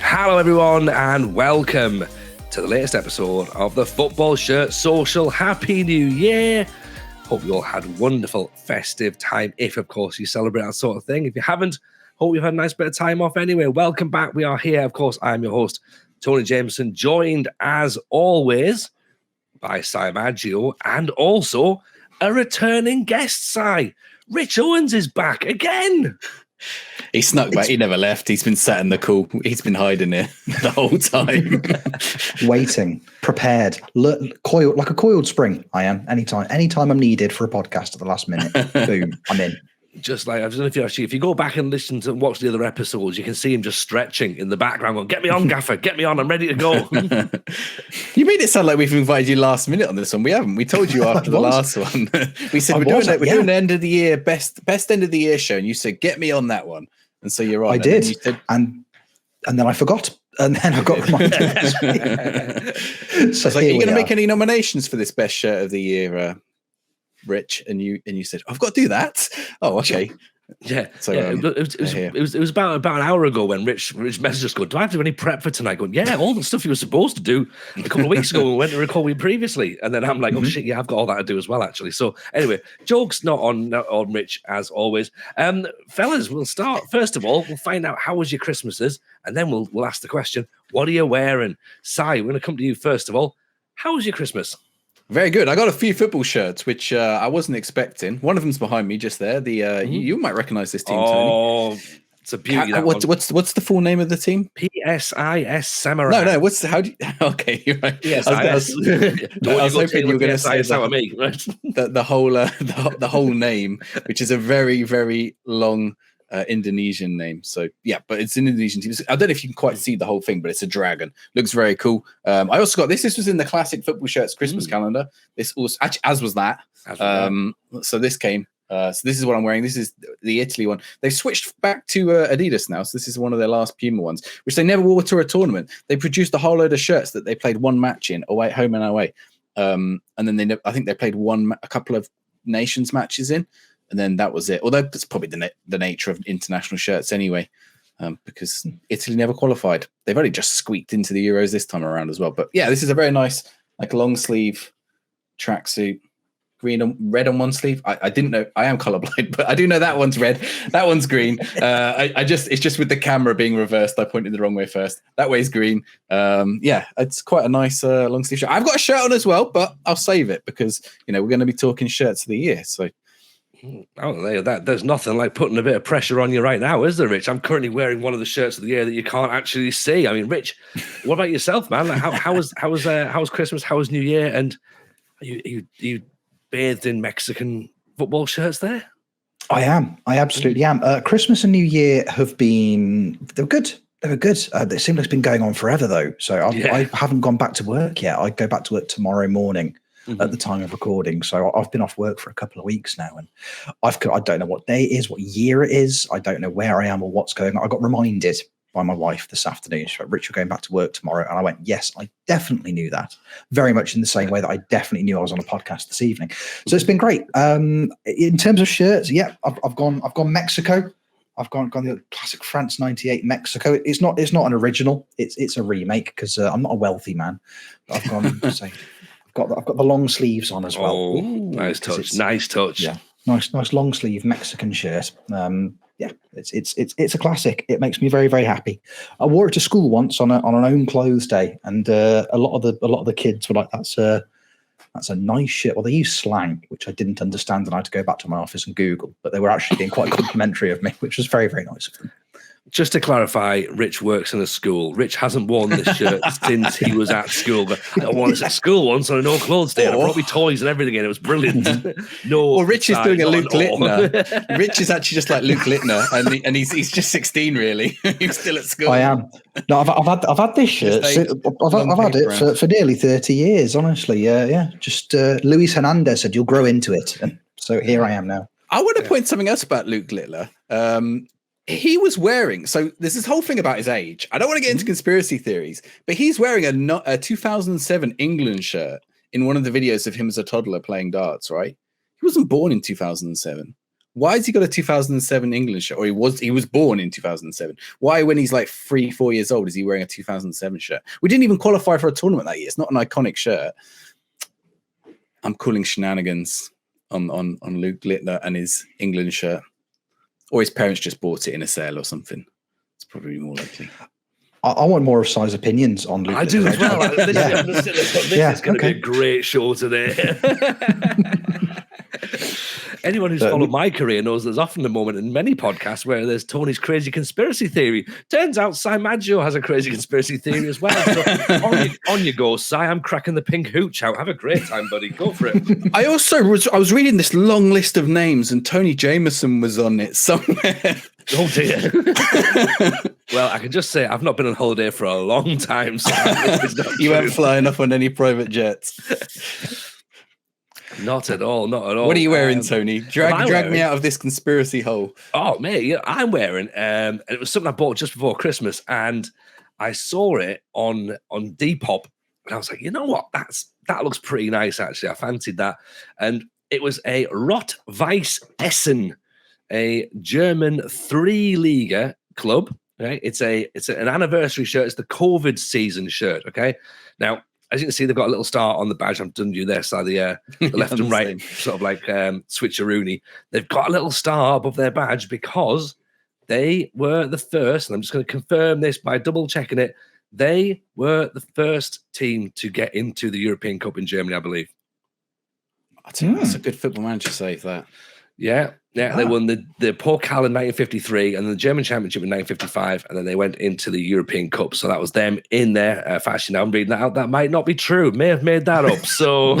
Hello everyone and welcome to the latest episode of the Football Shirt Social. Happy New Year. Hope you all had a wonderful festive time, if of course you celebrate that sort of thing. If you haven't, hope you've had a nice bit of time off anyway. Welcome back. We are here. Of course, I'm your host, Tony Jameson, joined as always by Si Maggio and also a returning guest, Si. Rich Owens is back again. He snuck back. He never left. He's been sat in the cool. He's been hiding there the whole time. Waiting, prepared, coiled like a coiled spring. I am. Anytime I'm needed for a podcast at the last minute, boom, I'm in. Just like, I don't know if you go back and listen to watch the other episodes, you can see him just stretching in the background going, get me on, Gaffer, get me on, I'm ready to go. You made it sound like we've invited you last minute on this one. We haven't. We told you after the last one. We said we're doing the end of the year, best end of the year show. And you said, get me on that one. And so you're on. I did. And then I forgot. And then I got reminded. So are you going to make any nominations for this best shirt of the year, Rich? And you said, I've got to do that. Oh, okay. Yeah. So it was about an hour ago when Rich messaged us going, do I have to do any prep for tonight? Going, yeah, all the stuff you were supposed to do a couple of weeks ago when we went to record with previously. And then I'm like, oh shit, yeah, I've got all that to do as well, actually. So anyway, jokes not on Rich as always. Fellas, we'll start. First of all, we'll find out how was your Christmases, and then we'll ask the question, what are you wearing? Si, we're going to come to you first of all. How was your Christmas? Very good. I got a few football shirts, which I wasn't expecting. One of them's behind me just there. You might recognize this team, Tony. Oh, it's a beauty. What's the full name of the team? PSIS Samurai. No. Okay, you're right. Yes, I was hoping you were going to say the whole name, which is a very, very long Indonesian name. So yeah, but it's an Indonesian team. I don't know if you can quite see the whole thing, but it's a dragon. Looks very cool. I also got this. This was in the classic football shirts Christmas calendar. This also actually as was that. So this came. So this is what I'm wearing. This is the Italy one. They've switched back to Adidas now. So this is one of their last Puma ones, which they never wore to a tournament. They produced a whole load of shirts that they played one match in, away, home and away. And then I think they played a couple of nations matches in. And then that was it. Although that's probably the nature of international shirts anyway, because Italy never qualified. They've only just squeaked into the Euros this time around as well. But yeah, this is a very nice, like long sleeve tracksuit, green and red on one sleeve. I didn't know. I am colorblind, but I do know that one's red. That one's green. It's just with the camera being reversed. I pointed the wrong way first. That way's green. Yeah, it's quite a nice long sleeve shirt. I've got a shirt on as well, but I'll save it because we're going to be talking shirts of the year. So. Oh, there's nothing like putting a bit of pressure on you right now, is there, Rich? I'm currently wearing one of the shirts of the year that you can't actually see. I mean, Rich, what about yourself, man? Like, how was Christmas? How was New Year? And are you bathed in Mexican football shirts there? I absolutely am. Christmas and New Year they were good. They were good. It seems like it's been going on forever though. So I haven't gone back to work yet. I go back to work tomorrow morning. At the time of recording, so I've been off work for a couple of weeks now, and I don't know what day it is, what year it is. I don't know where I am or what's going on. I got reminded by my wife this afternoon. She went, Rich, you're going back to work tomorrow, and I went, yes, I definitely knew that. Very much in the same way that I definitely knew I was on a podcast this evening. So it's been great. In terms of shirts, yeah, I've gone Mexico. I've gone the classic France '98 Mexico. It's not an original. It's a remake because I'm not a wealthy man. But I've gone. Say, I've got the long sleeves on as well. Oh, nice touch. Nice touch. Yeah, nice long sleeve Mexican shirt. Yeah, it's a classic. It makes me very, very happy. I wore it to school once on an own clothes day, and a lot of the kids were like, "That's a nice shirt." Well, they use slang, which I didn't understand, and I had to go back to my office and Google. But they were actually being quite complimentary of me, which was very, very nice of them. Just to clarify, Rich works in a school. Rich hasn't worn this shirt since he was at school. But I wore this at school once on a no clothes day. And I brought me toys and everything, and it was brilliant. Well, Rich is doing a Luke Littner. Rich is actually just like Luke Littner, and he's just 16 really. He's still at school. I am. No, I've had this shirt. I've had it for nearly 30 years. Honestly, yeah. Just Luis Hernandez said you'll grow into it, and so here I am now. I want to point something else about Luke Littler. He was wearing, so there's this whole thing about his age. I don't want to get into conspiracy theories, but he's wearing a 2007 England shirt in one of the videos of him as a toddler playing darts, right? He wasn't born in 2007. Why has he got a 2007 England shirt? Or he was born in 2007. Why, when he's like 3-4 years old, is he wearing a 2007 shirt? We didn't even qualify for a tournament that year. It's not an iconic shirt. I'm calling shenanigans on Luke Littler and his England shirt, or his parents just bought it in a sale or something. It's probably more likely. I want more of Si's opinions on Luke. I do as well. This is going to be a great show today. Anyone who's followed my career knows there's often a moment in many podcasts where there's Tony's crazy conspiracy theory. Turns out Si Maggio has a crazy conspiracy theory as well. So on you go, Si. I'm cracking the pink hooch out. Have a great time, buddy. Go for it. I was reading this long list of names, and Tony Jameson was on it somewhere. Oh dear. Well, I can just say I've not been on holiday for a long time. So you weren't flying off on any private jets. Not at all. Not at all. What are you wearing, Tony? Drag me out of this conspiracy hole. Oh, mate, I'm wearing. And it was something I bought just before Christmas, and I saw it on Depop, and I was like, you know what? That looks pretty nice. Actually, I fancied that, and it was a Rot-Weiss Essen, a German 3-Liga club. Okay, it's an anniversary shirt. It's the COVID season shirt. Okay, now, as you can see, they've got a little star on the badge. I've done you there, so the left and right, sort of like switcheroony. They've got a little star above their badge because they were the first, and I'm just going to confirm this by double checking it. They were the first team to get into the European Cup in Germany, I believe. I think that's a good football manager save that. Yeah. They won the Pokal in 1953 and the German Championship in 1955, and then they went into the European Cup. So that was them in their fashion. Now I'm reading that out. That might not be true. May have made that up. So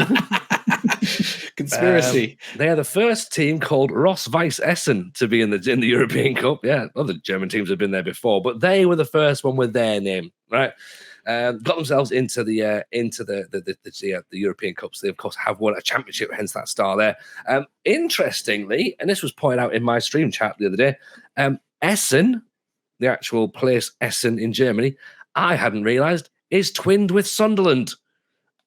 conspiracy. They are the first team called Rot-Weiss Essen to be in the European Cup. Yeah, other German teams have been there before, but they were the first one with their name, right? Got themselves into the European Cups. They of course have won a championship, hence that star there. Interestingly, and this was pointed out in my stream chat the other day, Essen, the actual place Essen in Germany, I hadn't realised is twinned with Sunderland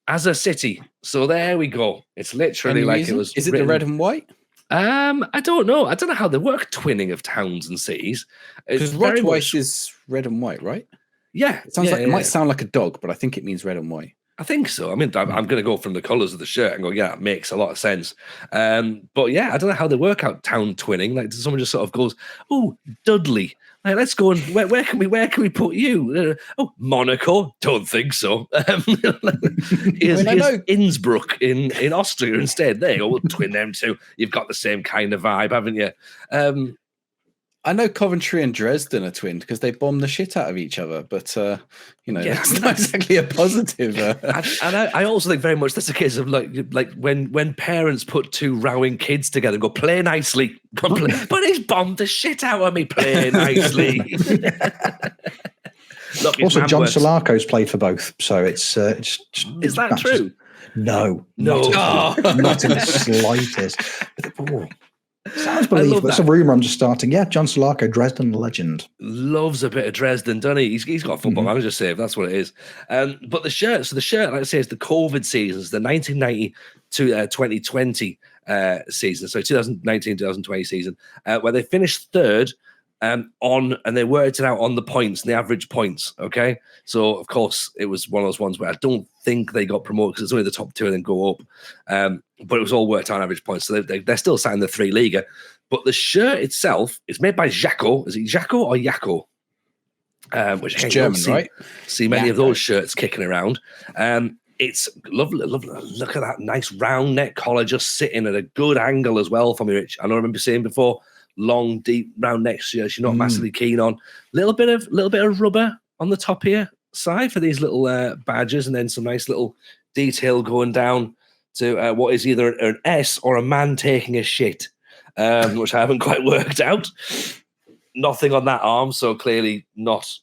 as a city. So there we go. It's literally like it was. Is it the red and white? I don't know. I don't know how they work twinning of towns and cities. Because Rot-Weiss is red and white, right? Yeah, it sounds it might sound like a dog, but I think it means red and white. I think so. I mean, I'm going to go from the colours of the shirt and go, yeah, it makes a lot of sense. But yeah, I don't know how they work out town twinning. Like, someone just sort of goes, "Oh, Dudley, like, let's go and where can we put you? Oh, Monaco? Don't think so. Here's Innsbruck in Austria instead. There you go. We'll twin them too. You've got the same kind of vibe, haven't you?" I know Coventry and Dresden are twinned because they bomb the shit out of each other, but it's not exactly a positive. I also think very much that's a case of like when parents put two rowing kids together and go, play nicely, but he's bombed the shit out of me, play nicely. Look, also, John Solarco's played for both, so it's is that true? No. Not in the slightest. Sounds believable. It's a rumor I'm just starting. Yeah, John Solarco, Dresden legend. Loves a bit of Dresden, doesn't he? He's got a football manager save. That's what it is. But the shirt, like I say, is the COVID seasons, the 1990 to 2020 season. So 2019-2020 season, where they finished third and they worked it out on the points and the average points. Okay, so of course it was one of those ones where I don't think they got promoted because it's only the top two and then go up. But it was all worked out on average points, so they're still sat in the 3-Liga. But the shirt itself is made by Jaco. Is it Jaco or Jaco? Which is German, right? See many of those shirts kicking around. It's lovely. Look at that nice round neck collar just sitting at a good angle as well for me, Rich. I remember saying before, long, deep, round neck shirts you're not massively keen on. Little bit of rubber on the top here side for these little badges, and then some nice little detail going down to what is either an S or a man taking a shit, which I haven't quite worked out. Nothing on that arm, so clearly not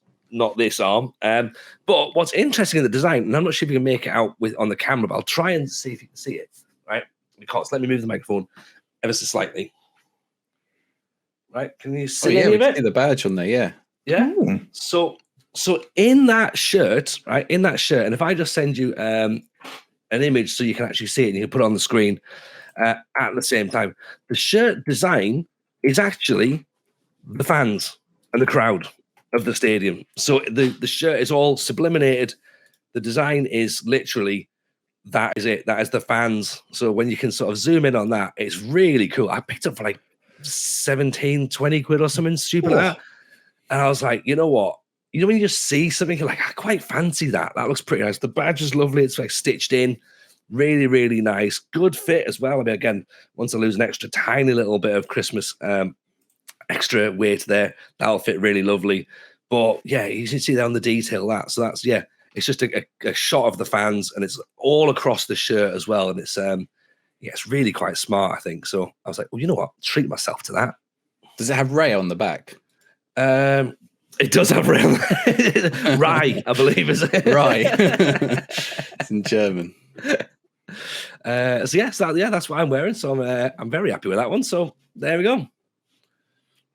this arm. But what's interesting in the design, and I'm not sure if you can make it out on the camera, but I'll try and see if you can see it. Right? Because let me move the microphone ever so slightly. Right? Can you see any of it? See the badge on there, yeah. Yeah. Ooh. So in that shirt, right? In that shirt, and if I just send you an image so you can actually see it and you can put it on the screen at the same time, the shirt design is actually the fans and the crowd of the stadium. So the shirt is all subliminated. The design is literally, that is it. That is the fans. So when you can sort of zoom in on that, it's really cool. I picked up for like 17, 20 quid or something stupid like that. And I was like, you know what? You know, when you just see something, you're like, I quite fancy that. That looks pretty nice. The badge is lovely. It's like stitched in. Really, really nice. Good fit as well. I mean, again, once I lose an extra tiny little bit of Christmas extra weight there, that'll fit really lovely. But yeah, you can see there on the detail that. So that's, yeah, it's just a shot of the fans, and it's all across the shirt as well. And it's it's really quite smart, I think. So I was like, well, you know what? Treat myself to that. Does it have Ray on the back? It does have Ray. Rye, I believe, is it? Rye. It's in German. So yes, that's what I'm wearing. So I'm very happy with that one. So there we go.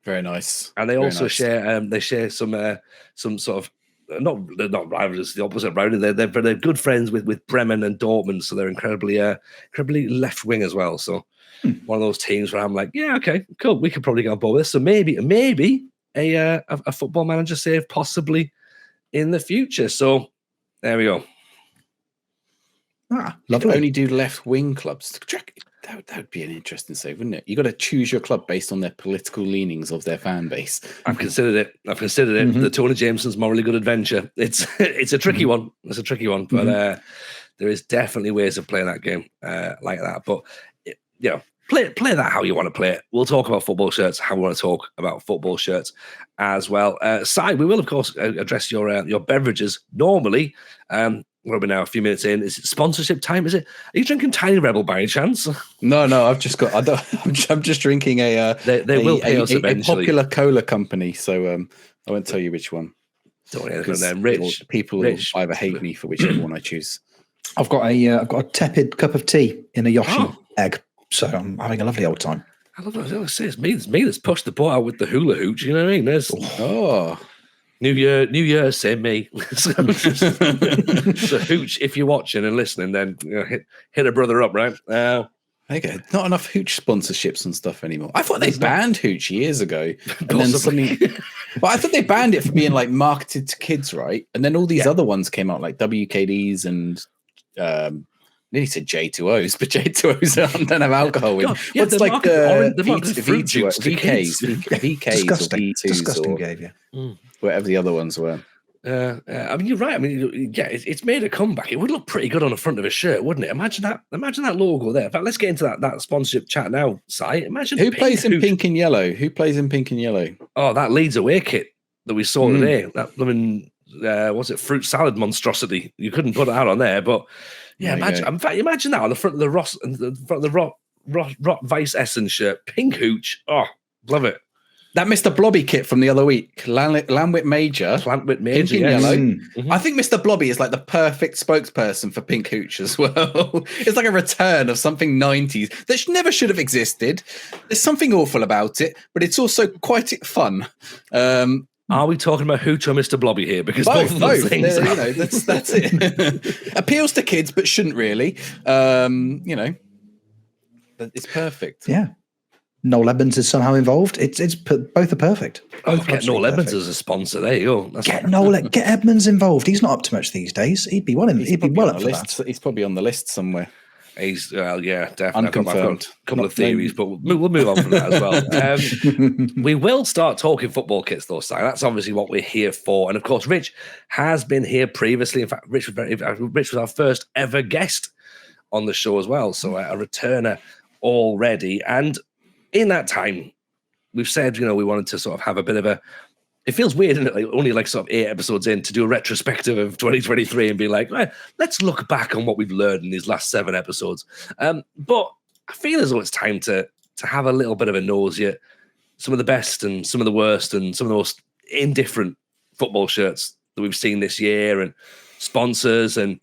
Very nice. And they also share some sort of not rivals, the opposite round. They're good friends with Bremen and Dortmund, so they're incredibly left wing as well. So one of those teams where I'm like, yeah, okay, cool, we could probably get on board with this. So maybe a Football Manager save possibly in the future. So there we go. Lovely. Only do left wing clubs. That would be an interesting save, wouldn't it? You got to choose your club based on their political leanings of their fan base. I've considered it. Mm-hmm. The Tony Jameson's Morally Good Adventure. It's a tricky one. It's a tricky one, but there is definitely ways of playing that game like that. But play that how you want to play it. We'll talk about football shirts, how we want to talk about football shirts as well. Si, we will of course address your beverages normally. What are we now? A few minutes in. Is it sponsorship time? Is it? Are you drinking Tiny Rebel by any chance? No. I'm just drinking a. They will pay us eventually. A popular cola company. So I won't tell you which one. Don't want anything from them. People will either hate me for whichever one I choose. I've got a tepid cup of tea in a Yoshi egg, so I'm having a lovely old time. I love it. It's me that's pushed the boat out with the hula hooch. You know what I mean? There's New Year, same me. So hooch, if you're watching and listening, then hit a brother up, right? There you go. Not enough hooch sponsorships and stuff anymore. I thought they banned hooch years ago, and then suddenly, I thought they banned it for being like marketed to kids, right? And then all these other ones came out, like WKDs and nearly said J2Os, but J2Os don't have alcohol in. What's like the VKs, disgusting behaviour. Whatever the other ones were. I mean, you're right. I mean, yeah, it's made a comeback. It would look pretty good on the front of a shirt, wouldn't it? Imagine that logo there. In fact, let's get into that sponsorship chat now, Si. Imagine who plays in pink and yellow. Who plays in pink and yellow? Oh, that Leeds away kit that we saw today. That was it fruit salad monstrosity? You couldn't put it out on there, but yeah, imagine that on the front of the Rot Vice Essen shirt, pink hooch. Oh, love it. That Mr. Blobby kit from the other week, Lambwit Major, pink and yellow. Mm-hmm. I think Mr. Blobby is like the perfect spokesperson for pink hooch as well. It's like a return of something 90s that never should have existed. There's something awful about it, but it's also quite fun. Are we talking about hooch or Mr. Blobby here? Because both things, that's it. Appeals to kids, but shouldn't really. But it's perfect. Yeah. Noel Edmonds is somehow involved. Both are perfect. Get Noel Edmonds as a sponsor. There you go. Get Edmonds involved. He's not up to much these days. He'd be well up for that. He's probably on the list somewhere. He's definitely unconfirmed. A couple of theories, but we'll move on from that as well. We will start talking football kits though, Si. That's obviously what we're here for. And of course, Rich has been here previously. In fact, Rich was our first ever guest on the show as well. So a returner already. And in that time, we've said, we wanted to sort of have a bit of it feels weird, isn't it? Like only like sort of 8 episodes in to do a retrospective of 2023 and be like, let's look back on what we've learned in these last 7 episodes. But I feel as though it's time to have a little bit of a nosy at some of the best and some of the worst and some of the most indifferent football shirts that we've seen this year and sponsors. And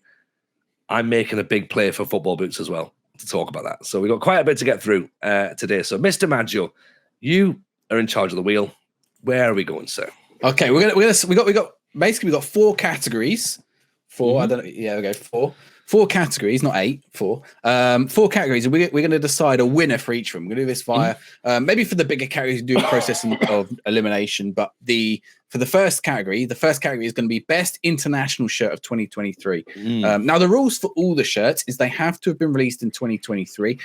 I'm making a big play for football boots as well to talk about that. So we've got quite a bit to get through today. So Mr. Maggio, you are in charge of the wheel. Where are we going, sir? Okay, we got 4 categories. 4. I don't know. Yeah, we go 4. 4 categories, not 8, 4. 4 categories, and we're going to decide a winner for each of them. We're going to do this via maybe for the bigger categories, do a process of elimination. But for the first category is going to be best international shirt of 2023. Now, the rules for all the shirts is they have to have been released in 2023.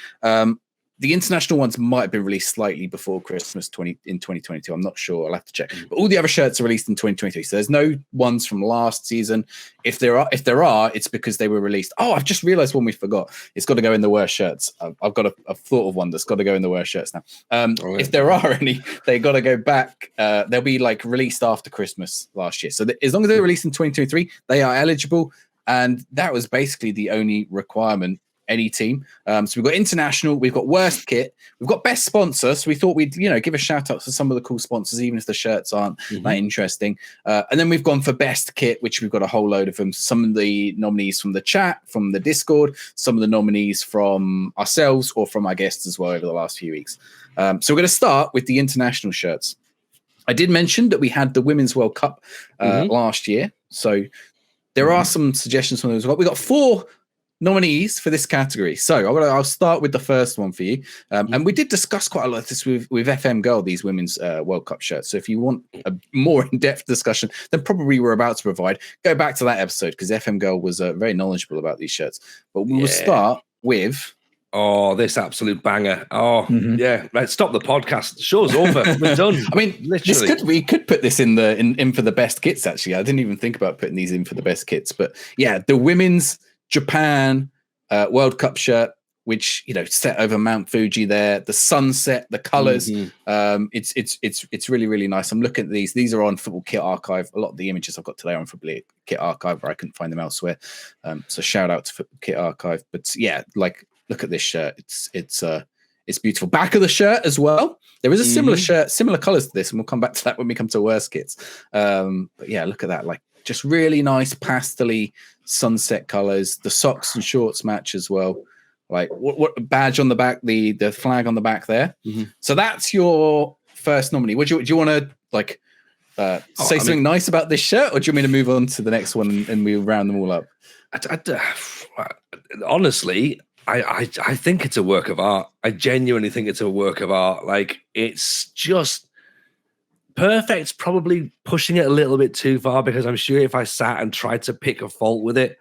The international ones might have been released slightly before Christmas in 2022. I'm not sure. I'll have to check. But all the other shirts are released in 2023. So there's no ones from last season. If there are, it's because they were released. Oh, I've just realized one we forgot. It's got to go in the worst shirts. I've got a thought of one that's got to go in the worst shirts now. If there are any, they got to go back. They'll be like released after Christmas last year. So as long as they're released in 2023, they are eligible. And that was basically the only requirement. Any team. So we've got international, we've got worst kit, we've got best sponsor. So we thought we'd, give a shout out to some of the cool sponsors, even if the shirts aren't that interesting. And then we've gone for best kit, which we've got a whole load of them. Some of the nominees from the chat, from the Discord, some of the nominees from ourselves or from our guests as well over the last few weeks. So we're going to start with the international shirts. I did mention that we had the Women's World Cup last year. So there are some suggestions from those. We got 4 nominees for this category. So I'll start with the first one for you. And we did discuss quite a lot of this with FM Girl, these women's World Cup shirts. So if you want a more in-depth discussion than probably we're about to provide, go back to that episode because FM Girl was very knowledgeable about these shirts. But we will start with... Oh, this absolute banger. Oh, yeah. Right, stop the podcast. The show's over. We're done. I mean, we could put this in for the best kits, actually. I didn't even think about putting these in for the best kits. But yeah, the women's Japan World Cup shirt, which set over Mount Fuji there, the sunset, the colors, it's really, really nice. I'm looking at these are on Football Kit Archive. A lot of the images I've got today are on Football Kit Archive, where I couldn't find them elsewhere. So shout out to Football Kit Archive. But yeah, look at this shirt. It's beautiful. Back of the shirt as well, there is a similar shirt, similar colors to this, and we'll come back to that when we come to worst kits. But yeah, look at that, just really nice pastel-y sunset colors. The socks and shorts match as well. What badge on the back, the flag on the back there. So that's your first nominee. Do you want to say something nice about this shirt, or do you want me to move on to the next one and we round them all up? Honestly, I think it's a work of art. I genuinely think it's a work of art. It's just perfect's probably pushing it a little bit too far, because I'm sure if I sat and tried to pick a fault with it,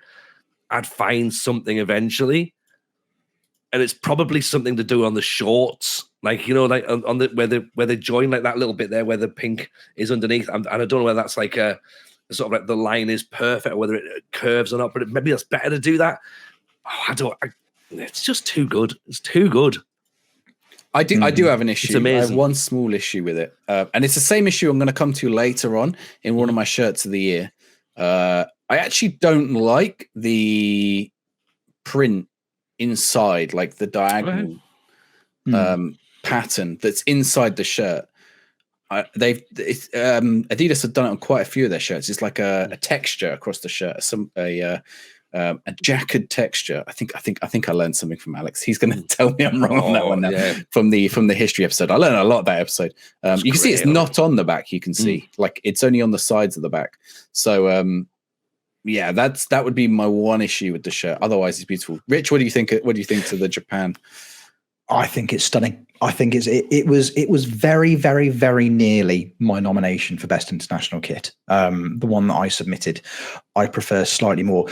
I'd find something eventually. And it's probably something to do on the shorts, on the where they join that little bit there where the pink is underneath. And I don't know whether that's a sort of the line is perfect or whether it curves or not, but maybe that's better to do that. It's just too good. It's too good. I do have an issue. It's amazing. I have one small issue with it. And it's the same issue I'm going to come to later on in one of my shirts of the year. I actually don't like the print inside, the diagonal pattern that's inside the shirt. Adidas have done it on quite a few of their shirts. It's like a texture across the shirt, a jackered texture. I think I learned something from Alex. He's going to tell me I'm wrong on that one now. Yeah. From the history episode. I learned a lot that episode. You can see it's not on the back. You can see it's only on the sides of the back. So yeah, that would be my one issue with the shirt. Otherwise, it's beautiful. Rich, what do you think? What do you think to the Japan? I think it's stunning. I think it was very, very, very nearly my nomination for best international kit. The one that I submitted, I prefer slightly more.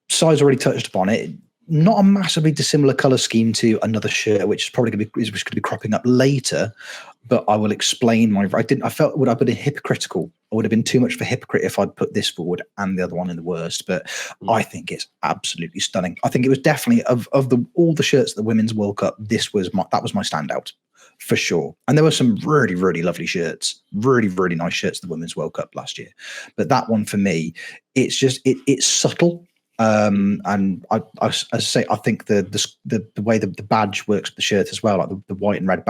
Si's already touched upon it. Not a massively dissimilar color scheme to another shirt, which is probably going to be cropping up later. But I will explain I felt would have been hypocritical. I would have been too much of a hypocrite if I'd put this forward and the other one in the worst. But I think it's absolutely stunning. I think it was definitely of all the shirts at the Women's World Cup, that was my standout for sure. And there were some really, really lovely shirts, really, really nice shirts at the Women's World Cup last year. But that one for me, it's just it's subtle. And as I say, I think the way the badge works with the shirt as well, like the white, red,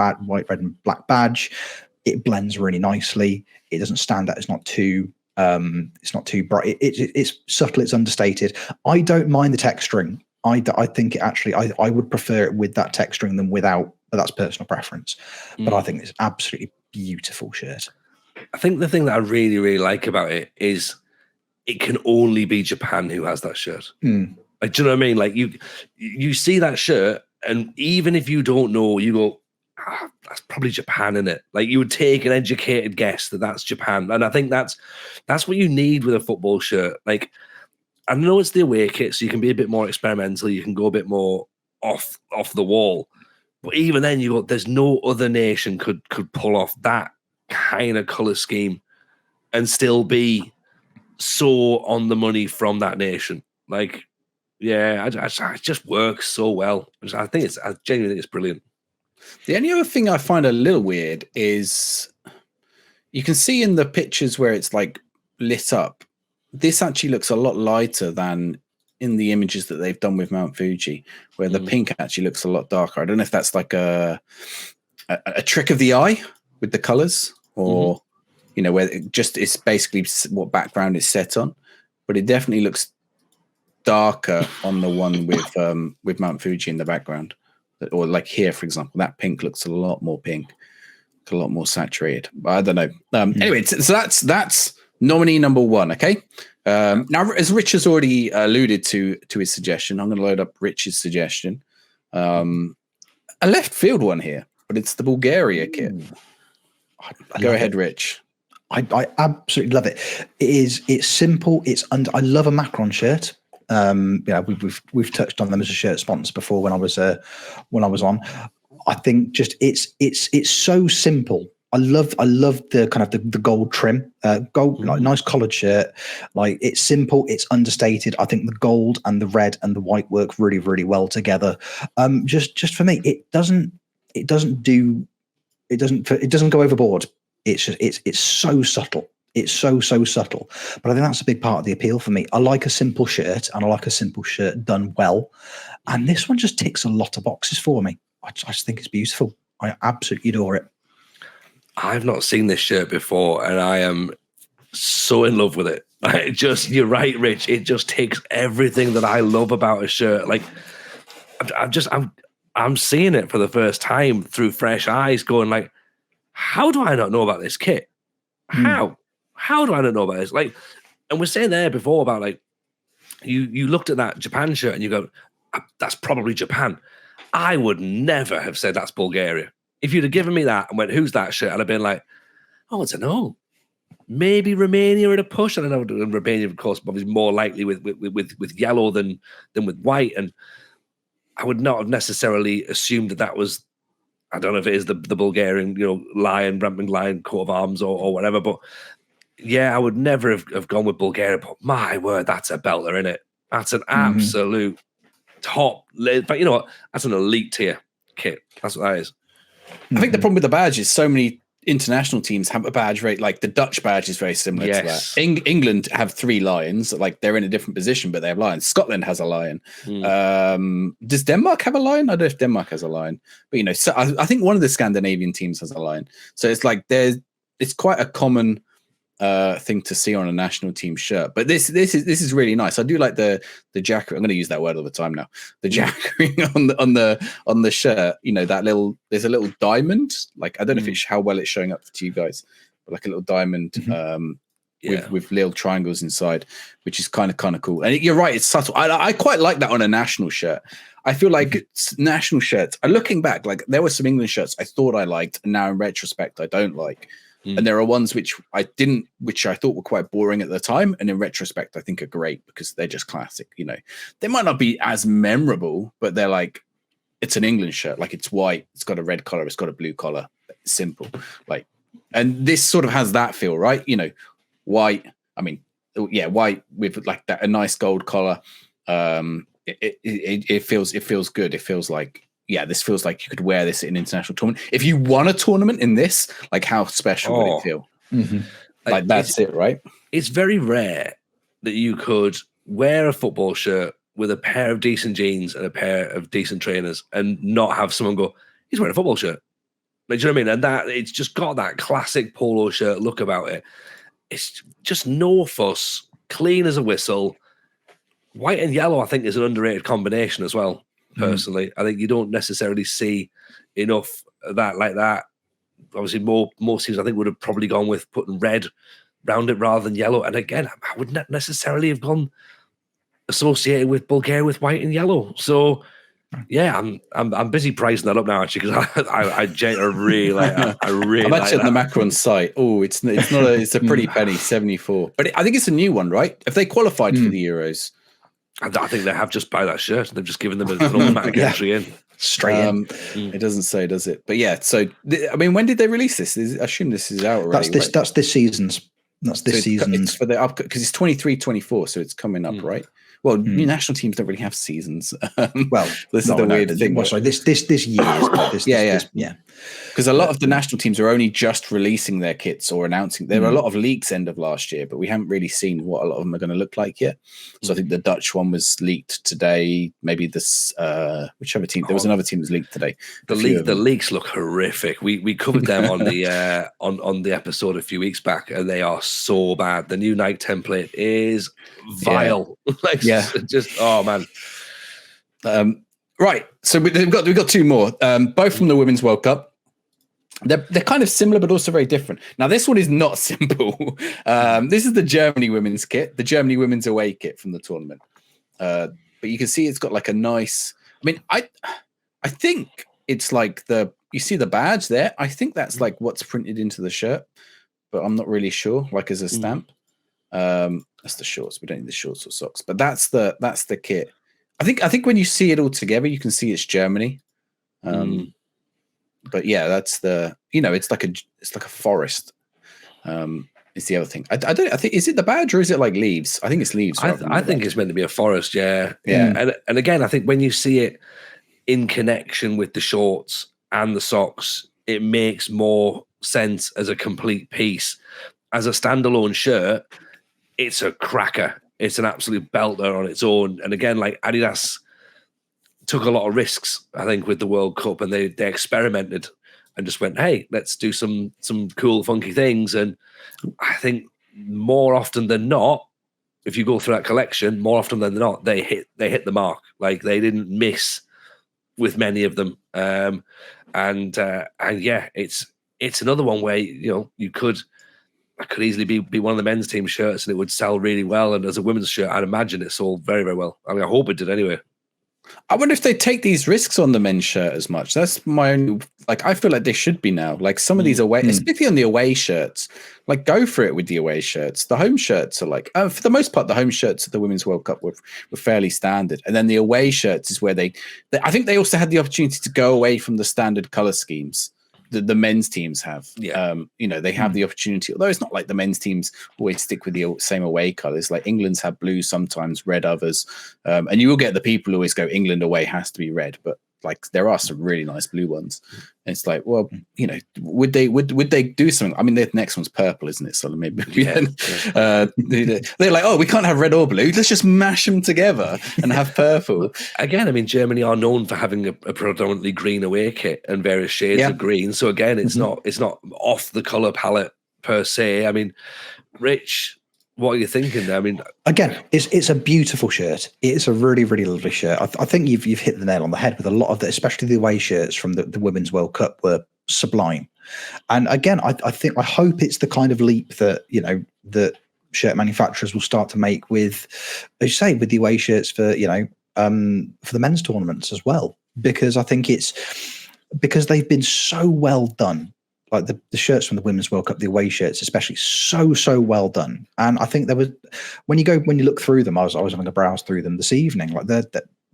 and black badge, it blends really nicely. It doesn't stand out. It's not too bright. It's subtle. It's understated. I don't mind the texturing. I think it actually, I would prefer it with that texturing than without, but that's personal preference. But I think it's absolutely beautiful shirt. I think the thing that I really, really like about it is it can only be Japan who has that shirt. Like, do you know what I mean? Like you see that shirt, and even if you don't know, you go, that's probably Japan, in it. Like, you would take an educated guess that that's Japan, and I think that's what you need with a football shirt. Like, I know it's the away kit, so you can be a bit more experimental. You can go a bit more off the wall, but even then, you go, there's no other nation could pull off that kind of color scheme and still be so on the money from that nation. Like, yeah, it just works so well. I genuinely think it's brilliant. The only other thing I find a little weird is you can see in the pictures where it's like lit up, this actually looks a lot lighter than in the images that they've done with Mount Fuji, where the pink actually looks a lot darker. I don't know if that's like a trick of the eye with the colors, or where it's basically what background is set on, but it definitely looks darker on the one with Mount Fuji in the background. Or like here, for example, that pink looks a lot more pink, a lot more saturated. But I don't know. Anyway, so that's nominee number 1. Okay. Now, as Rich has already alluded to his suggestion, I'm going to load up Rich's suggestion. A left field one here, but it's the Bulgaria kit. Go ahead, Rich. I absolutely love it. It's simple. I love a Macron shirt. We've touched on them as a shirt sponsor before when I was on. I think just it's so simple. I love the kind of the gold trim, like nice collared shirt. Like, it's simple, it's understated. I think the gold and the red and the white work really, really well together. Just for me, it doesn't go overboard. It's so subtle. It's so subtle. But I think that's a big part of the appeal for me. I like a simple shirt, and I like a simple shirt done well. And this one just ticks a lot of boxes for me. I just think it's beautiful. I absolutely adore it. I've not seen this shirt before, and I am so in love with it. You're right, Rich. It just takes everything that I love about a shirt. Like, I'm seeing it for the first time through fresh eyes, going like, how do I not know about this kit? How do I not know about this? Like, and we're saying there before about, like, you looked at that Japan shirt and you go, that's probably Japan. I would never have said that's Bulgaria. If you'd have given me that and went, who's that shirt? I'd have been like, oh, I don't know. Maybe Romania at a push. I don't know. Romania, of course, obviously more likely with yellow than with white. And I would not have necessarily assumed that was, I don't know if it is the Bulgarian, lion, ramping lion, coat of arms or whatever. But yeah, I would never have gone with Bulgaria. But my word, that's a belter, isn't it? That's an absolute top. But you know what? That's an elite tier kit. That's what that is. I think the problem with the badge is so many international teams have a badge rate. Like, the Dutch badge is very similar to that. England have 3 lions. Like, they're in a different position, but they have lions. Scotland has a lion. Does Denmark have a lion? I don't know if Denmark has a lion. But, so I think one of the Scandinavian teams has a lion. So it's like it's quite a common thing to see on a national team shirt. But this is really nice. I do like the jacket. I'm going to use that word all the time now. The jackering on the shirt. There's a little diamond. Like, I don't know if how well it's showing up to you guys, but like a little diamond with little triangles inside, which is kind of cool. And you're right, it's subtle. I quite like that on a national shirt. I feel like national shirts. Looking back, like, there were some England shirts I thought I liked, and now in retrospect I don't like. And there are ones which I thought were quite boring at the time, and in retrospect I think are great because they're just classic. They might not be as memorable, but they're like, it's an England shirt. Like, it's white, it's got a red collar, it's got a blue collar. It's simple. Like, and this sort of has that feel, right? White. I mean, yeah, white with like that, a nice gold collar. It feels good. It feels like, yeah, this feels like you could wear this in an international tournament. If you won a tournament in this, like, how special would it feel? Like, that's it, right? It's very rare that you could wear a football shirt with a pair of decent jeans and a pair of decent trainers and not have someone go, he's wearing a football shirt. Like, do you know what I mean? And that, it's just got that classic polo shirt look about it. It's just no fuss, clean as a whistle. White and yellow, I think, is an underrated combination as well. Personally, I think you don't necessarily see enough of that like that. Obviously, most teams I think would have probably gone with putting red round it rather than yellow. And again, I would not necessarily have gone associated with Bulgaria with white and yellow. So yeah, I'm busy pricing that up now actually because I really like that. I really I'm like actually on the that. Macron site. Oh, it's not it's a pretty penny, 74. But I think it's a new one, right? If they qualified for the Euros. I think they have just buy that shirt. They've just given them an automatic entry in. Straight in. It doesn't say, does it? But yeah, so I mean, when did they release this? I assume this is out already. That's this season's. That's this season's. It's for the up because it's 23-24, so it's coming up, right? Well, new national teams don't really have seasons. Well, this is the weird thing. Well, sorry, this year. Yeah. Because a lot of the national teams are only just releasing their kits or announcing. There were a lot of leaks end of last year, but we haven't really seen what a lot of them are going to look like yet. So I think the Dutch one was leaked today. Maybe this whichever team. There was another team that was leaked today. The leaks look horrific. We covered them on the on the episode a few weeks back, and they are so bad. The new Nike template is vile. Just oh man. Right. So we've got two more. Both from the Women's World Cup. They're kind of similar, but also very different. Now, this one is not simple. This is the Germany women's kit, the Germany women's away kit from the tournament. But you can see it's got like a nice. I mean, I think it's like you see the badge there. I think that's like what's printed into the shirt, but I'm not really sure. Like as a stamp. That's the shorts. We don't need the shorts or socks, but that's the kit. I think when you see it all together, you can see it's Germany. But yeah, that's it's like a forest. It's the other thing. I think is it the badge or is it like leaves? I think it's leaves. I think it's meant to be a forest. Yeah. And again, I think when you see it in connection with the shorts and the socks, it makes more sense as a complete piece. As a standalone shirt, it's a cracker. It's an absolute belter on its own. And again, like Adidas took a lot of risks, I think, with the World Cup, and they experimented and just went, hey, let's do some cool, funky things. And I think more often than not, if you go through that collection, more often than not, they hit the mark. Like they didn't miss with many of them. And yeah, it's another one where that could easily be one of the men's team shirts and it would sell really well. And as a women's shirt, I'd imagine it sold very, very well. I mean, I hope it did anyway. I wonder if they take these risks on the men's shirt as much. That's my own, I feel like they should be now. Like some of these away, especially on the away shirts, like go for it with the away shirts. The home shirts are like, for the most part, the home shirts at the Women's World Cup were fairly standard. And then the away shirts is where I think they also had the opportunity to go away from the standard color schemes the men's teams have. They have the opportunity, although it's not like the men's teams always stick with the same away colors. Like England's have blue sometimes, red others, and you will get the people who always go England away has to be red, but like there are some really nice blue ones. And it's like, well, would they do something? I mean, the next one's purple, isn't it? So maybe they're like, oh, we can't have red or blue. Let's just mash them together and have purple. Again, I mean, Germany are known for having a predominantly green away kit and various shades of green. So again, it's not off the color palette per se. I mean, Rich, what are you thinking there? I mean, again, it's a beautiful shirt. It's a really, really lovely shirt. I think you've hit the nail on the head with a lot of the, especially the away shirts from the Women's World Cup were sublime. And again, I hope it's the kind of leap that that shirt manufacturers will start to make with, as you say, with the away shirts for for the men's tournaments as well. Because I think it's because they've been so well done. Like the shirts from the Women's World Cup, the away shirts, especially, so well done. And I think there was when you look through them, I was having a browse through them this evening. Like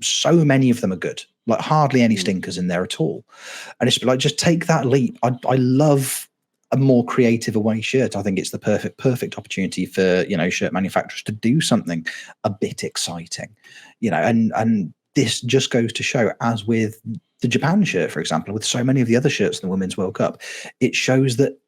so many of them are good. Like hardly any stinkers in there at all. And it's like just take that leap. I love a more creative away shirt. I think it's the perfect opportunity for shirt manufacturers to do something a bit exciting. And this just goes to show, as with the Japan shirt, for example, with so many of the other shirts in the Women's World Cup, it shows that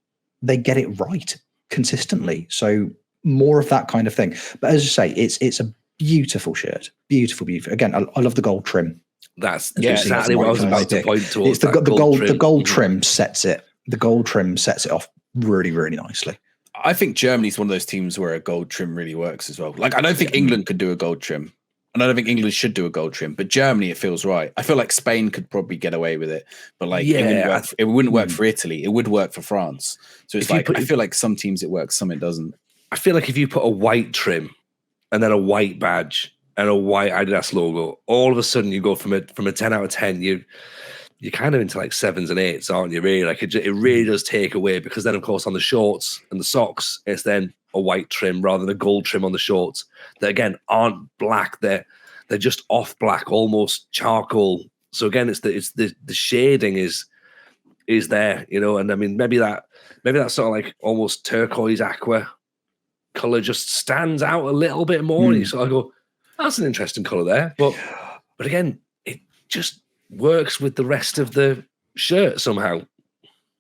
they get it right consistently. So more of that kind of thing. But as I say, it's a beautiful shirt. Beautiful. Again, I love the gold trim. That's exactly what I was about to point towards. It's the gold trim sets it. The gold trim sets it off really, really nicely. I think Germany's one of those teams where a gold trim really works as well. Like I don't think England could do a gold trim. And I don't think England should do a gold trim, but Germany, it feels right. I feel like Spain could probably get away with it, but like it wouldn't work for Italy. It would work for France. So it's I feel like some teams it works, some it doesn't. I feel like if you put a white trim and then a white badge, and a white Adidas logo, all of a sudden you go from a 10 out of 10, you're kind of into like 7s and 8s, aren't you? Really, like it really does take away, because then of course on the shorts and the socks, it's then a white trim rather than a gold trim on the shorts. That again aren't black; they're just off black, almost charcoal. So again, it's the shading is there, you know. And I mean, maybe that sort of like almost turquoise aqua color just stands out a little bit more. And you sort of go, that's an interesting color there. But again, it just works with the rest of the shirt somehow.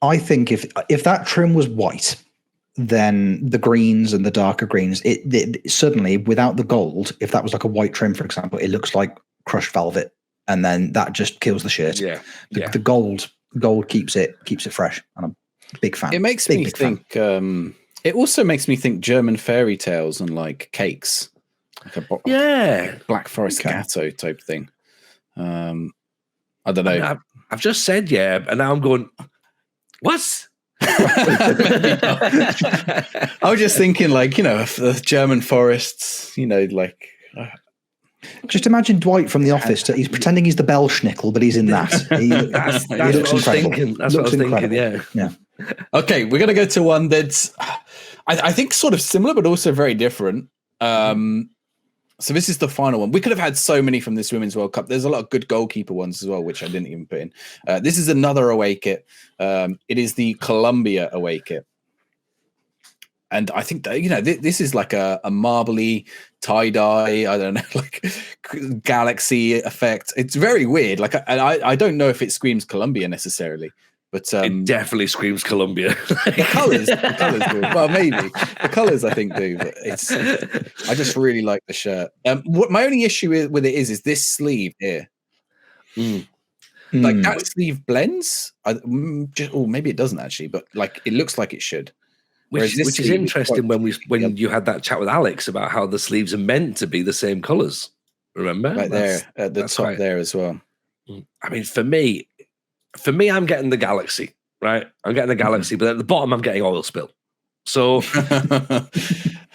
I think if that trim was white, then the greens and the darker greens, it suddenly, without the gold, if that was like a white trim, for example, it looks like crushed velvet, and then that just kills the shirt. The gold keeps it fresh, and I'm a big fan. It makes me think. It also makes me think German fairy tales and like cakes, like a Black Forest Gatto type thing. I don't know. I've just said and now I'm going, what? I was just thinking, like, you know, the German forests, you know, like. Just imagine Dwight from The Office. He's pretending he's the Belschnickel, but he's in that. That's what I was thinking. That's what I was thinking. Yeah. Okay, we're gonna go to one that's, I think, sort of similar, but also very different. So this is the final one. We could have had so many from this Women's World Cup. There's a lot of good goalkeeper ones as well, which I didn't even put in. This is another away kit. It is the Colombia away kit. And I think that, you know, this is like a marbly tie-dye, I don't know, like galaxy effect. It's very weird. Like, I don't know if it screams Colombia necessarily, but it definitely screams Colombia. The colors do. Well, maybe the colors I think do, but I just really like the shirt. What my only issue with it is this sleeve here. Like that sleeve blends. Maybe it doesn't actually, but like it looks like it should. Which is interesting when you had that chat with Alex about how the sleeves are meant to be the same colors. Remember? Right there at the top there as well. I mean, for me, I'm getting the Galaxy, right? I'm getting the Galaxy, but at the bottom, I'm getting oil spill. So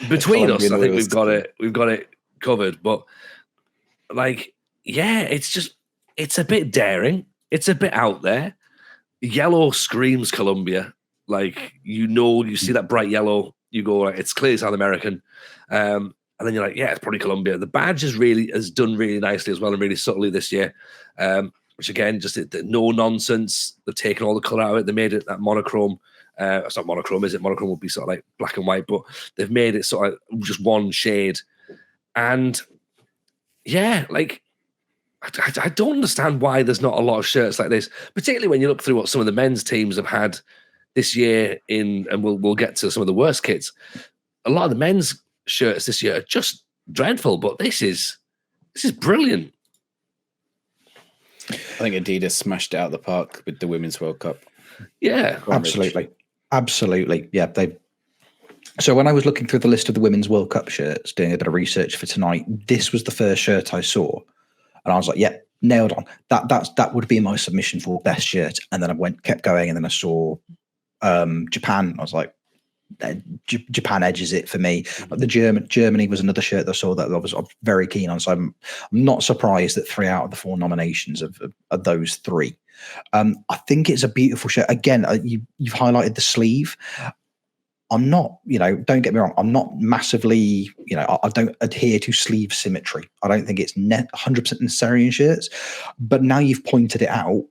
between us, I think we've got it covered. But like, yeah, it's a bit daring. It's a bit out there. Yellow screams Colombia. Like, you see that bright yellow, you go, like, it's clearly South American. And then you're like, yeah, it's probably Colombia. The badge has done really nicely as well and really subtly this year. Which again, just no nonsense. They've taken all the color out of it. They made it that monochrome. It's not monochrome, is it? Monochrome would be sort of like black and white, but they've made it sort of just one shade. And yeah, like, I don't understand why there's not a lot of shirts like this, particularly when you look through what some of the men's teams have had this year and we'll get to some of the worst kits. A lot of the men's shirts this year are just dreadful, but this is brilliant. I think Adidas smashed it out of the park with the Women's World Cup. Yeah, absolutely. Yeah, so when I was looking through the list of the Women's World Cup shirts, doing a bit of research for tonight, this was the first shirt I saw, and I was like, yeah, nailed on. That would be my submission for best shirt. And then I kept going, and then I saw Japan. I was like, Japan edges it for me. The Germany was another shirt that I saw that I was very keen on. So I'm not surprised that 3 out of the 4 nominations are those 3. I think it's a beautiful shirt. Again, you've highlighted the sleeve. I'm not, don't get me wrong, I'm not massively, I don't adhere to sleeve symmetry. I don't think it's 100% necessary in shirts. But now you've pointed it out,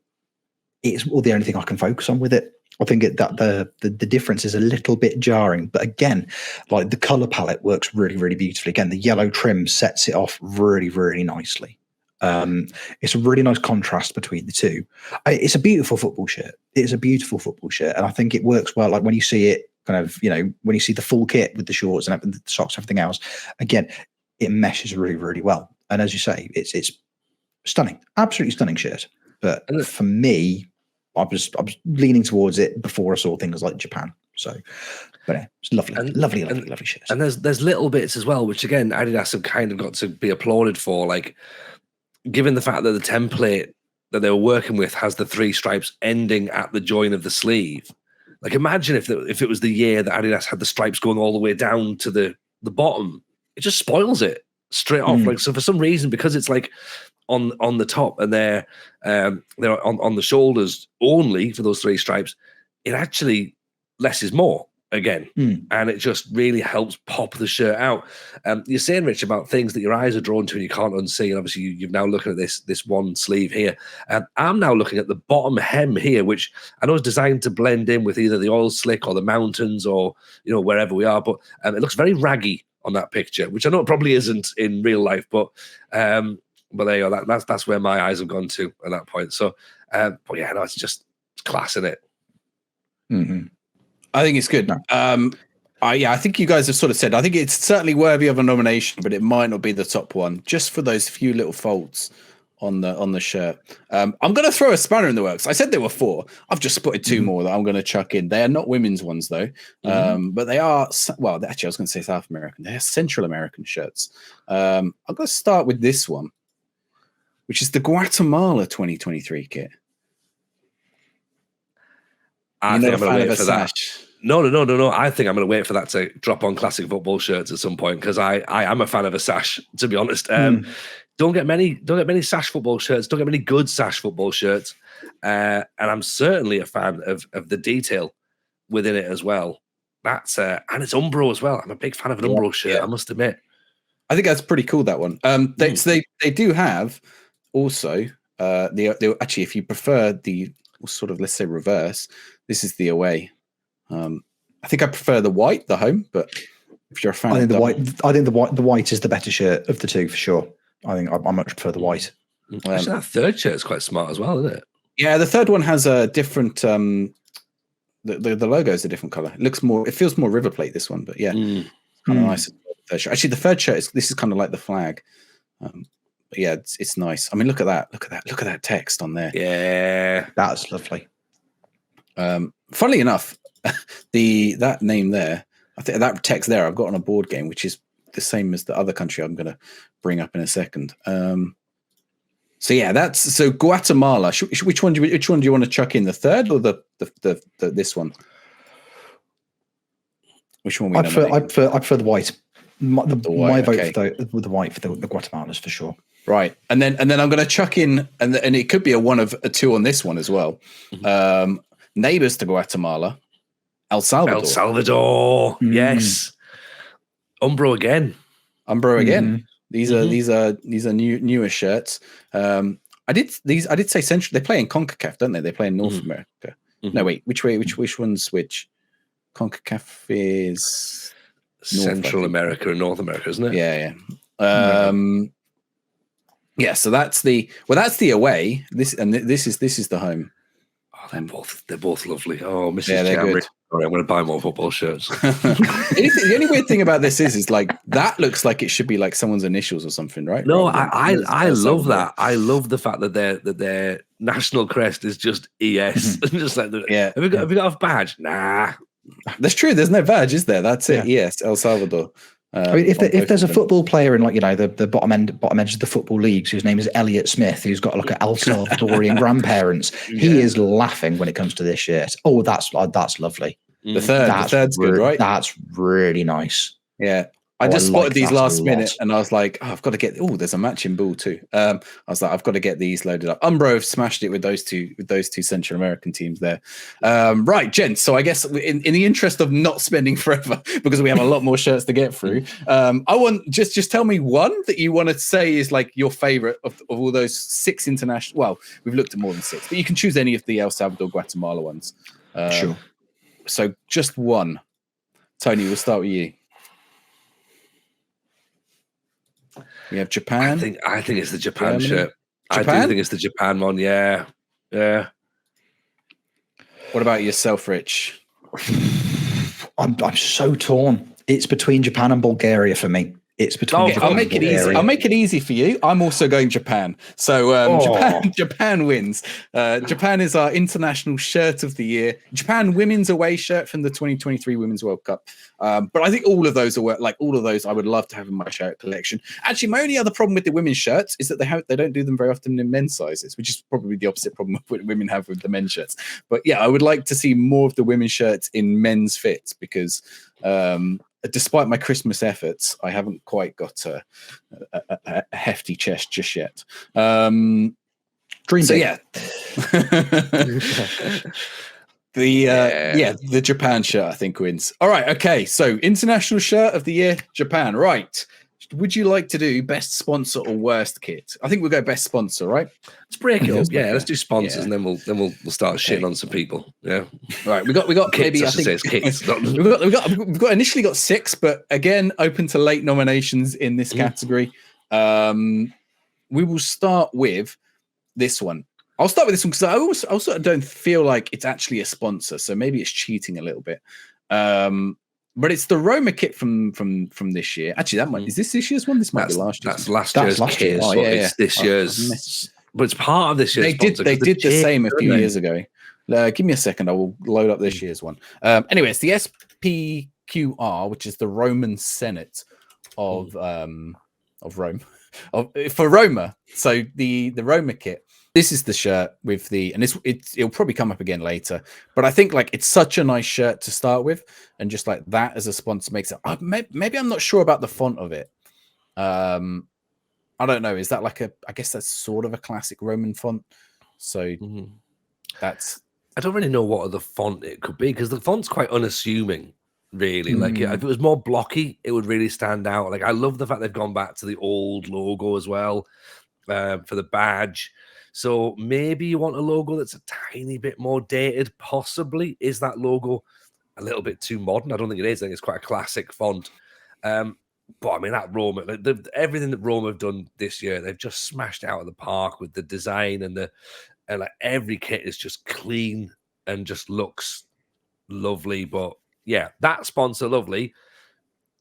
it's the only thing I can focus on with it. I think that the difference is a little bit jarring, but again, like the color palette works really, really beautifully. Again, the yellow trim sets it off really, really nicely. It's a really nice contrast between the two. It's a beautiful football shirt. It's a beautiful football shirt, and I think it works well. Like when you see it, kind of, when you see the full kit with the shorts and the socks, everything else. Again, it meshes really, really well. And as you say, it's stunning, absolutely stunning shirt. But for me, I was leaning towards it before I saw things like Japan. So, but yeah, it's lovely shirts. And there's little bits as well, which again, Adidas have kind of got to be applauded for. Like, given the fact that the template that they were working with has the 3 stripes ending at the join of the sleeve. Like, imagine if it was the year that Adidas had the stripes going all the way down to the bottom. It just spoils it. straight off. Like, so for some reason, because it's like on the top and they're on the shoulders only for those 3 stripes, it actually less is more again, and it just really helps pop the shirt out. You're saying, Rich, about things that your eyes are drawn to and you can't unsee, and obviously you've now looking at this one sleeve here. I'm now looking at the bottom hem here, which I know is designed to blend in with either the oil slick or the mountains or wherever we are, but it looks very raggy on that picture, which I know it probably isn't in real life, but there you go. That's where my eyes have gone to at that point. So, but yeah, no, it's class, isn't it? Mm-hmm. I think it's good. I think you guys have sort of said, I think it's certainly worthy of a nomination, but it might not be the top one, just for those few little folds on the shirt. I'm going to throw a spanner in the works. I said there were 4. I've just spotted 2 more that I'm going to chuck in. They are not women's ones, though, but they are, well, actually, I was going to say South American. They are Central American shirts. I'm going to start with this one, which is the Guatemala 2023 kit. I think I'm going to wait for that. No. I think I'm going to wait for that to drop on classic football shirts at some point, because I am a fan of a sash, to be honest. Don't get many sash football shirts. Don't get many good sash football shirts, and I'm certainly a fan of the detail within it as well. That's and it's Umbro as well. I'm a big fan of an Umbro shirt. I must admit. I think that's pretty cool, that one. They do have also actually, if you prefer the sort of, let's say, reverse, this is the away. I think I prefer the white, the home, but if you're a fan, I think the white is the better shirt of the 2 for sure. I think I much prefer the white. Actually, that 3rd shirt is quite smart as well, isn't it? Yeah, the 3rd one has a different. The logo is a different color. It feels more River Plate, this one, but yeah, kind of nice. Actually, the 3rd shirt this is kind of like the flag. But yeah, it's nice. I mean, look at that text on there. Yeah, that's lovely. Funnily enough, that name there, I think that text there I've got on a board game, which is the same as the other country I'm going to bring up in a second. So yeah, so Guatemala. Which one do you want to chuck in? The 3rd or the this one? Which one? I prefer the white. My vote for the white for the Guatemalas for sure. Right, and then I'm going to chuck in, and it could be a 1 of a 2 on this one as well. Neighbors to Guatemala, El Salvador. Yes. Umbro again. These are newer shirts. I did say Central. They play in CONCACAF, don't they? They play in North America. No, wait. Which one's which? CONCACAF is Central America and North America, isn't it? Yeah. Yeah. So that's the away. This is the home. Oh, they're both lovely. Oh, Mrs. Yeah, they're Jamri. good. All right, I'm going to buy more football shirts. The only weird thing about this is like that looks like it should be like someone's initials or something, right? No, I love that. I love the fact that their national crest is just ES. Just like have you got a badge? Nah. That's true. There's no badge, is there? That's it. ES, El Salvador. I mean, if there's a football player in, like, the bottom edge of the football leagues whose name is Elliot Smith, who's got like El Salvadorian grandparents, he is laughing when it comes to this shirt. Oh, that's lovely. The third's good, right? That's really nice. Yeah. I just spotted these last minute and I was like, I've got to get, there's a matching ball too. I was like, I've got to get these loaded up. Umbro have smashed it with those two Central American teams there. Right, gents. So I guess in the interest of not spending forever, because we have a lot more shirts to get through, I want just tell me one that you want to say is like your favorite of all those 6 international. Well, we've looked at more than 6, but you can choose any of the El Salvador, Guatemala ones. Sure. So just one. Tony, we'll start with you. We have Japan. I think it's the Japan shirt. Japan? I do think it's the Japan one. Yeah. What about yourself, Rich? I'm so torn. It's between Japan and Bulgaria for me. It's between. I'll make it easy. I'll make it easy for you. I'm also going Japan. So Japan wins. Japan is our international shirt of the year. Japan women's away shirt from the 2023 Women's World Cup. But I think all of those I would love to have in my shirt collection. Actually, my only other problem with the women's shirts is that they don't do them very often in men's sizes, which is probably the opposite problem what women have with the men's shirts. But yeah, I would like to see more of the women's shirts in men's fits because despite my Christmas efforts, I haven't quite got a hefty chest just yet. Dream So big. yeah. The Japan shirt I think wins. All right, okay. So international shirt of the year, Japan. Right. Would you like to do best sponsor or worst kit? I think we'll go best sponsor, right? Let's break it up. Feels like Yeah, let's do sponsors, and then we'll start shitting on some people. Yeah. Right. We got Kits, maybe I should say think it's kits. we've got initially got 6, but again open to late nominations in this category. We will start with this one. I'll start with this one because I also don't feel like it's actually a sponsor, so maybe it's cheating a little bit. But it's the Roma kit from this year. Actually, is this year's one? This might be last year's. That's last year's kit. Oh, it's this year's, but it's part of this year's. They did the same a few years ago. Give me a second. I will load up this year's one. Anyway, it's the SPQR, which is the Roman Senate of Rome, for Roma. So the Roma kit. This is the shirt with it'll probably come up again later, but I think like it's such a nice shirt to start with, and just like that as a sponsor makes it. Maybe I'm not sure about the font of it. I don't know. Is that like I guess that's sort of a classic Roman font. So that's. I don't really know what other font it could be because the font's quite unassuming. Really, like if it was more blocky, it would really stand out. Like I love the fact they've gone back to the old logo as well for the badge. So maybe you want a logo that's a tiny bit more dated, possibly. Is that logo a little bit too modern? I don't think it is. I think it's quite a classic font. But I mean, that Roma, everything that Roma have done this year, they've just smashed out of the park with the design and like every kit is just clean and just looks lovely. But yeah, that sponsor, lovely.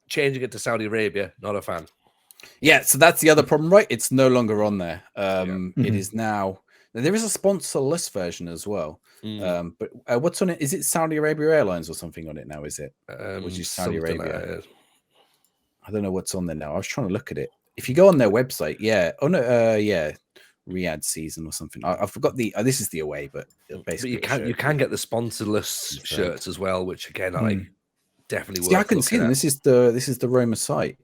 Changing it to Saudi Arabia, not a fan. Yeah, so that's the other problem, right? It's no longer on there. It is now. There is a sponsorless version as well. But what's on it? Is it Saudi Arabia Airlines or something on it now? Is it? Which is Saudi Arabia? I don't know what's on there now. I was trying to look at it. If you go on their website, yeah. Oh no, yeah. Riyadh season or something. I forgot the. This is the away, but basically you can get the sponsorless shirts as well, which again I definitely. See, I couldn't see them. This is the Roma site.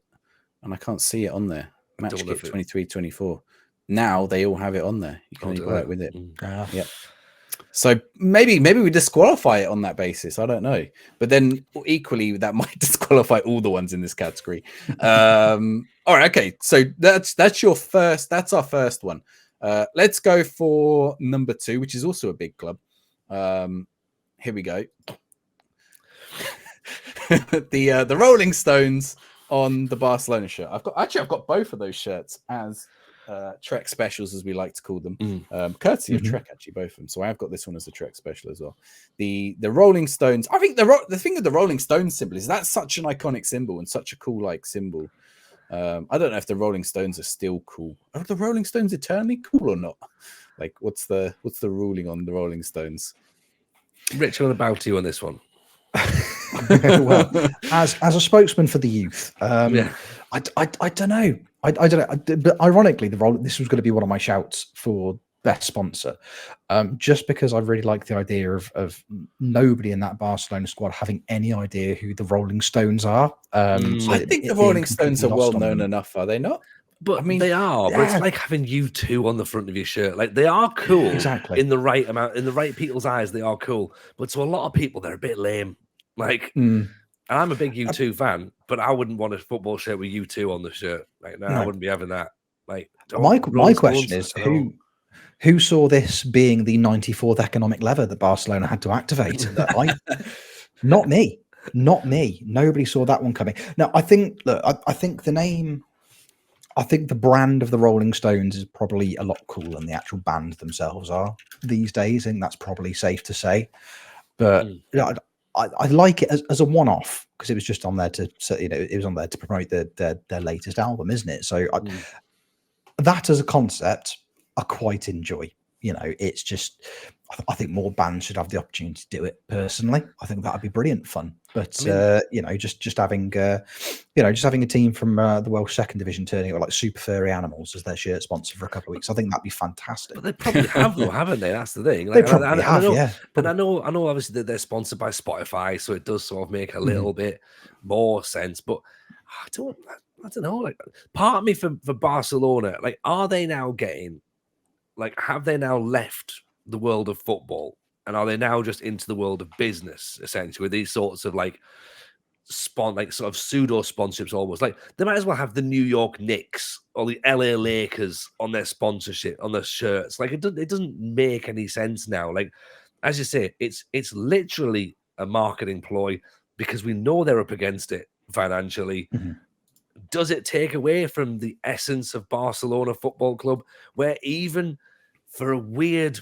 And I can't see it on there. Match kit 23-24. Now they all have it on there. You can only buy it with it. Yeah. So maybe we disqualify it on that basis. I don't know. But then equally that might disqualify all the ones in this category. All right. Okay. So that's your first. That's our first one. Let's go for number 2, which is also a big club. Here we go. The Rolling Stones on the Barcelona shirt. I've got both of those shirts as Trek specials, as we like to call them, courtesy of Trek, actually, both of them. So I have got this one as a Trek special as well. The Rolling Stones. I think the thing with the Rolling Stones symbol is that's such an iconic symbol and such a cool like symbol. I don't know if the Rolling Stones are still cool. Are the Rolling Stones eternally cool or not? Like, what's the ruling on the Rolling Stones? Rich, I'm going to bow to you on this one. Well, as a spokesman for the youth, I don't know. I don't know. But ironically, this was going to be one of my shouts for best sponsor, just because I really like the idea of nobody in that Barcelona squad having any idea who the Rolling Stones are. So I think the Rolling Stones are well known enough, are they not? But I mean, they are. But it's like having U2 on the front of your shirt. Like they are cool, exactly, in the right amount, in the right people's eyes. They are cool, but to a lot of people, they're a bit lame. Like, and I'm a big U2 fan, but I wouldn't want a football shirt with U2 on the shirt. Like, no, I wouldn't be having that. Like, my question is who saw this being the 94th economic lever that Barcelona had to activate? Not me. Nobody saw that one coming. Now, I think the brand of the Rolling Stones is probably a lot cooler than the actual band themselves are these days. I think that's probably safe to say. But I like it as a one-off because it was just on there it was on there to promote their latest album, isn't it? So that as a concept, I quite enjoy. it's just, I think more bands should have the opportunity to do it. Personally, I think that'd be brilliant fun. But just having just having a team from the Welsh Second Division turning up like Super Furry Animals as their shirt sponsor for a couple of weeks, I think that'd be fantastic. But they probably have though, haven't they? That's the thing. They probably have, yeah. Probably. And I know obviously that they're sponsored by Spotify, so it does sort of make a little bit more sense. But I don't know. Like, part of me for Barcelona, like, are they now getting, like, have they now left the world of football and are they now just into the world of business, essentially, with these sorts of like sort of pseudo sponsorships almost? Like, they might as well have the New York Knicks or the LA Lakers on their sponsorship, on their shirts. Like, it doesn't make any sense now. Like, as you say, it's literally a marketing ploy because we know they're up against it financially. Does it take away from the essence of Barcelona Football Club, where even for a weird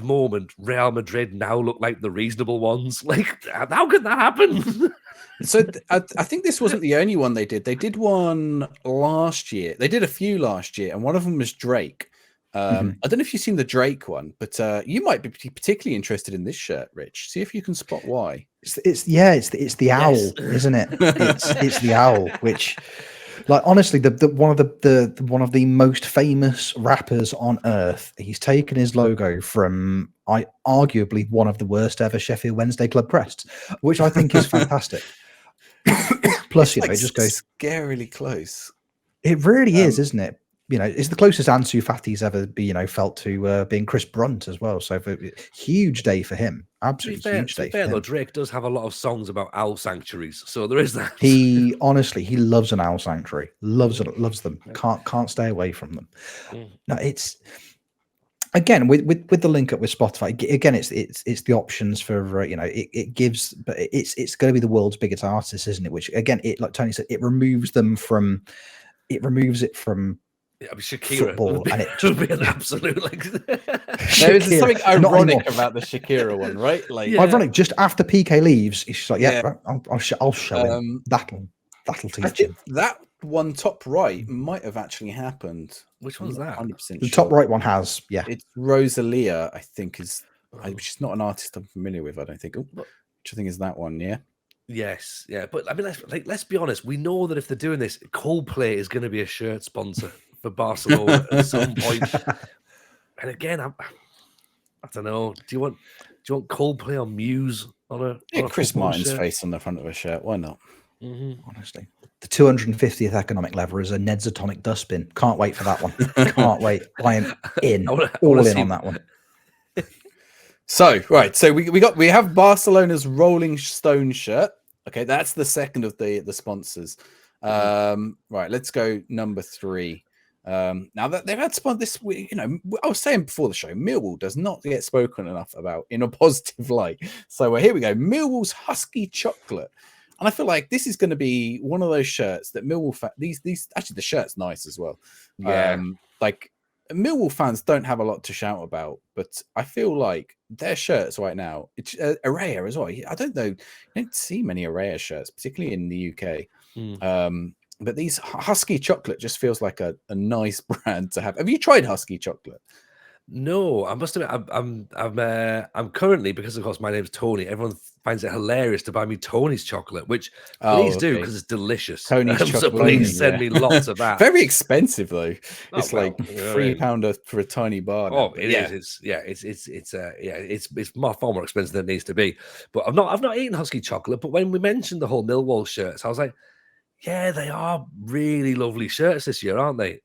moment, Real Madrid now look like the reasonable ones? Like, how could that happen? So I think this wasn't the only one they did. They did one last year. They did a few last year, and one of them was Drake. I don't know if you've seen the Drake one, but you might be particularly interested in this shirt, Rich. See if you can spot why. It's the owl, isn't it? It's the owl, which, like, honestly, one of the most famous rappers on earth. He's taken his logo from arguably one of the worst ever Sheffield Wednesday club crests, which I think is fantastic. Plus, it's it just goes scarily close. It really is, isn't it? It's the closest Ansu Fati's ever felt to being Chris Brunt as well. So huge day for him. Absolutely huge day for him. Though, Drake does have a lot of songs about owl sanctuaries, so there is that. He loves an owl sanctuary. Loves them. Can't stay away from them. No, it's again with the link up with Spotify. Again, it's the options for it gives, but it's going to be the world's biggest artist, isn't it? Which again, like Tony said, it removes it from Shakira football, would and it would be an absolute like. There is something ironic about the Shakira one, right? Like, ironic. Just after PK leaves, he's like, I'll show him. That'll teach him. That one top right might have actually happened. Which one's that? 100% The top right one has, It's Rosalia, I think, which is not an artist I'm familiar with. I don't think. Which I think is that one. Yeah. Yes, yeah, but I mean, let's be honest. We know that if they're doing this, Coldplay is going to be a shirt sponsor for Barcelona at some point. And again, I don't know. Do you want Coldplay or Muse on a Chris Martin's shirt? face on the front of a shirt? Why not? Honestly, the 250th economic lever is a Ned's Atomic dustbin. Can't wait for that one. Can't wait. I am in. All in on that one. So right, so we have Barcelona's Rolling Stone shirt. Okay, that's the second of the sponsors. Right, let's go number 3. Now that they've had this, I was saying before the show, Millwall does not get spoken enough about in a positive light. So here we go, Millwall's Husky Chocolate, and I feel like this is going to be one of those shirts that Millwall these actually the shirt's nice as well. Yeah, like Millwall fans don't have a lot to shout about, but I feel like their shirts right now, it's Araya as well. I don't know, you don't see many Araya shirts, particularly in the UK. But these Husky Chocolate just feels like a nice brand to have. Have you tried Husky Chocolate? No, I must admit, I'm currently, because of course my name's Tony. Everyone finds it hilarious to buy me Tony's chocolate, which please do, because it's delicious. Tony's chocolate. So please send me lots of that. Very expensive though. It's like £3 for a tiny bar. Oh, it is. It's far more expensive than it needs to be. But I've not eaten Husky Chocolate. But when we mentioned the whole Millwall shirts, I was like, yeah, they are really lovely shirts this year, aren't they?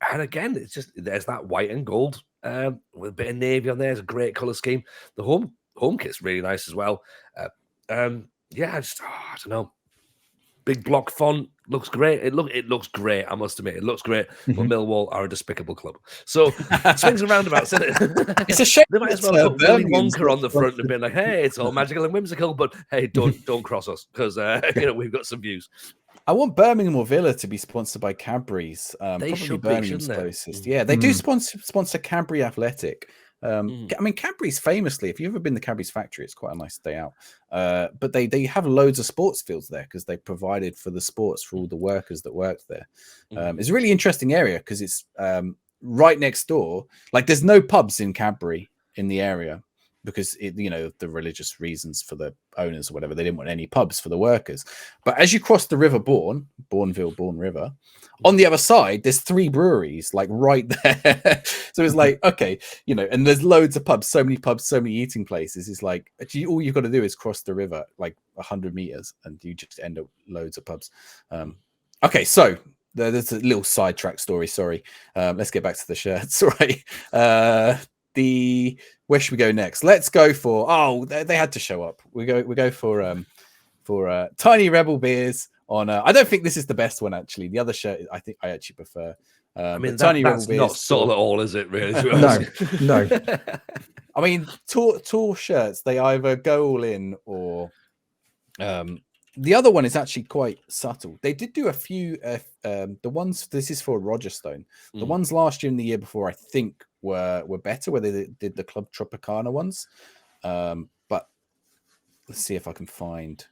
And again, it's just there's that white and gold with a bit of navy on there. It's a great color scheme. The home kit's really nice as well. I don't know. Big block font looks great. It looks great. I must admit, it looks great. But Millwall are a despicable club. So swings and roundabouts, isn't it? It's a shame. They might as well put Willy Wonka on the front and be like, "Hey, it's all magical and whimsical, but hey, don't cross us because we've got some views." I want Birmingham or Villa to be sponsored by Cadbury's. They should be, Birmingham's closest. Yeah, they do sponsor Cadbury Athletic. I mean, Cadbury's famously, if you've ever been to Cadbury's factory, it's quite a nice day out. But they have loads of sports fields there because they provided for the sports for all the workers that worked there. It's a really interesting area because it's right next door, like there's no pubs in Cadbury in the area because the religious reasons for the owners or whatever, they didn't want any pubs for the workers. But as you cross the River Bourne River, on the other side, there's 3 breweries like right there. So it's like, okay, and there's loads of pubs, so many eating places. It's like all you've got to do is cross the river like 100 meters and you just end up loads of pubs. Okay, so there's a little sidetrack story. Sorry. Let's get back to the shirts. Right. Where should we go next? Let's go for they had to show up. We go for Tiny Rebel beers on. I don't think this is the best one actually. The other shirt I think I actually prefer. I mean, Tiny that's Rebel beers not subtle at all, is it? Really? No. I mean, tour shirts, they either go all in or the other one is actually quite subtle. They did do a few the ones, this is for Roger Stone. The ones last year and the year before I think were better, where they did the Club Tropicana ones. But let's see if I can find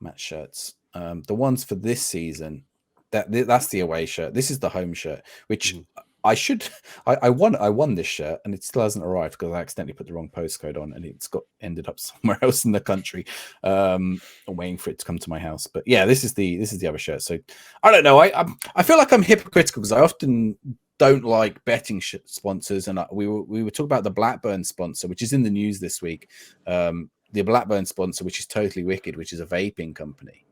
match shirts. The ones for this season, that's the away shirt. This is the home shirt, which I won this shirt and it still hasn't arrived because I accidentally put the wrong postcode on and it's ended up somewhere else in the country. I'm waiting for it to come to my house. But yeah, this is the other shirt. So I don't know. I feel like I'm hypocritical because I often don't like betting sponsors, and we were talking about the Blackburn sponsor, which is in the news this week. The Blackburn sponsor, which is Totally Wicked, which is a vaping company,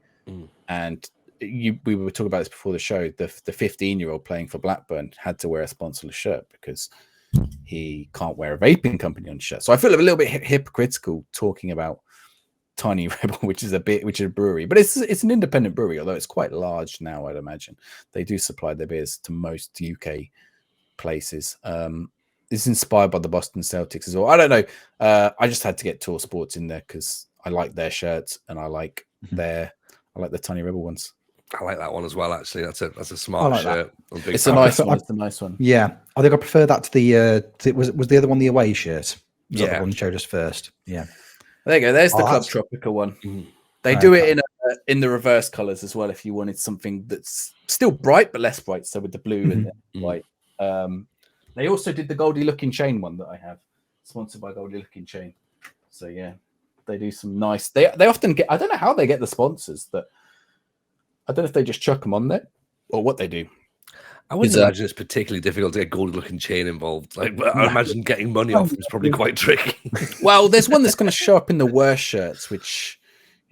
and we were talking about this before the show. The 15-year-old playing for Blackburn had to wear a sponsorless shirt because he can't wear a vaping company on his shirt. So I feel a little bit hypocritical talking about Tiny Rebel, which is a brewery, but it's an independent brewery, although it's quite large now. I'd imagine they do supply their beers to most UK places. It's inspired by the Boston Celtics as well. I don't know. I just had to get Tour Sports in there because I like their shirts and I like the Tiny Rebel ones. I like that one as well. Actually, that's a smart shirt. It's a nice one. It's a nice one. Yeah, I think I prefer that to the. Was the other one the away shirt? Was that the one you showed us first? Yeah. There you go. There's the Club Tropica one. They do it in the reverse colors as well. If you wanted something that's still bright but less bright, so with the blue and white. They also did the Goldie Looking Chain one that I have, sponsored by Goldie Looking Chain. So yeah, they do some nice. They often get. I don't know how they get the sponsors that. I don't know if they just chuck them on there or what they do. I wouldn't imagine it's particularly difficult to get Goldie Looking Chain involved. I imagine getting money off them is probably quite tricky. Well, there's one that's going to show up in the worst shirts, which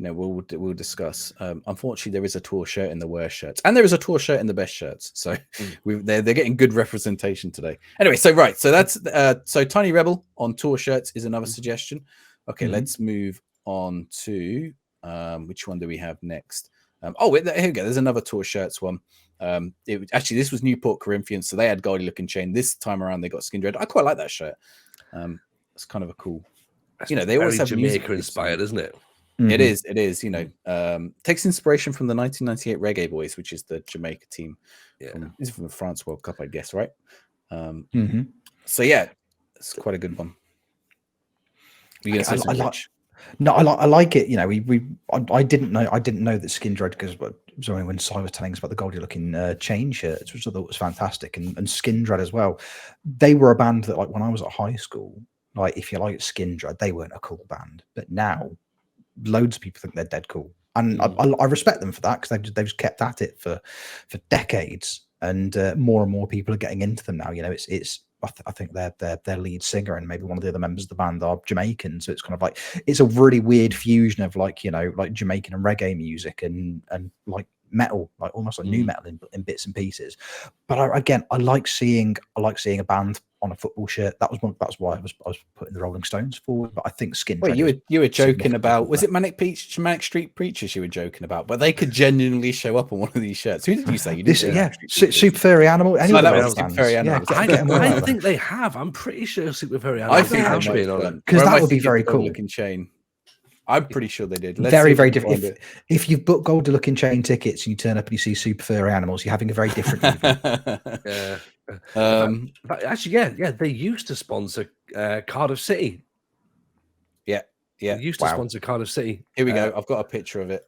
we'll discuss. Unfortunately, there is a Tour shirt in the worst shirts, and there is a Tour shirt in the best shirts. So they're getting good representation today. Anyway, so that's so Tiny Rebel on Tour shirts is another suggestion. Okay, let's move on to which one do we have next? Here we go. There's another Tour shirts one. This was Newport Corinthians, so they had Goldie Looking Chain. This time around, they got Skin Dread. I quite like that shirt. It's kind of a cool. They always have Jamaica inspired, isn't it? It is. Takes inspiration from the 1998 Reggae Boys, which is the Jamaica team. Yeah, this is from the France World Cup, I guess, right? So yeah, it's quite a good one. I like it. I didn't know that Skin Dread, because when Si was telling us about the Goldie Looking Chain shirts, which I thought was fantastic, and Skin Dread as well. They were a band that, like, when I was at high school, like, if you like Skin Dread, they weren't a cool band, but now loads of people think they're dead cool, and I respect them for that, because they've just kept at it for decades, and more and more people are getting into them now. I think their lead singer and maybe one of the other members of the band are Jamaican, so it's kind of like it's a really weird fusion of like Jamaican and reggae music and like metal, like almost like new metal in bits and pieces. But I like seeing a band on a football shirt. That's why I was putting the Rolling Stones forward. But I think Skin. Well, you were joking about, was it Manic Street Preachers you were joking about? But they could genuinely show up on one of these shirts. Who did you say? Super Furry Animal. Super Furry Animal. I think they have. I'm pretty sure Super Furry Animal. I think have been on it, because that would be very cool. Looking Chain. I'm pretty sure they did. Very different. If you've booked Goldie Looking Chain tickets and you turn up and you see Super Furry Animals, you're having a very different evening. Actually, they used to sponsor Cardiff City. Yeah. They used to sponsor Cardiff City. Here we go. I've got a picture of it.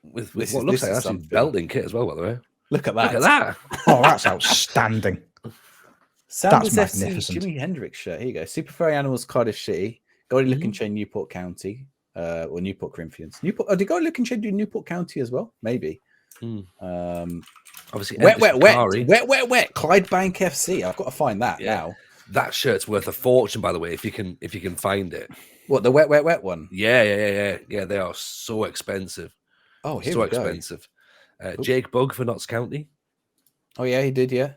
With what looks like actually belting kit as well, by the way. Look at that. Oh, that's outstanding. Sanders FC magnificent. Jimi Hendrix shirt. Here you go. Super Furry Animals Cardiff City. Goldie Looking Chain Newport County. Or Newport Corinthians. Newport. Oh, did Goldie Looking Chain do Newport County as well? Maybe. Obviously, Wet. Clydebank FC. I've got to find that now. That shirt's worth a fortune, by the way, if you can find it. What, the wet one? Yeah. They are so expensive. Oh, here so we go. expensive. Jake Bugg for Notts County. Oh yeah, he did. Yeah.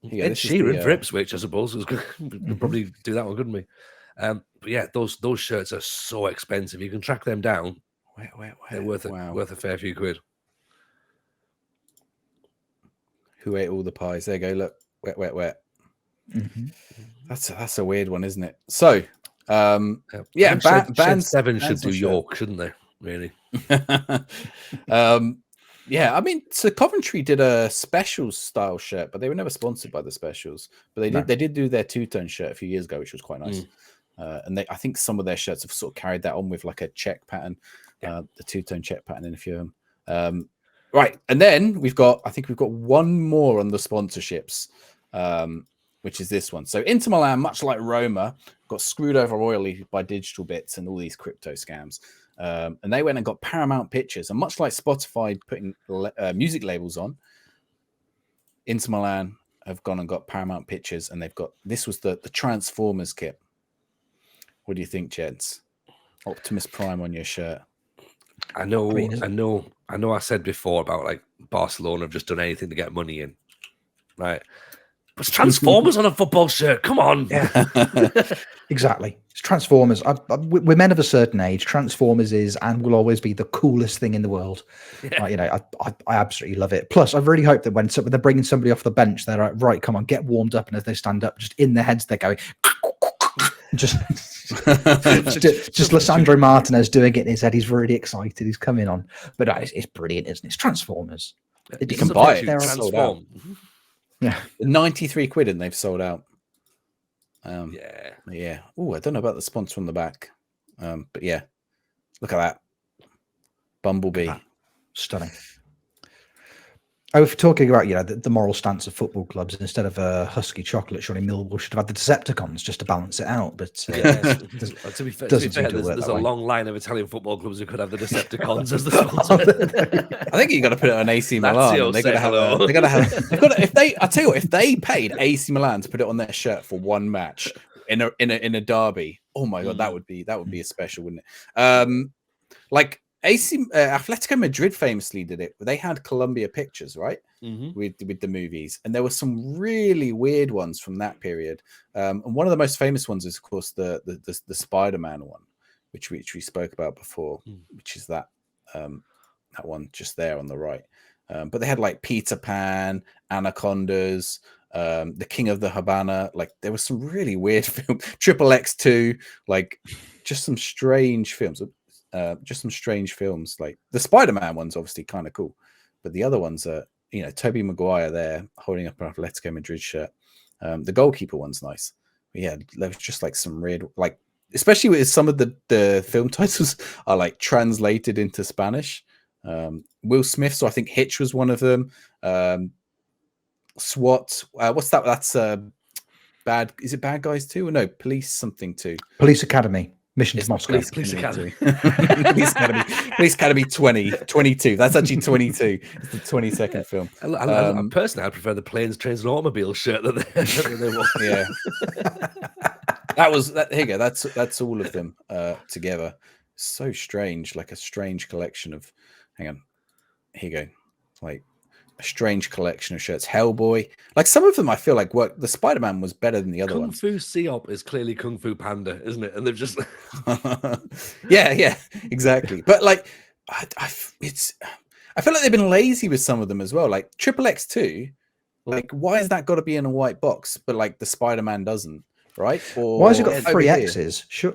Ed Sheeran for Ipswich, I suppose. We could probably do that one, couldn't we? But yeah, those shirts are so expensive. You can track them down. They're worth a fair few quid. Who ate all the pies? There you go. Look, wet. That's a weird one, isn't it? So, Band 7 should do York, shouldn't they? Really? Yeah, I mean, so Coventry did a Specials style shirt, but they were never sponsored by the Specials. But they did do their two-tone shirt a few years ago, which was quite nice. And I think some of their shirts have sort of carried that on with like a check pattern, the two-tone check pattern in a few of them. Right, and then we've got one more on the sponsorships, which is this one. So Inter Milan, much like Roma, got screwed over royally by digital bits and all these crypto scams. And they went and got Paramount Pictures, and much like Spotify putting music labels on, Inter Milan have gone and got Paramount Pictures, and they've got this was the Transformers kit. What do you think, gents? Optimus Prime on your shirt. I know. I said before about like Barcelona have just done anything to get money in, right? But it's Transformers on a football shirt. Come on. Yeah. Exactly. It's Transformers. We're men of a certain age. Transformers is and will always be the coolest thing in the world. Yeah. I absolutely love it. Plus, I really hope that when they're bringing somebody off the bench, they're like, right, come on, get warmed up. And as they stand up, just in their heads, they're going, just Lissandro Martinez doing it in his head. He's really excited. He's coming on. But it's brilliant, isn't it? It's Transformers. You can buy it. They're sold out. Yeah. 93 quid and they've sold out. Yeah. Oh, I don't know about the sponsor on the back. But yeah, look at that. Bumblebee. Stunning. Oh, if we're talking about, the moral stance of football clubs, instead of a Husky chocolate, surely Millwall should have had the Decepticons just to balance it out. But to be fair, there's a long line of Italian football clubs who could have the Decepticons as the sponsor. I think you got to put it on AC Milan. They're going to have. I tell you what, if they paid AC Milan to put it on their shirt for one match in a derby, oh my god, that would be a special, wouldn't it? Like Atletico Madrid famously did it. They had Columbia Pictures, right? With the movies, and there were some really weird ones from that period. And one of the most famous ones is, of course, the Spider-Man one, which we spoke about before, which is that one just there on the right. But they had like Peter Pan, Anacondas, The King of the Habana. Like there was some really weird films. Triple X2, like just some strange films. Like the Spider-Man one's obviously kind of cool, but the other ones are, Tobey Maguire there holding up an Atletico Madrid shirt. The goalkeeper one's nice. But yeah, there was just like some weird, like especially with some of the film titles are like translated into Spanish. Will Smith, so I think Hitch was one of them. SWAT, what's that? That's bad. Is it Bad Guys 2 or no? Police something 2. Police Academy. Mission to Moscow. Police Academy. Police Academy 22. That's actually 22. It's the 22nd film. I personally, I prefer the planes, trains, and automobiles shirt that they wore. Yeah. That. Here you go. That's all of them together. So strange, like a strange collection of. Hang on. Here you go. Like a strange collection of shirts. Hellboy. Like some of them, I feel like the Spider-Man was better than the other ones. Kung Fu Seop is clearly Kung Fu Panda, isn't it? And they've just. yeah, exactly. But like, I feel like they've been lazy with some of them as well. Like Triple X2. Like, why has that got to be in a white box? But like the Spider-Man doesn't, right? Or why has it got 3 X's? Sure.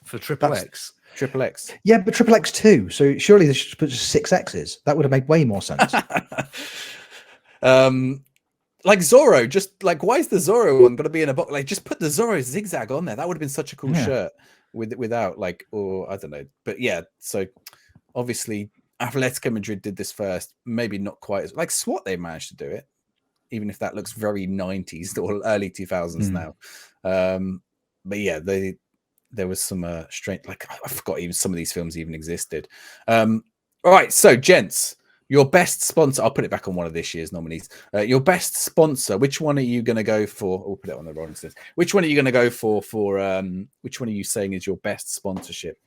For Triple X. Triple X. Yeah, but Triple X2. So surely they should put 6 X's. That would have made way more sense. Like Zorro, just like why is the Zorro one got to be in a box? Like just put the Zorro zigzag on there. That would have been such a cool shirt without like, or I don't know. But yeah, so obviously Atletico Madrid did this first. Maybe not quite as like SWAT. They managed to do it. even if that looks very 90s or early 2000s now. But yeah, there was some strange, like I forgot even some of these films even existed. All right, so gents, your best sponsor. I'll put it back on one of this year's nominees. Your best sponsor. Which one are you going to go for? We'll put it on the Rolling Stones. Which one are you going to go for? Which one are you saying is your best sponsorship?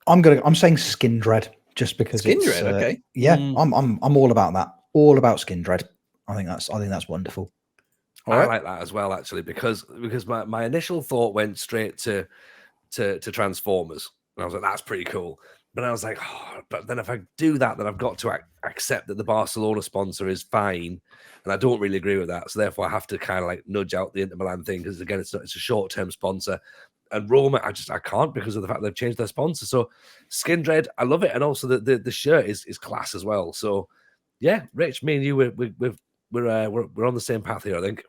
I'm saying Skin Dread, just because Skin it's Dread. Okay. Yeah, I'm all about that. All about Skin Dread. I think that's wonderful. I like that as well, actually, because my initial thought went straight to Transformers, and I was like, that's pretty cool. But I was like, oh, but then if I do that, then I've got to accept that the Barcelona sponsor is fine, and I don't really agree with that. So therefore, I have to kind of like nudge out the Inter Milan thing, because again, it's a short-term sponsor. And Roma, I can't, because of the fact they've changed their sponsor. So Skin Dread, I love it, and also the shirt is class as well. So yeah, Rich, me and you, we're on the same path here, I think.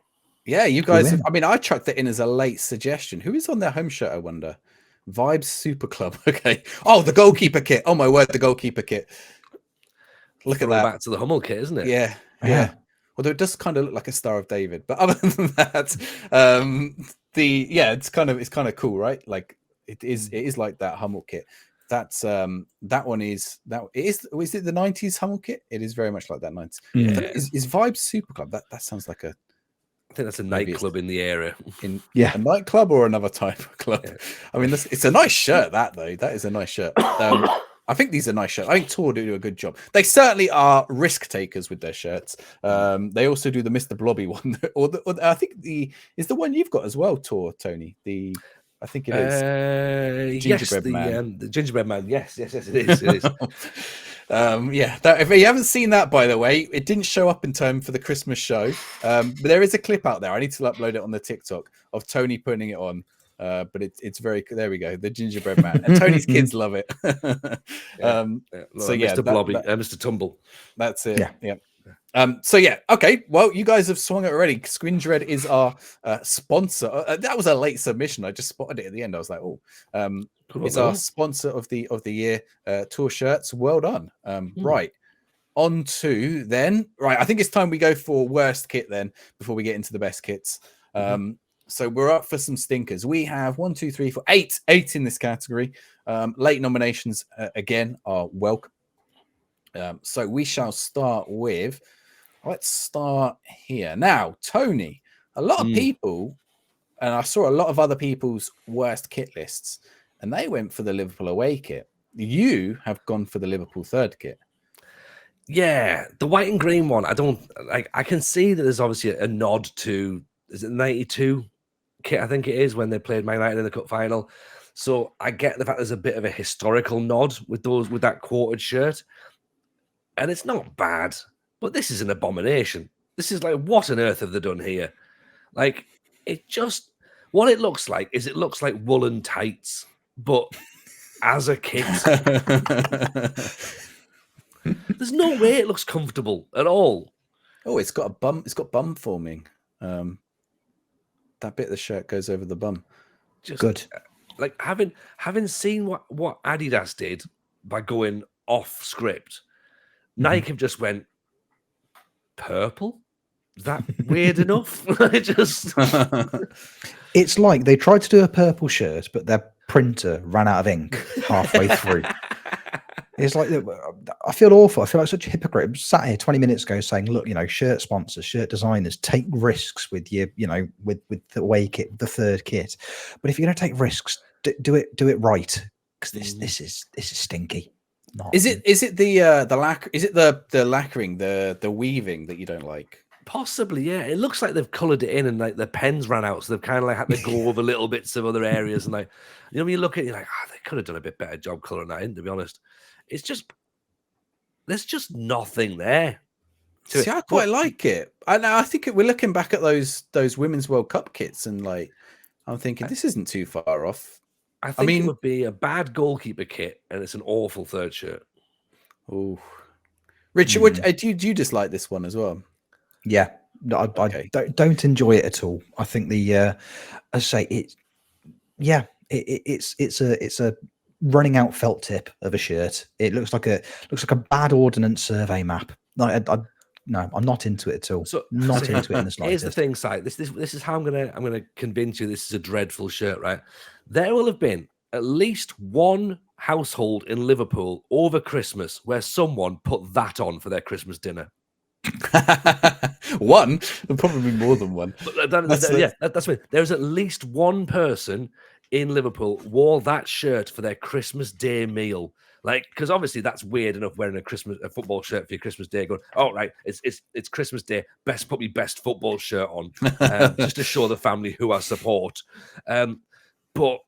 Yeah, you guys have, I mean, I chucked that in as a late suggestion. Who is on their home shirt, I wonder? Vibes Super Club. Okay. Oh, the goalkeeper kit. Oh my word, the goalkeeper kit. Look at that. Back to the Hummel kit, isn't it? Yeah. Although it does kind of look like a Star of David. But other than that, it's kind of cool, right? Like it is like that Hummel kit. That's that one is it the 90s Hummel kit? It is very much like that 90s. Yeah. Is Vibes Super Club? That sounds like I think that's a nightclub in the area. A nightclub or another type of club. Yeah. I mean, it's a nice shirt. That is a nice shirt. I think these are nice shirts. I think Tor do a good job. They certainly are risk takers with their shirts. They also do the Mr. Blobby one, or I think is the one you've got as well, Tor, Tony. I think it is. Gingerbread Man. The Gingerbread Man. Yes, it is. It is. If you haven't seen that, by the way, it didn't show up in time for the Christmas show. But there is a clip out there. I need to upload it on the TikTok of Tony putting it on. But it's very, there we go, the Gingerbread Man, and Tony's kids love it. Mr. Blobby, Mr. Tumble. That's it. Yeah. Okay. Well, you guys have swung it already. Skin Dread is our sponsor. That was a late submission. I just spotted it at the end. I was like, it's our sponsor of the year. Tour shirts. Well done. Right. On to then. Right. I think it's time we go for worst kit then before we get into the best kits. So we're up for some stinkers. We have 1, 2, 3, 4, 8 in this category. Late nominations again are welcome. So we shall start with. Let's start here now, Tony. A lot of people, and I saw a lot of other people's worst kit lists, and they went for the Liverpool away kit. You have gone for the Liverpool third kit. Yeah, the white and green one. I don't like. I can see that there's obviously a nod to, is it 92 kit? I think it is, when they played Man United in the cup final. So I get the fact there's a bit of a historical nod with that quartered shirt, and it's not bad. But this is an abomination. This is like, what on earth have they done here? Like, what it looks like is, it looks like woolen tights, but as a kit. There's no way it looks comfortable at all. Oh, it's got a bum. It's got bum forming. That bit of the shirt goes over the bum. Just good. Like having seen what Adidas did by going off script, Nike have just went purple. Is that weird enough? It's like they tried to do a purple shirt, but their printer ran out of ink halfway through. It's like, I feel awful. I feel like such a hypocrite. I sat here 20 minutes ago saying, look, shirt sponsors, shirt designers, take risks with your, with the away kit, the third kit. But if you're going to take risks, do it right. Because this is stinky. Is it the lac? Is it the lacquering, the weaving that you don't like? Possibly, yeah. It looks like they've coloured it in, and like the pens ran out, so they've kind of like had to go over little bits of other areas. And like, when you look at it, you're like, they could have done a bit better job colouring that in, to be honest. It's just, there's just nothing there. See, I quite like it. I think we're looking back at those Women's World Cup kits, and like, I'm thinking this isn't too far off. I mean, it would be a bad goalkeeper kit, and it's an awful third shirt. Oh, Richard, do you dislike this one as well? Yeah, I don't enjoy it at all. I think I say it's a running out felt tip of a shirt. It looks like a bad ordnance survey map. No, I'm not into it at all. So Not into it in the slightest. Here's the thing, Si. This is how I'm gonna convince you this is a dreadful shirt, right? There will have been at least one household in Liverpool over Christmas where someone put that on for their Christmas dinner. One, probably more than one. That's right. There's at least one person in Liverpool wore that shirt for their Christmas Day meal. Like, because obviously that's weird enough wearing a football shirt for your Christmas Day. Going, oh right, it's Christmas Day. Best put me best football shirt on, just to show the family who I support. But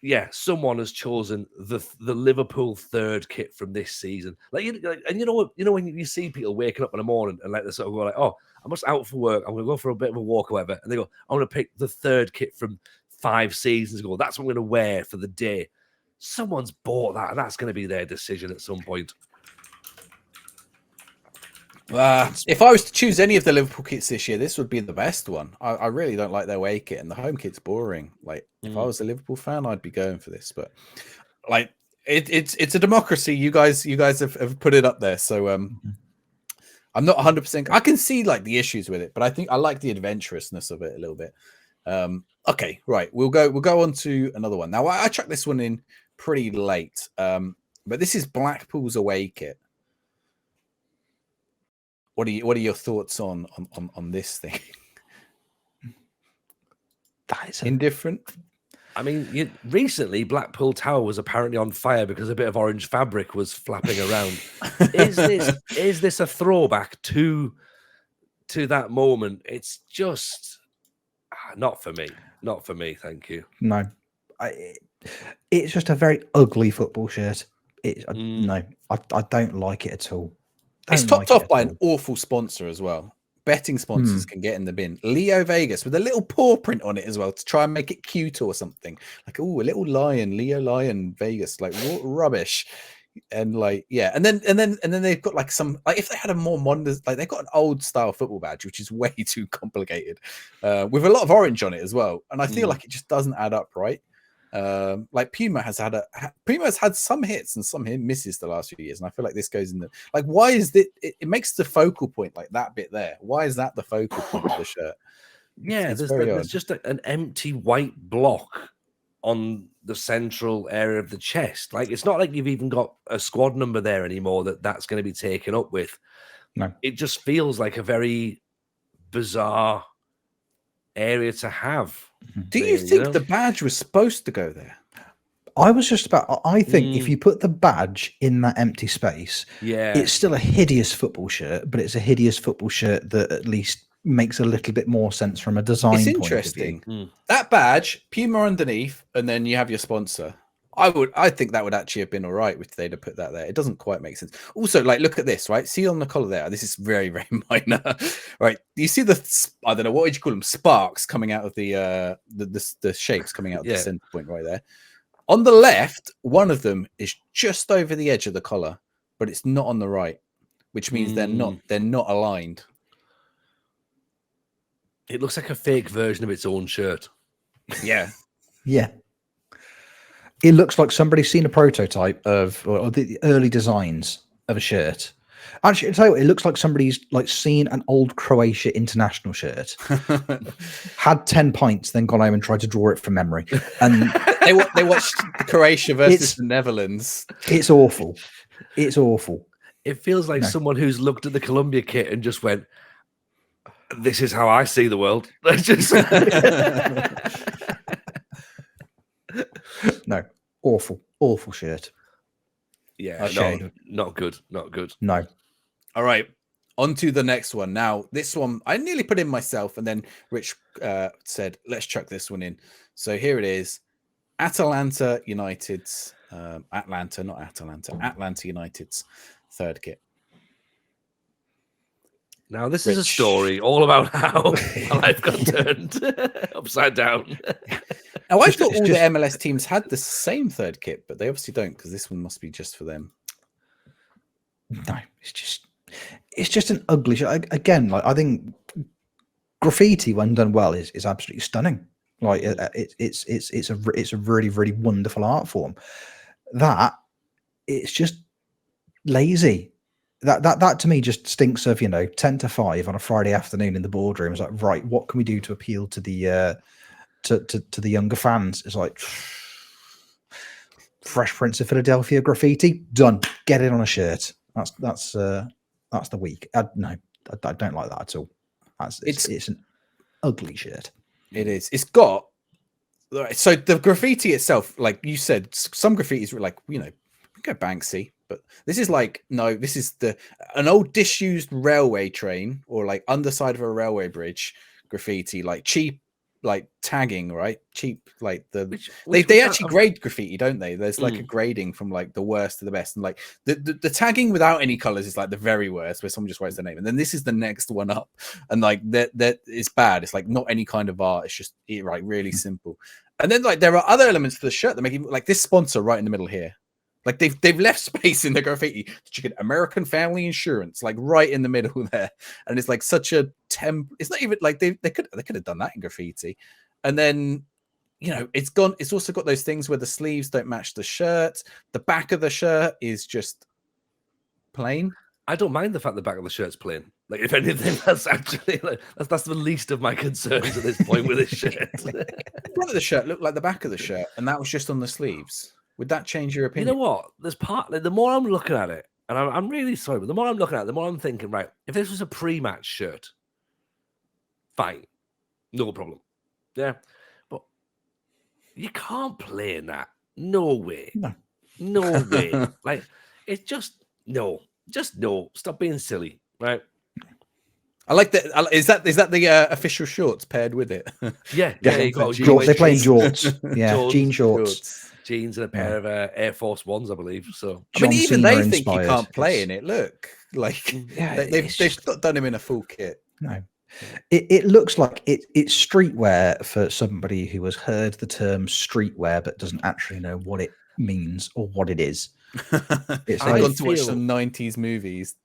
yeah, someone has chosen the Liverpool third kit from this season. And you know when you see people waking up in the morning and like they sort of go like, oh, I'm just out for work. I'm gonna go for a bit of a walk or whatever, and they go, I'm gonna pick the third kit from 5 seasons ago. That's what I'm gonna wear for the day. Someone's bought that, and that's going to be their decision at some point. If I was to choose any of the Liverpool kits this year, this would be the best one. I really don't like their away kit, and the home kit's boring. Like, if I was a Liverpool fan, I'd be going for this. But like, it's a democracy. You guys have put it up there, so I'm not 100%. I can see like the issues with it, but I think I like the adventurousness of it a little bit. Okay, right. We'll go on to another one. Now I chucked this one in pretty late, but this is Blackpool's away kit. What are your thoughts on this thing? That is indifferent. I mean, recently Blackpool Tower was apparently on fire because a bit of orange fabric was flapping around. Is this a throwback to that moment? It's just not for me. Not for me. Thank you. No, it's just a very ugly football shirt. No, I don't like it at all. It's topped off by an awful sponsor as well. Betting sponsors can get in the bin. Leo Vegas with a little paw print on it as well to try and make it cute or something. Like, oh, a little lion, Leo Lion Vegas. Like, what rubbish. And like, yeah, and then they've got like some, like, if they had a more modern, like, they've got an old style football badge which is way too complicated, with a lot of orange on it as well, and I feel like it just doesn't add up right. Like Puma has had some hits and some misses the last few years, and I feel like this goes in the, like, why is it makes the focal point, like that bit there, why is that the focal point of the shirt? Yeah, there's just an empty white block on the central area of the chest. Like, it's not like you've even got a squad number there anymore that's going to be taken up with. No, it just feels like a very bizarre area to have. Do you think the badge was supposed to go there? I think if you put the badge in that empty space, it's still a hideous football shirt, but it's a hideous football shirt that at least makes a little bit more sense from a design point of view. It's interesting. That badge, Puma underneath, and then you have your sponsor. I think that would actually have been all right if they'd have put that there. It doesn't quite make sense. Also, like, look at this, right? See on the collar there. This is very, very minor, right? You see the, I don't know, what would you call them? Sparks coming out of the shapes coming out of the center point right there. On the left, one of them is just over the edge of the collar, but it's not on the right, which means they're not aligned. It looks like a fake version of its own shirt. Yeah. Yeah. It looks like somebody's seen a prototype of or the early designs of a shirt. Actually, I'll tell you what, it looks like somebody's like seen an old Croatia international shirt, had 10 pints, then gone home and tried to draw it from memory. And they watched Croatia versus the Netherlands. It's awful. It's awful. It feels like someone who's looked at the Columbia kit and just went, this is how I see the world. No, awful shirt. Yeah, not good. No. All right, on to the next one. Now, this one I nearly put in myself, and then Rich said, "Let's chuck this one in." So here it is: Atlanta United's Atlanta United's third kit. Now, this is a story all about how my life got turned upside down. Now, I thought all the MLS teams had the same third kit, but they obviously don't, because this one must be just for them. No, it's just an ugly shirt. Again, like, I think graffiti, when done well, is absolutely stunning. Like, it's a really, really wonderful art form. That it's just lazy. that to me just stinks of 10 to 5 on a Friday afternoon in the boardroom. It's like, right, what can we do to appeal to the to the younger fans? It's like Fresh Prince of Philadelphia graffiti done. Get it on a shirt. That's the week. No, I don't like that at all. It's an ugly shirt. It is. It's got. So the graffiti itself, like you said, some graffitis were like, go Banksy, but this is like, no, this is an old disused railway train or like underside of a railway bridge graffiti, like cheap, like tagging, right? Cheap, like they actually grade graffiti, don't they? There's like a grading from like the worst to the best, and like the tagging without any colors is like the very worst, where someone just writes their name, and then this is the next one up, and like that it's bad. It's like not any kind of art. It's just like really simple. And then like there are other elements to the shirt that make it like this sponsor right in the middle here. Like they've left space in the graffiti to get American Family Insurance, like right in the middle there, and it's like such a It's not even like they could have done that in graffiti, and then it's gone. It's also got those things where the sleeves don't match the shirt. The back of the shirt is just plain. I don't mind the fact the back of the shirt's plain. Like, if anything, that's actually that's the least of my concerns at this point with this shirt. The front of the shirt looked like the back of the shirt, and that was just on the sleeves. Would that change your opinion? You know what? There's the more I'm looking at it, and I'm really sorry, but the more I'm looking at it, the more I'm thinking, right, if this was a pre-match shirt, fine. No problem. Yeah. But you can't play in that. No way. No way. Like, it's just no. Just no. Stop being silly, right? I like that. Is that the official shorts paired with it? Yeah. They're playing jorts. Yeah, jean shorts. Jeans and a pair of Air Force Ones, I believe. So I mean, even they think you can't play in it. Look, like they've not done him in a full kit. No, it looks like it's streetwear for somebody who has heard the term streetwear but doesn't actually know what it means or what it is. I've gone to watch some 90s movies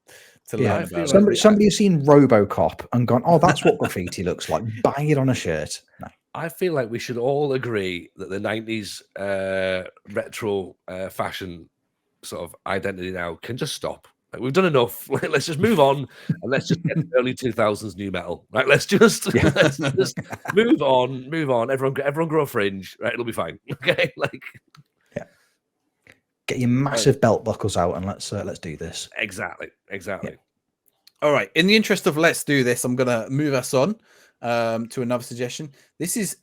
to learn about it. Somebody who's seen RoboCop and gone, oh, that's what graffiti looks like. Bang it on a shirt. No. I feel like we should all agree that the 90s retro fashion sort of identity now can just stop. Like, we've done enough. Let's just move on and let's just get early 2000s new metal. Right? Let's just move on. Everyone grow a fringe. Right? It'll be fine. Okay? Get your massive belt buckles out and let's do this. Exactly. Yeah. All right. In the interest of let's do this, I'm gonna move us on to another suggestion. This is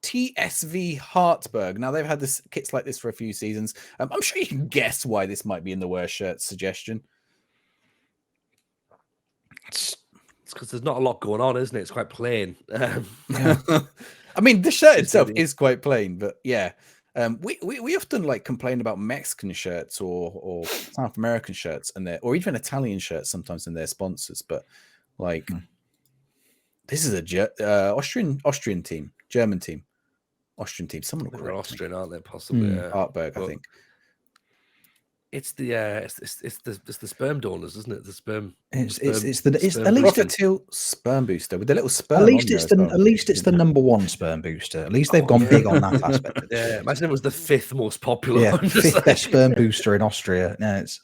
TSV Hartberg. Now they've had kits like this for a few seasons. I'm sure you can guess why this might be in the worst shirt suggestion. It's because there's not a lot going on, isn't it? It's quite plain. I mean, the shirt itself is quite plain, but yeah. We often like complain about Mexican shirts or South American shirts or even Italian shirts sometimes in their sponsors, but like this is a Austrian team, German team, Austrian team. Someone will correct Austrian, me. Aren't they? Possibly Hartberg, I think. It's the sperm donors, isn't it? The sperm. It's at least a sperm booster with a little sperm. At least it's the number one sperm booster. At least they've gone big on that aspect. Yeah, imagine it was the fifth most popular. Yeah, fifth best sperm booster in Austria. No, it's.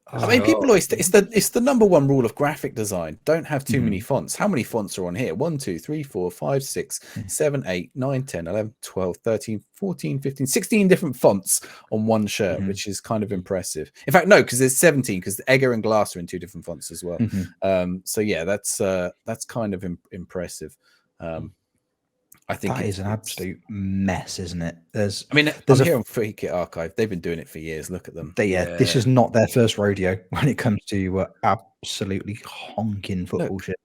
I mean, people always it's the number one rule of graphic design. Don't have too many fonts. How many fonts are on here? 1, 2, 3, 4, 5, 6, 7, 8, 9, 10, 11, 12, 13, 14, 15, 16 different fonts on one shirt, which is kind of impressive. In fact, no, because there's 17 because Egger and Glass are in 2 different fonts as well. So yeah, that's kind of impressive. I think that is an absolute mess, isn't it? There's here on Footy Kit Archive. They've been doing it for years. Look at them. This is not their first rodeo when it comes to absolutely honking football shit.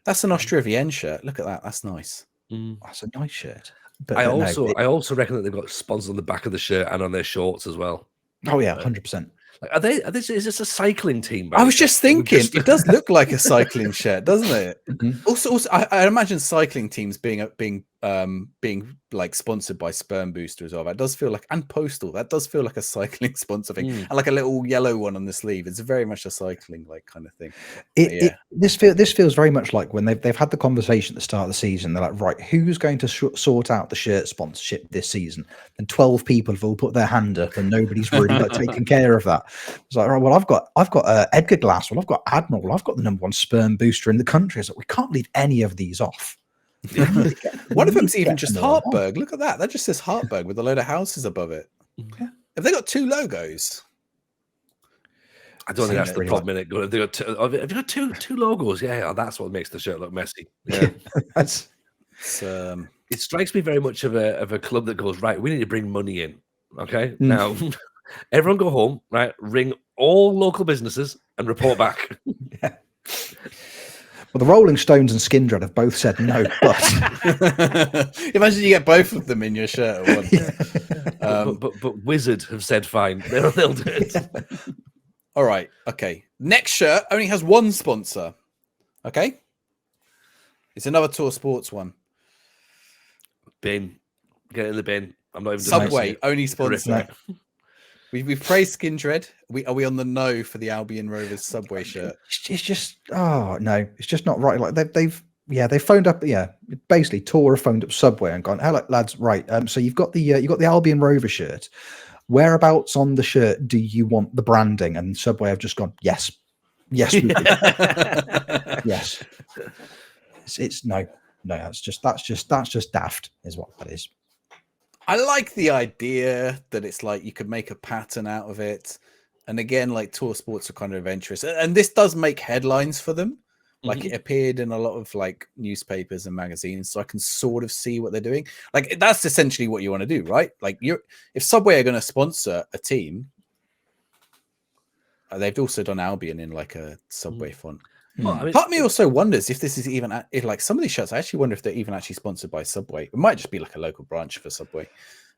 That's an Austria Vienna shirt. Look at that. That's nice. That's a nice shirt. But I also reckon that they've got sponsors on the back of the shirt and on their shorts as well. Oh yeah, 100%. Is this a cycling team? I was just thinking, it does look like a cycling shirt, doesn't it? Also, I imagine cycling teams being being like sponsored by Sperm Booster as well. That does feel like, and Postal, that does feel like a cycling sponsor thing. And like a little yellow one on the sleeve. It's very much a cycling like kind of thing. This feels very much like when they've had the conversation at the start of the season. They're like, right, who's going to sort out the shirt sponsorship this season? And 12 people have all put their hand up, and nobody's really like taking care of that. It's like, right, well, I've got Edgar Glass, well, I've got Admiral, I've got the #1 sperm booster in the country. It's like, we can't leave any of these off. One of them's even just Hartberg. Look at that. That just says Hartberg with a load of houses above it. Yeah. Have they got 2 logos? I don't think that's the problem in it. Have you got two logos? Yeah, that's what makes the shirt look messy. Yeah, That's it strikes me very much of a club that goes, right, we need to bring money in. Okay, now everyone go home, right? Ring all local businesses and report back. Yeah. Well, the Rolling Stones and Skindred have both said no, but imagine you get both of them in your shirt at once. Yeah. But Wizard have said fine. They'll do it. All right. Okay. Next shirt only has one sponsor. Okay. It's another Tour Sports one. Bin. Get in the bin. I'm not even Subway only sponsor. We've praised Skindred. Are we on the no for the Albion Rovers Subway shirt? It's just no, it's just not right. Like they've phoned up. Yeah, basically Tour have phoned up Subway and gone, hello lads, right. So you've got the Albion Rover shirt. Whereabouts on the shirt do you want the branding? And Subway have just gone, yes, we do. Yes. It's no. That's just daft, is what that is. I like the idea that it's like you could make a pattern out of it. And again, like Tour Sports are kind of adventurous. And this does make headlines for them. Like it appeared in a lot of like newspapers and magazines. So I can sort of see what they're doing. Like that's essentially what you want to do, right? Like if Subway are going to sponsor a team, they've also done Albion in like a Subway font. Well, I mean, part of me also wonders if this is even if like some of these shirts. I actually wonder if they're even actually sponsored by Subway. It might just be like a local branch for Subway.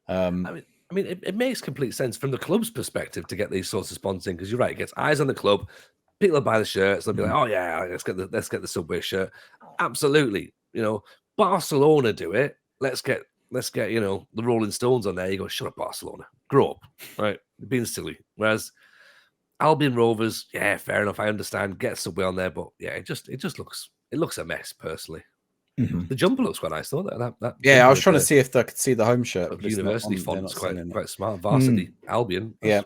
I mean, it makes complete sense from the club's perspective to get these sorts of sponsoring because you're right. It gets eyes on the club. People will buy the shirts. They'll be like, "Oh yeah, let's get the Subway shirt." Absolutely, Barcelona do it. Let's get the Rolling Stones on there. You go, shut up, Barcelona, grow up, right? You're being silly. Whereas Albion Rovers, yeah, fair enough. I understand. Get Subway on there, but yeah, it looks a mess personally. The jumper looks quite nice, though. That I was trying to see if I could see the home shirt. The university font's quite smart. Varsity Albion. Yeah,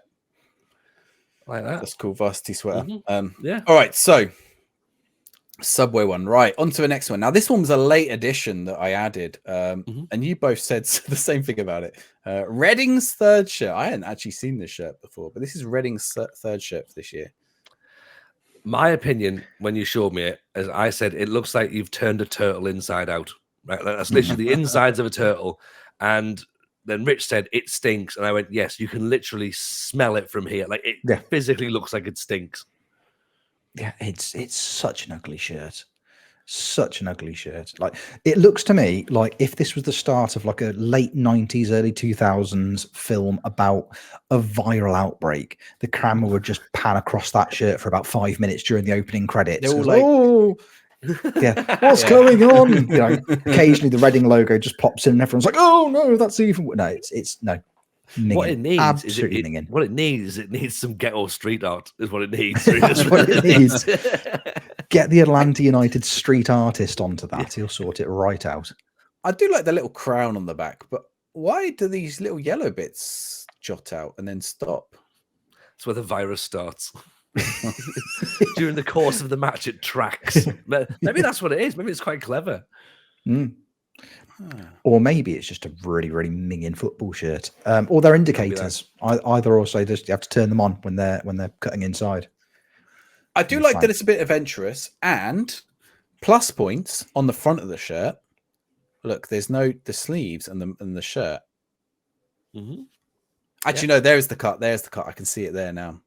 like that. That's cool. Varsity sweater. Yeah. All right, so Subway one. Right, on to the next one. Now, this one was a late addition that I added, and you both said the same thing about it. Reading's third shirt. I hadn't actually seen this shirt before, but this is Reading's third shirt for this year. My opinion, when you showed me it, as I said, it looks like you've turned a turtle inside out. Right, that's literally the insides of a turtle. And then Rich said it stinks, and I went, yes, you can literally smell it from here. Like it physically looks like it stinks. Yeah, it's such an ugly shirt. Such an ugly shirt. Like it looks to me like if this was the start of like a late 90s, early 2000s film about a viral outbreak, the camera would just pan across that shirt for about 5 minutes during the opening credits. Like, what's going on? Occasionally the Reading logo just pops in and everyone's like, oh no, that's even no, it's no. Minging. What it needs absolutely is it needs some ghetto street art is what it needs. That's what it needs. Get the Atlanta United street artist onto that. He'll sort it right out. I do like the little crown on the back, but why do these little yellow bits jot out and then stop? That's where the virus starts. During the course of the match, it tracks. Maybe that's what it is. Maybe it's quite clever. Or maybe it's just a really, really minging football shirt. Or they're indicators. Either or, so you have to turn them on when they're cutting inside. I do like that it's a bit adventurous and plus points on the front of the shirt. Look, there's the sleeves and the shirt. Actually, no, there's the cut. There's the cut. I can see it there now.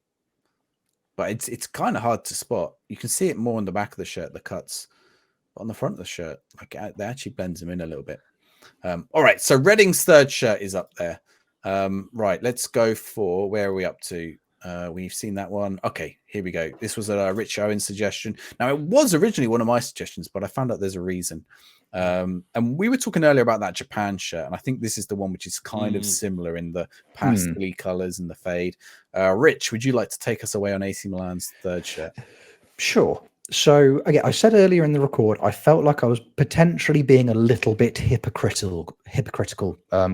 But it's kind of hard to spot. You can see it more on the back of the shirt, the cuts. But on the front of the shirt, like they actually blends them in a little bit. All right, so Reading's third shirt is up there. Right, let's go for, where are we up to? We've seen that one. Okay, here we go. This was a Rich Owen suggestion. Now, it was originally one of my suggestions, but I found out there's a reason. And we were talking earlier about that Japan shirt, and I think this is the one which is kind of similar in the pastel colors and the fade. Rich, would you like to take us away on AC Milan's third shirt? Sure. So again, I said earlier in the record, I felt like I was potentially being a little bit hypocritical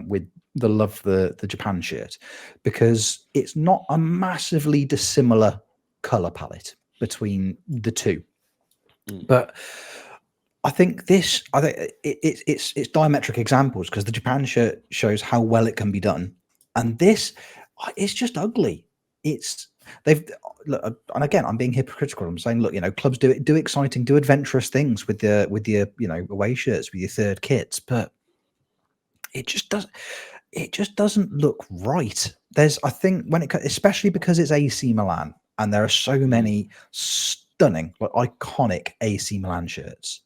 with the love the Japan shirt, because it's not a massively dissimilar color palette between the two. But I think it's diametric examples, because the Japan shirt shows how well it can be done, and this, it's just ugly. Look, and again, I'm being hypocritical. I'm saying, look, clubs do exciting, do adventurous things with your away shirts, with your third kits, but it just doesn't look right. I think especially because it's AC Milan, and there are so many stunning, iconic AC Milan shirts.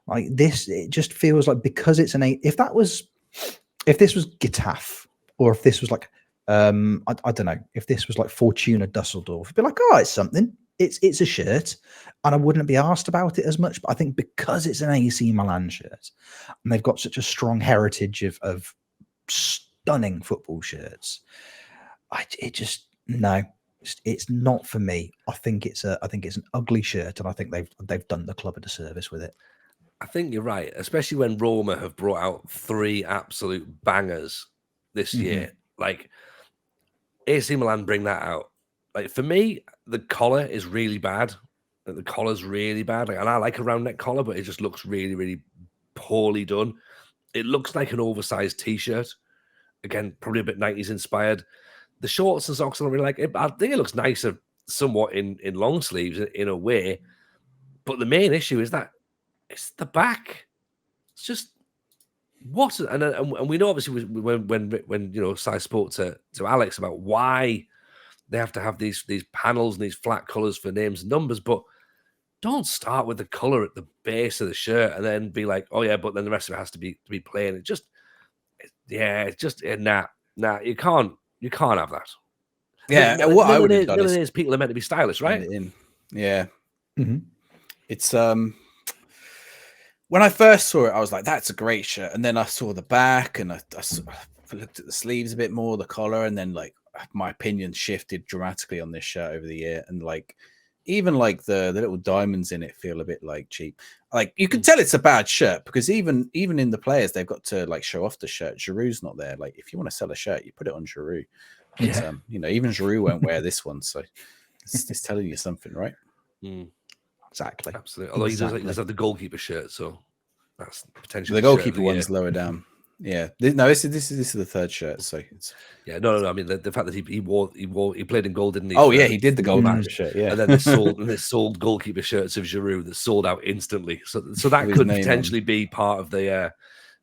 Like this, it just feels like, because it's if this was Getafe, or if this was like, I don't know, if this was like Fortuna Dusseldorf, it'd be like, oh, it's something. It's a shirt, and I wouldn't be asked about it as much. But I think because it's an AC Milan shirt, and they've got such a strong heritage of stunning football shirts, it's not for me. I think it's an ugly shirt, and I think they've done the club a disservice with it. I think you're right, especially when Roma have brought out 3 absolute bangers this year. Like, AC Milan bring that out. Like, for me, the collar is really bad. The collar's really bad. And I like a round neck collar, but it just looks really, really poorly done. It looks like an oversized t-shirt. Again, probably a bit 90s inspired. The shorts and socks, I don't really like it. I think it looks nicer somewhat in long sleeves in a way. But the main issue is that it's the back. It's just what, and we know obviously when Si spoke to Alex about why they have to have these panels and these flat colors for names and numbers, but don't start with the color at the base of the shirt and then be like, oh yeah, but then the rest of it has to be plain. Nah, you can't have that. Yeah, what I would have done is people are meant to be stylish, right? Yeah. It's when I first saw it, I was like, that's a great shirt. And then I saw the back, and I looked at the sleeves a bit more, the collar, and then like my opinion shifted dramatically on this shirt over the year. And like, even like the little diamonds in it feel a bit like cheap. Like, you can tell it's a bad shirt, because even in the players, they've got to like show off the shirt. Giroud's not there. Like, if you want to sell a shirt, you put it on Giroud. But, even Giroud won't wear this one. So it's telling you something, right? Exactly. Absolutely. Although he does have the goalkeeper shirt, so that's potentially the goalkeeper one's lower down. Yeah. This is the third shirt. So it's... no. I mean, the fact that he played in gold, didn't he? Oh yeah, he did the goalkeeper shirt. Yeah. And then they sold goalkeeper shirts of Giroud that sold out instantly. So that could potentially be part of the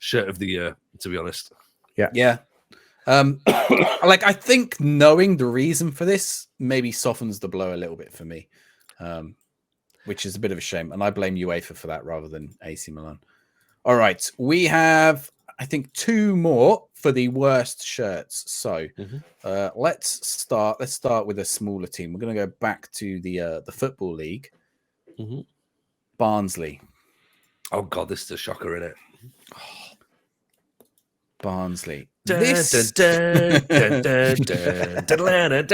shirt of the year, to be honest. Yeah. Like, I think knowing the reason for this maybe softens the blow a little bit for me. Which is a bit of a shame. And I blame UEFA for that rather than AC Milan. All right. We have, I think, 2 more for the worst shirts. So let's start with a smaller team. We're going to go back to the Football League. Barnsley. Oh, God, this is a shocker, isn't it? Barnsley. Inter Milan have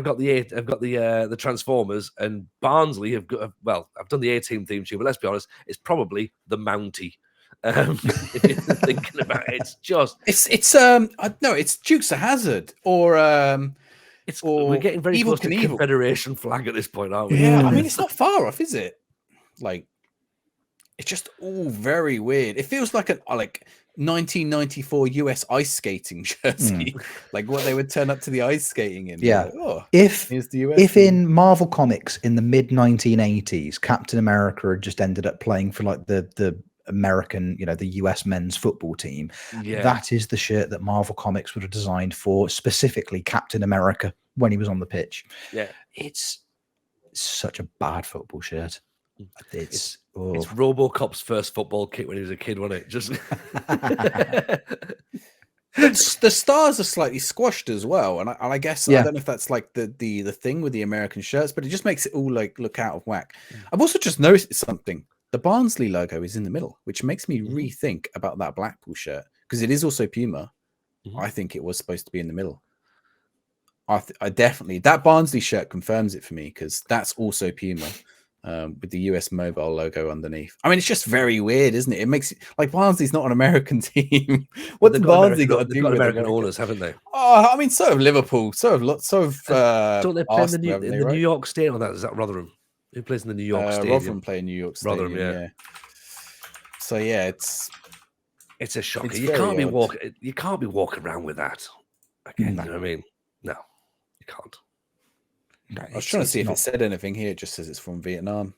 got the Transformers, and Barnsley have got, well, I've done the A-team theme tune, but let's be honest, it's probably the Mountie. If you're thinking about it, it's Dukes of Hazzard, or we're getting very close to the Confederation flag at this point, aren't we? Yeah, I mean, it's not far off, is it? Like, it's just all very weird. It feels like 1994 US ice skating jersey, like what they would turn up to the ice skating in. Yeah. Like, oh, if in Marvel Comics in the mid 1980s, Captain America had just ended up playing for like the American, the US men's football team, that is the shirt that Marvel Comics would have designed for specifically Captain America when he was on the pitch. Yeah, it's such a bad football shirt. It's RoboCop's first football kit when he was a kid, wasn't it? Just The stars are slightly squashed as well, and I guess I Yeah. don't know if that's like the thing with the American shirts, but it just makes it all like look out of whack. I've also just noticed something. The Barnsley logo is in the middle, which makes me rethink about that Blackpool shirt because it is also Puma. I think it was supposed to be in the middle. I definitely, that Barnsley shirt confirms it for me because that's also Puma. With the US Mobile logo underneath. I mean, it's just very weird, isn't it? It makes it like Barnsley's not an American team. What's Barnsley got to do with American owners, haven't they? Oh, I mean, so have Liverpool, so have don't they play Arsenal, in the New York Stadium? That is that Rotherham? Who plays in the New York Stadium? Rotherham play in New York Stadium. Rotherham, yeah. So yeah, it's a shocker. It's You can't be walking. You can't be walking around with that. Again, No. you know what I mean? No, you can't. No, I was trying to see if it said anything here. It just says it's from Vietnam.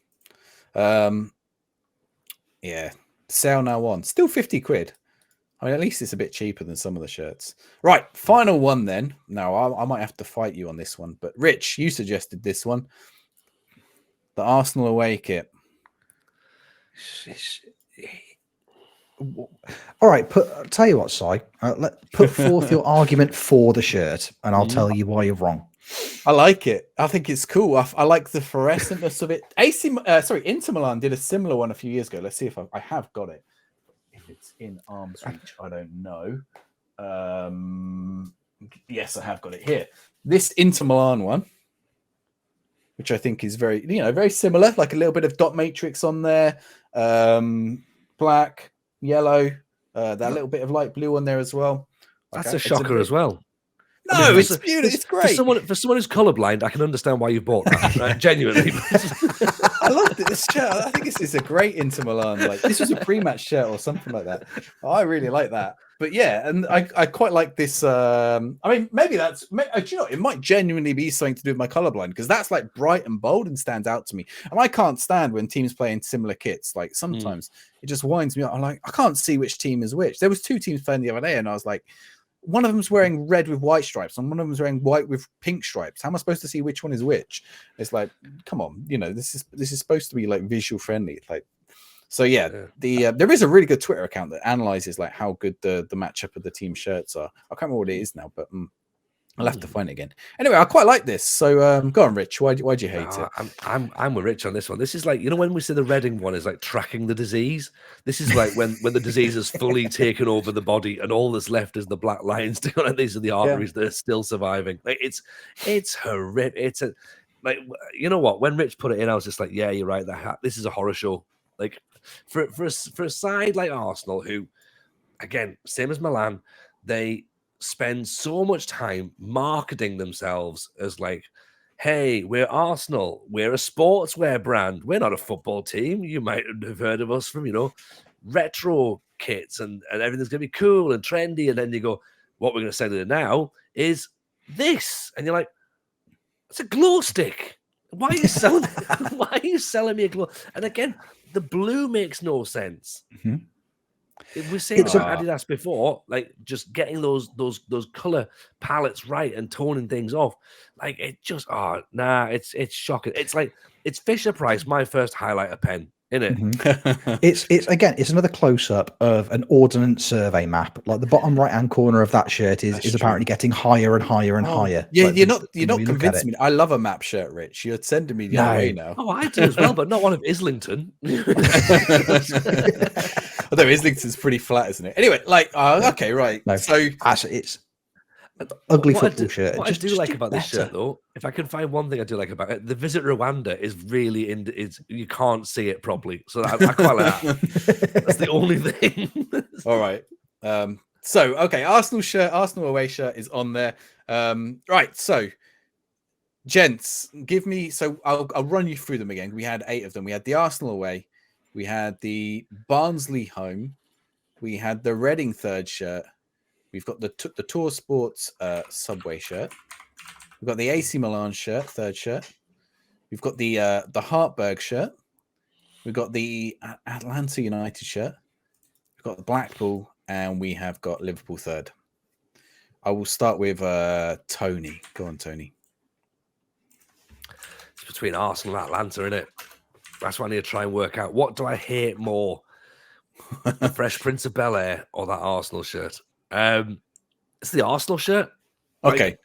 Yeah, sale now on. Still 50 quid. I mean, at least it's a bit cheaper than some of the shirts. Right, final one then. Now, I might have to fight you on this one, but Rich, you suggested this one. The Arsenal away kit. All right, tell you what, Si. Put forth your argument for the shirt, and I'll tell you why you're wrong. I like it. I think it's cool. I like the fluorescentness of it. Inter Milan did a similar one a few years ago. Let's see if I have got it. If it's in arm's reach, I don't know. Yes, I have got it here. This Inter Milan one, which I think is very, very similar. Like a little bit of dot matrix on there, black, yellow, that little bit of light blue on there as well. That's a shocker as well. No, I mean, it's beautiful. It's great. For someone who's colorblind, I can understand why you bought that. Right? Genuinely, I loved it. This shirt. I think this is a great Inter Milan. Like this was a pre-match shirt or something like that. I really like that. But yeah, and I quite like this. I mean, maybe that's. It might genuinely be something to do with my colorblind because that's like bright and bold and stands out to me. And I can't stand when teams play in similar kits. Like sometimes it just winds me up. I'm like, I can't see which team is which. There was two teams playing the other day, and I was like. One of them's wearing red with white stripes, and one of them's wearing white with pink stripes. How am I supposed to see which one is which? It's like, come on, this is supposed to be like visual friendly. Like, so yeah. There is a really good Twitter account that analyzes like how good the matchup of the team shirts are. I can't remember what it is now, but I'll have to find it again. Anyway, I quite like this. So go on, Rich. Why'd you hate it? I'm with Rich on this one. This is like, when we say the Reading one is like tracking the disease. This is like when the disease has fully taken over the body and all that's left is the black lines. These are the arteries that are still surviving. Like it's horrific. It's you know what? When Rich put it in, I was just like, yeah, you're right. This is a horror show. Like for a side like Arsenal, who, again, same as Milan, they spend so much time marketing themselves as like, hey, we're Arsenal, we're a sportswear brand, we're not a football team. You might have heard of us from retro kits and everything's gonna be cool and trendy, and then you go, what we're gonna sell you now is this, and you're like, it's a glow stick. Why are you selling why are you selling me a glow? And again, the blue makes no sense. We've seen Adidas before, like just getting those color palettes right and toning things off. Like it just it's shocking. It's like it's Fisher Price, my first highlighter pen, isn't it? It's another close up of an ordnance survey map. Like the bottom right hand corner of that shirt is apparently getting higher and higher and higher. Yeah, like, you're not convincing me. I love a map shirt, Rich. You're sending me the other way now. Oh, I do as well, but not one of Islington. Although Islington's pretty flat, isn't it? Anyway, okay, right. No, so actually, it's ugly football shirt. What I do like about this shirt, though, if I can find one thing I do like about it, the Visit Rwanda is really you can't see it properly, so I quite like that. That's the only thing. All right. So okay, Arsenal away shirt is on there. Right. So, gents, give me. So I'll run you through them again. We had 8 of them. We had the Arsenal away. We had the Barnsley home. We had the Reading third shirt. We've got the Tour Sports Subway shirt. We've got the AC Milan shirt, third shirt. We've got the Hartberg shirt. We've got the Atlanta United shirt. We've got the Blackpool, and we have got Liverpool third. I will start with Tony. Go on, Tony. It's between Arsenal and Atlanta, isn't it? That's what I need to try and work out. What do I hate more? The Fresh Prince of Bel-Air or that Arsenal shirt? It's the Arsenal shirt. Like, Okay.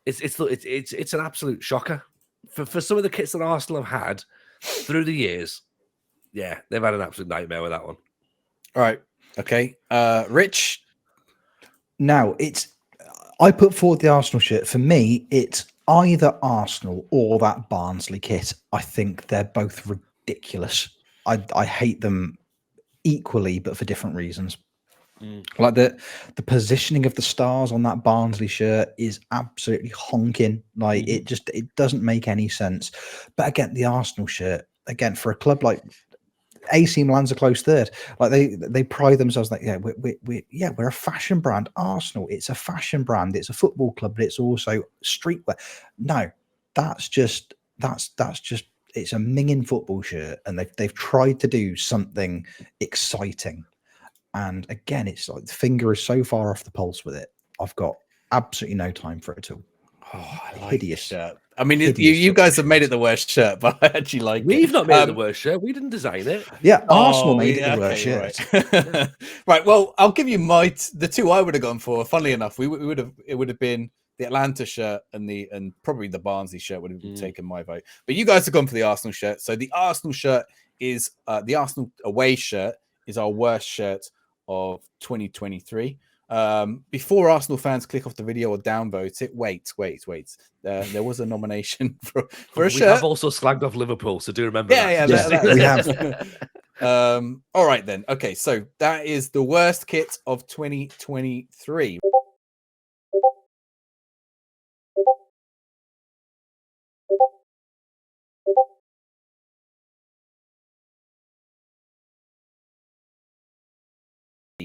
It's an absolute shocker for some of the kits that Arsenal have had through the years. Yeah, they've had an absolute nightmare with that one. All right. Okay. Rich. Now I put forward the Arsenal shirt. For me, it's either Arsenal or that Barnsley kit. I think they're both ridiculous. I hate them equally, but for different reasons. Like the positioning of the stars on that Barnsley shirt is absolutely honking. Like it doesn't make any sense. But again, the Arsenal shirt, again, for a club like AC Milan's a close third. Like they pride themselves like, we're a fashion brand. Arsenal, it's a fashion brand. It's a football club, but it's also streetwear. No, that's just it's a minging football shirt, and they've tried to do something exciting. And again, it's like the finger is so far off the pulse with it. I've got absolutely no time for it at all. Oh, I like Hideous shirt. I mean, you guys have made it the worst shirt, but I actually like We've it. not made it the worst shirt. We didn't design it. Yeah, Arsenal made it the worst shirt. Right. Right. Well, I'll give you the two I would have gone for. Funnily enough, it would have been the Atlanta shirt and probably the Barnsley shirt would have taken my vote. But you guys have gone for the Arsenal shirt. So the Arsenal shirt is the Arsenal away shirt is our worst shirt of 2023. Before Arsenal fans click off the video or downvote it, wait. There was a nomination for a shirt. We have also slagged off Liverpool, so do remember that. We have. All right then. Okay, so that is the worst kit of 2023.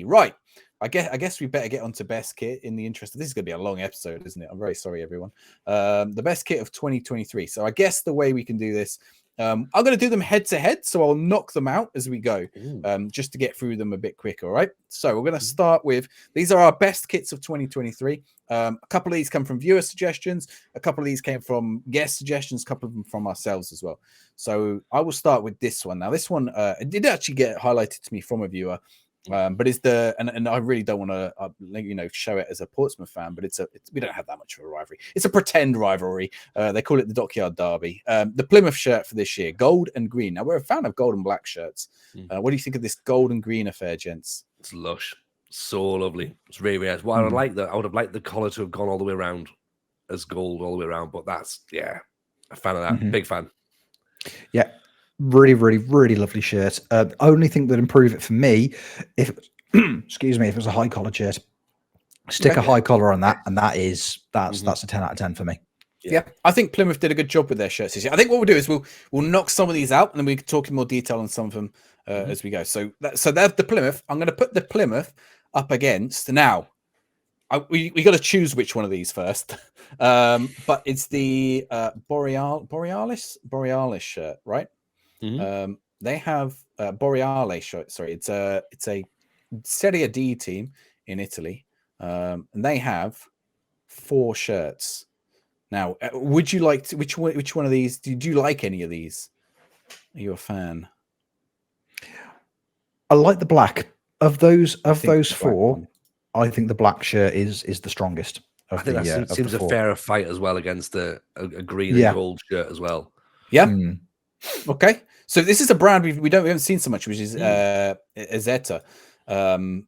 Right. I guess we better get on to best kit in the interest of this is going to be a long episode, isn't it? I'm very sorry, everyone. The best kit of 2023. So I guess the way we can do this, I'm going to do them head to head. So I'll knock them out as we go, just to get through them a bit quicker. All right. So we're going to start with, these are our best kits of 2023. A couple of these come from viewer suggestions. A couple of these came from guest suggestions. A couple of them from ourselves as well. So I will start with this one. Now, this one, it did actually get highlighted to me from a viewer. But it's and I really don't want to show it as a Portsmouth fan, but we don't have that much of a rivalry. It's a pretend rivalry. They call it the Dockyard Derby. The Plymouth shirt for this year, gold and green. Now we're a fan of gold and black shirts. What do you think of this gold and green affair, gents? It's lush, so lovely. It's really nice. Well, I would have liked the collar to have gone all the way around as gold all the way around, but that's a fan of that. Big fan. Yeah. Really, really, really lovely shirt. Only thing that improve it for me, if excuse me, if it was a high collar shirt, stick a high collar on that, and that's a 10 out of 10 for me. Yeah, I think Plymouth did a good job with their shirts this year. I think what we'll do is we'll knock some of these out, and then we can talk in more detail on some of them as we go. So that's the Plymouth. I'm going to put the Plymouth up against now. We got to choose which one of these first, but it's the Borealis shirt, right? They have Boreale shirt. Sorry, it's a Serie D team in Italy, and they have 4 shirts. Now, would you like to, which one of these? Do you like any of these? Are you a fan? I like the black of those 4. I think the black shirt is the strongest. I think that seems a fairer fight as well against a green and gold shirt as well. Yeah. Okay. So this is a brand we haven't seen so much, which is Zeta. And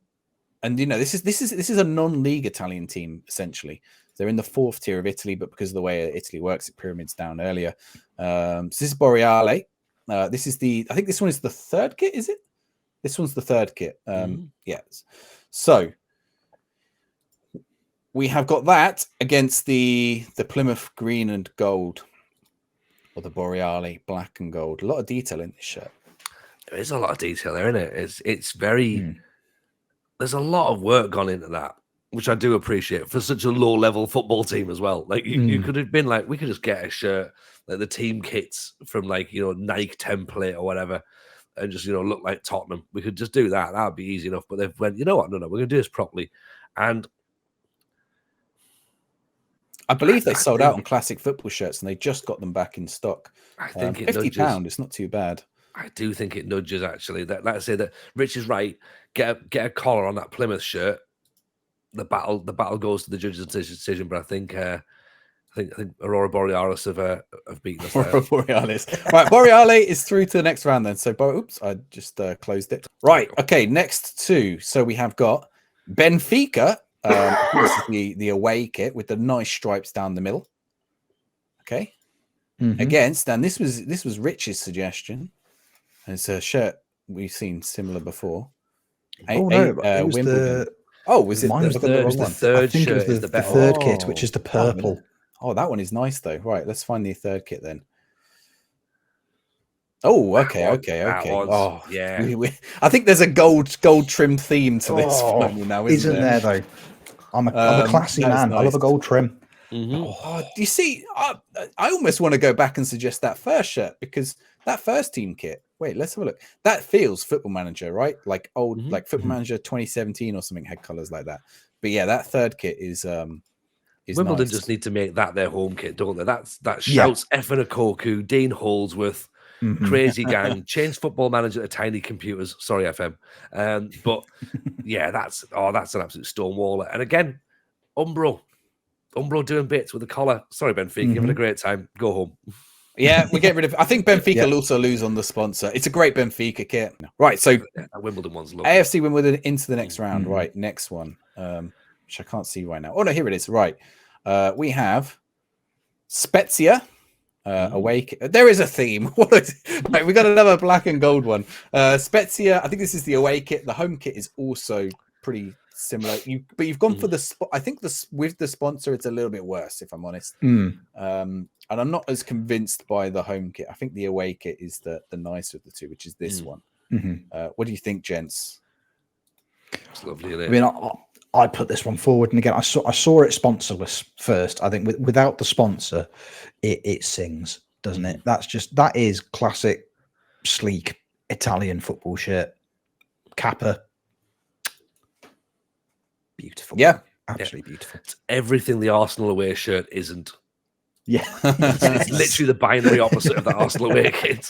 this is a non-league Italian team essentially. They're in the 4th tier of Italy, but because of the way Italy works, it pyramids down earlier. So this is Boreale. This is I think this one is the 3rd kit, is it? This one's the 3rd kit. Yes. So we have got that against the Plymouth green and gold. Or the Boreale black and gold. A lot of detail in this shirt. There is a lot of detail there, isn't it? It's very. There's a lot of work gone into that, which I do appreciate for such a low-level football team as well. Like you could have been like, we could just get a shirt like the team kits from Nike template or whatever, and just look like Tottenham. We could just do that. That would be easy enough. But they've went, you know what? No, we're going to do this properly, and. I believe they sold out on classic football shirts, and they just got them back in stock. I think £50. It's not too bad. I do think it nudges actually. That, like I say, that Rich is right. Get a collar on that Plymouth shirt. the battle goes to the judge's decision. But I think Aurora Borealis have beaten us. Aurora Borealis. Right, Boreale is through to the next round then. So, oops, I just closed it. Right, okay, next two. So we have got Benfica. This is the away kit with the nice stripes down the middle. Okay. Against, and this was Rich's suggestion. It's a shirt we've seen similar before. It was Wimbledon. was it? Mine was the wrong one. Third I think shirt it was is the the better third one. kit, which is the purple. Oh, that one is nice though. Right, let's find the third kit then. Oh, okay. Oh, yeah. I think there's a gold trim theme to this finally now, isn't there though? I'm a classy man. Nice. I love a gold trim. Oh, do you see? I almost want to go back and suggest that first shirt because that first team kit. Wait, let's have a look. That feels Football Manager, right? Like old, like Football Manager 2017 or something had colors like that. But yeah, that third kit is Wimbledon nice. just need to make that their home kit, don't they? That shouts Effin Okoku, Dean Holdsworth, Crazy Gang, change Football Manager to tiny computers. Sorry, FM. But yeah, that's an absolute stonewaller. And again, Umbro doing bits with the collar. Sorry, Benfica, having a great time. Go home. Yeah, we get rid of. I think Benfica will also lose on the sponsor. It's a great Benfica kit. Right, so that Wimbledon one's lovely. AFC Wimbledon into the next round. Right, next one, which I can't see right now. Oh no, here it is. Right, we have Spezia. Away. There is a theme. Right, we got another black and gold one. Spezia. I think this is the away kit. The home kit is also pretty similar. But you've gone for the. I think with the sponsor, it's a little bit worse, if I'm honest. And I'm not as convinced by the home kit. I think the away kit is the nicer of the two, which is this one. What do you think, gents? It's lovely, isn't it? I mean, I put this one forward, and again, I saw it sponsorless first. I think without the sponsor, it sings, doesn't it? That is classic, sleek Italian football shirt. Kappa, beautiful. Yeah, absolutely beautiful. It's everything the Arsenal away shirt isn't. Yeah, it's literally the binary opposite of the Arsenal away kit.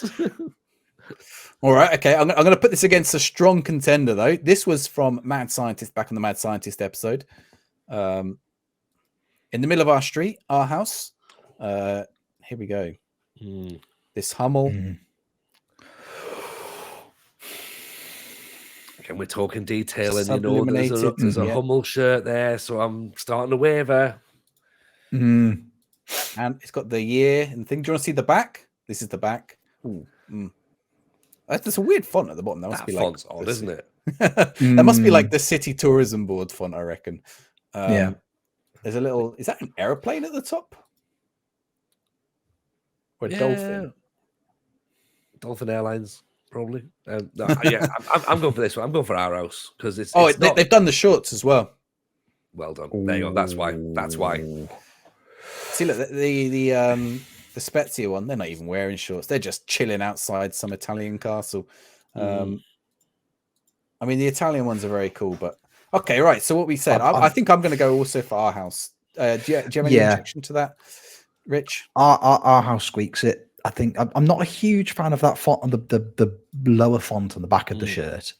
All right, okay. I'm going to put this against a strong contender, though. This was from Mad Scientist back on the Mad Scientist episode. In the middle of our street, our house. Here we go. This Hummel. Again, we're talking detail, and there's a Hummel shirt there, so I'm starting to waver. And it's got the year and thing. Do you want to see the back? This is the back. Ooh. That's a weird font at the bottom. That must be like font's odd, isn't it? That must be like the City Tourism Board font, I reckon. Yeah. There's a little. Is that an aeroplane at the top? Or a dolphin? Dolphin Airlines, probably. I'm going for this one. I'm going for our house because it's. They've done the shorts as well. Well done. There you go. That's why. See, look, the Spezia one, they're not even wearing shorts. They're just chilling outside some Italian castle. I mean, the Italian ones are very cool, but okay, right. So what we said, I think I'm going to go also for our house. Do you have any objection to that, Rich? Our house squeaks it. I think I'm not a huge fan of that font on the lower font on the back of the shirt,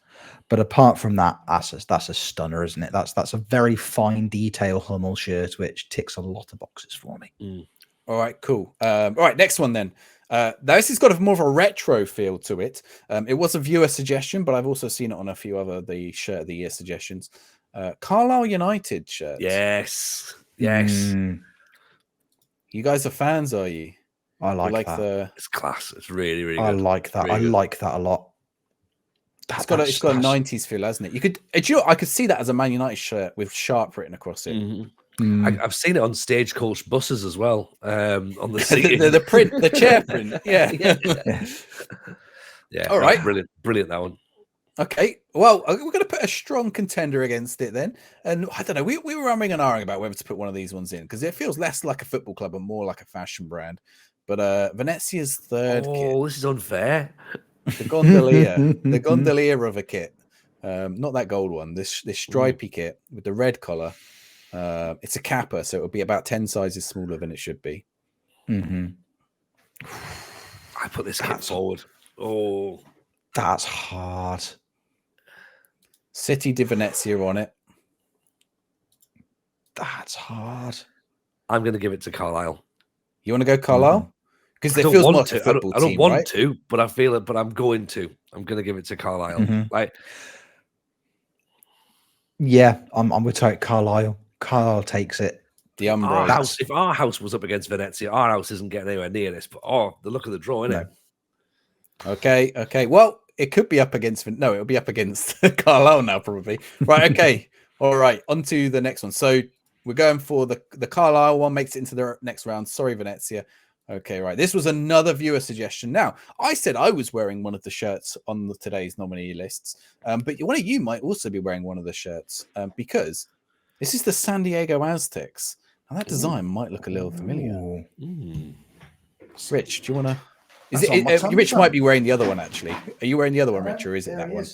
but apart from that, that's a stunner, isn't it? That's a very fine detail Hummel shirt, which ticks a lot of boxes for me. All right, cool. All right, next one then. This has got more of a retro feel to it. It was a viewer suggestion, but I've also seen it on a few other the shirt of the year suggestions. Carlisle United shirt. Yes. You guys are fans, are you? I like that. It's class. It's really, really good. I like that. Really I like that a lot. It's got a 90s feel, hasn't it? I could see that as a Man United shirt with Sharp written across it. I've seen it on Stagecoach buses as well. On the seat. the print, the chair print. Yeah. Yeah. All right. Brilliant that one. Okay. Well, we're going to put a strong contender against it then. And I don't know. We were umming and ahhing about whether to put one of these ones in because it feels less like a football club and more like a fashion brand. But Venezia's third kit. Oh, this is unfair. The gondolier, the gondolier of a kit. Not that gold one. This stripy kit with the red collar. It's a Kappa, so it would be about 10 sizes smaller than it should be. I put this kit forward. Oh, that's hard. City di Venezia on it. That's hard. I'm going to give it to Carlisle. You want to go Carlisle? Because I it don't feels want more like to. a football I don't team, want right? to, but I feel it. But I'm going to. I'm going to give it to Carlisle. Like, yeah, I'm with Carlisle. Carlisle takes it. The our Umbros. house, if our house was up against Venezia, our house isn't getting anywhere near this. But the look of the draw, innit? No. Okay. Well, it could be up against. No, it'll be up against Carlisle now, probably. Right. Okay. All right. On to the next one. So we're going for the Carlisle one. Makes it into the next round. Sorry, Venezia. Okay. Right. This was another viewer suggestion. Now, I said I was wearing one of the shirts on today's nominee lists, but one of you might also be wearing one of the shirts because this is the San Diego Aztecs, and that design might look a little familiar. Rich, do you want to? Is it Rich might be wearing the other one actually. Are you wearing the other one, Rich, or is it that one?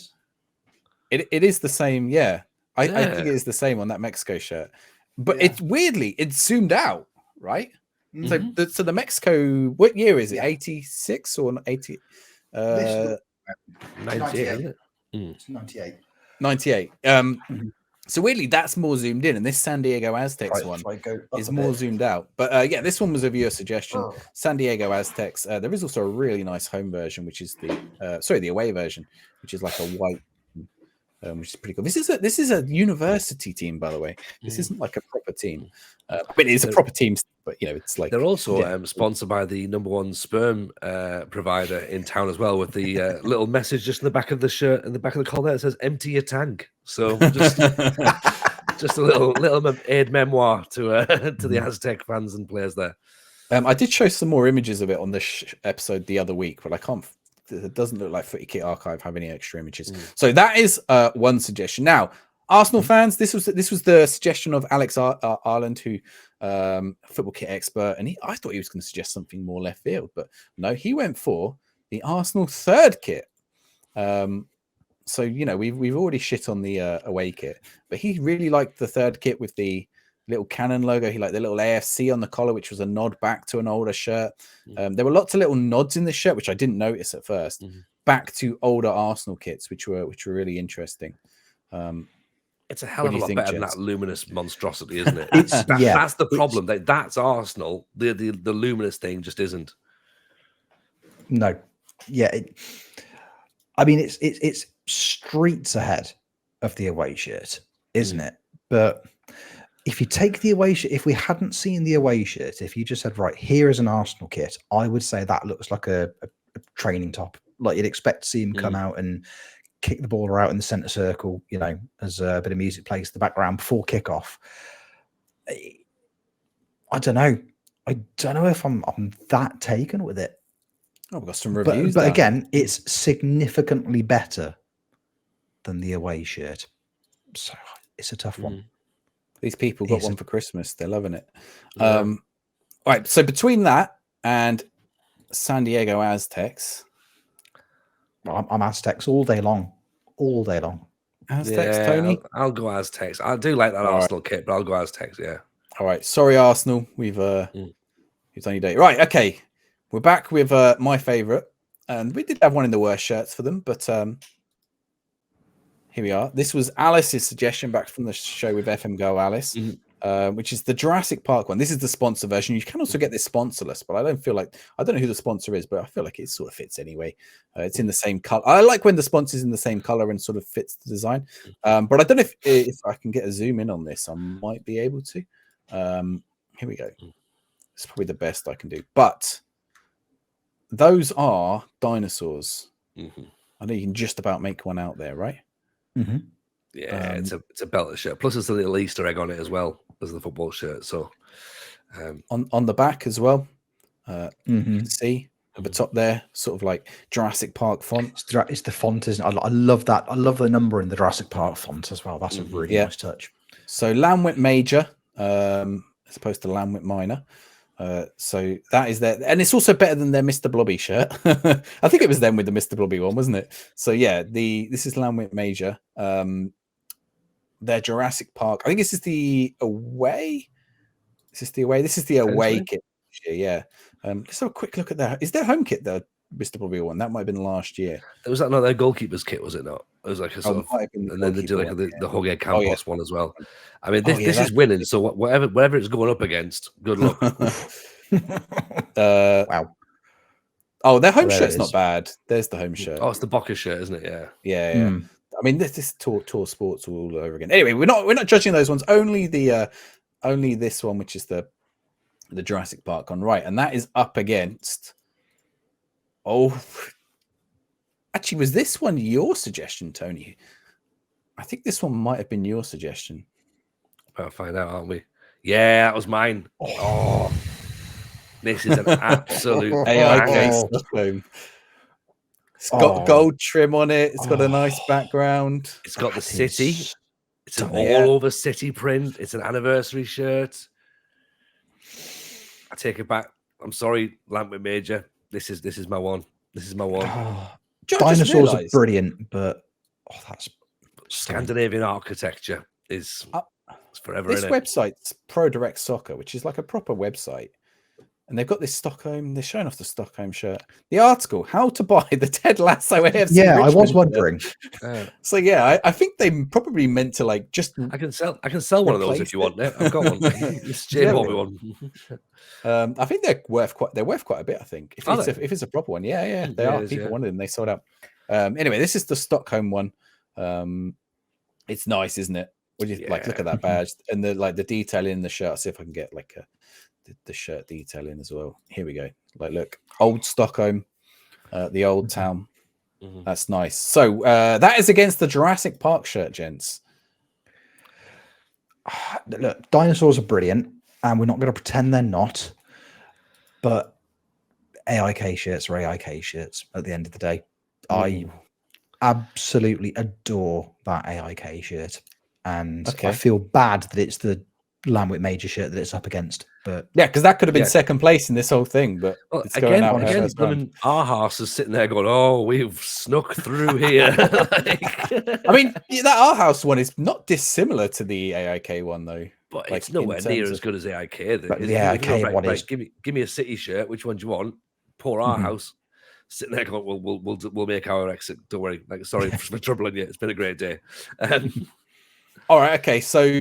It is the same, yeah. I think it is the same on that Mexico shirt. But it's weirdly, it's zoomed out, right? So the Mexico, what year is it? 86 or 80? 98, isn't it? It's 98. 98. So weirdly, that's more zoomed in, and this San Diego Aztecs one is more zoomed out. But yeah, this one was a viewer suggestion. San Diego Aztecs. There is also a really nice home version, which is the away version, which is like a white, which is pretty cool. This is a university team, by the way. This isn't like a proper team. I mean, it's a proper team, but it's like they're also sponsored by the #1 sperm provider in town as well, with the little message just in the back of the shirt and the back of the collar that says "Empty your tank." So just a little aid memoir to the Aztec fans and players there. I did show some more images of it on this episode the other week, but I can't. It doesn't look like Footy Kit Archive have any extra images. So that is one suggestion. Now, Arsenal fans, this was the suggestion of Alex Ireland, who football kit expert, and I thought he was going to suggest something more left field, but no, he went for the Arsenal third kit. So we've already shit on the away kit, but he really liked the third kit with the little cannon logo. He liked the little AFC on the collar, which was a nod back to an older shirt. There were lots of little nods in this shirt, which I didn't notice at first, back to older Arsenal kits, which were really interesting. It's a hell of a lot better than that luminous monstrosity, isn't it? Yeah. That's the problem. That's Arsenal. The luminous thing just isn't. No. Yeah. I mean, it's streets ahead of the away shirt, isn't it? But if you take the away shirt, if we hadn't seen the away shirt, if you just said, right, here is an Arsenal kit, I would say that looks like a training top. Like you'd expect to see him come out and kick the ball out in the center circle, as a bit of music plays in the background before kickoff. I don't know. I don't know if I'm that taken with it. Oh, we've got some reviews. But again, it's significantly better than the away shirt. So it's a tough one. These people got one for Christmas. They're loving it. All right. So between that and San Diego Aztecs, I'm Aztecs all day long. All day long. Aztecs, Tony? I'll go Aztecs. I do like that Arsenal kit, but I'll go Aztecs, yeah. All right. Sorry, Arsenal. We've done your day. Right. Okay. We're back with my favourite. And we did have one in the worst shirts for them, but here we are. This was Alice's suggestion back from the show with FM Go Alice, which is the Jurassic Park one. This is the sponsor version. You can also get this sponsorless, but I don't know who the sponsor is, but I feel like it sort of fits anyway. It's in the same color. I like when the sponsor's in the same color and sort of fits the design. But I don't know if I can get a zoom in on this. I might be able to. Here we go. It's probably the best I can do. But those are dinosaurs. I know you can just about make one out there, right? Yeah, it's a belter shirt. Plus, there's a little Easter egg on it as well as the football shirt. So on the back as well, you can see at the top there, sort of like Jurassic Park font. It's the font, isn't it? I love that. I love the number in the Jurassic Park font as well. That's a really nice touch. So Lamwit Major, as opposed to Lamwit Minor. So that is there, and it's also better than their Mr. Blobby shirt. I think it was them with the Mr. Blobby one, wasn't it? So yeah, this is Lamwit Major. Their Jurassic Park. I think this is the away. This is the away. This is the away kit. Yeah. Let's have a quick look at that. Is their home kit there? Mr. Bobby one. That might have been last year. It was that not their goalkeeper's kit, was it not? It was like a sort might have been of, and then they did like the Jorge Campos one as well. I mean, this is winning. So whatever it's going up against, good luck. Wow. Oh, their home shirt's not bad. There's the home shirt. Oh, it's the Boca shirt, isn't it? Yeah. Yeah. I mean, this is tour sports all over again. Anyway, we're not judging those ones. Only this one, which is the Jurassic Park one, right? And that is up against. Oh, actually, was this one your suggestion, Tony? I think this one might have been your suggestion. We'll find out, aren't we? Yeah, that was mine. Oh, this is an absolute Stockholm. It's got gold trim on it. It's got a nice background. It's got the city. It's an all-over city print. It's an anniversary shirt. I take it back. I'm sorry, Lamp Major. This is my one. This is my one. Dinosaurs are brilliant, but that's Scandinavian architecture is forever. This website's Pro Direct Soccer, which is like a proper website. And they've got this Stockholm. They're showing off the Stockholm shirt. The article, "How to buy the Ted Lasso AFC." Yeah, Richmond I was wondering. So yeah, I think they probably meant to like just. I can sell one of those if you want it. I've got one. It's J Bobby one. I think they're worth quite a bit. I think if it's a proper one, yeah, they are. People wanted them. They sold out. Anyway, this is the Stockholm one. It's nice, isn't it? Would you like look at that badge and the detail in the shirt? I'll see if I can get like the shirt detail in as well. Here we go. Like, look, old Stockholm, the old town. That's nice. So that is against the Jurassic Park shirt, gents. Look, dinosaurs are brilliant, and we're not going to pretend they're not. But AIK shirts are AIK shirts. At the end of the day, I absolutely adore that AIK shirt, and I feel bad that it's the Lamwick Major shirt that it's up against. But yeah, because that could have been second place in this whole thing. But it's again, our house is sitting there going, "Oh, we've snuck through here." I mean, that our house one is not dissimilar to the AIK one, though. But it's nowhere near as good as AIK. But the AIK one is. Give me a City shirt. Which one do you want? Poor our house. Sitting there going, we'll make our exit. Don't worry. Sorry for troubling you. It's been a great day. All right. Okay. So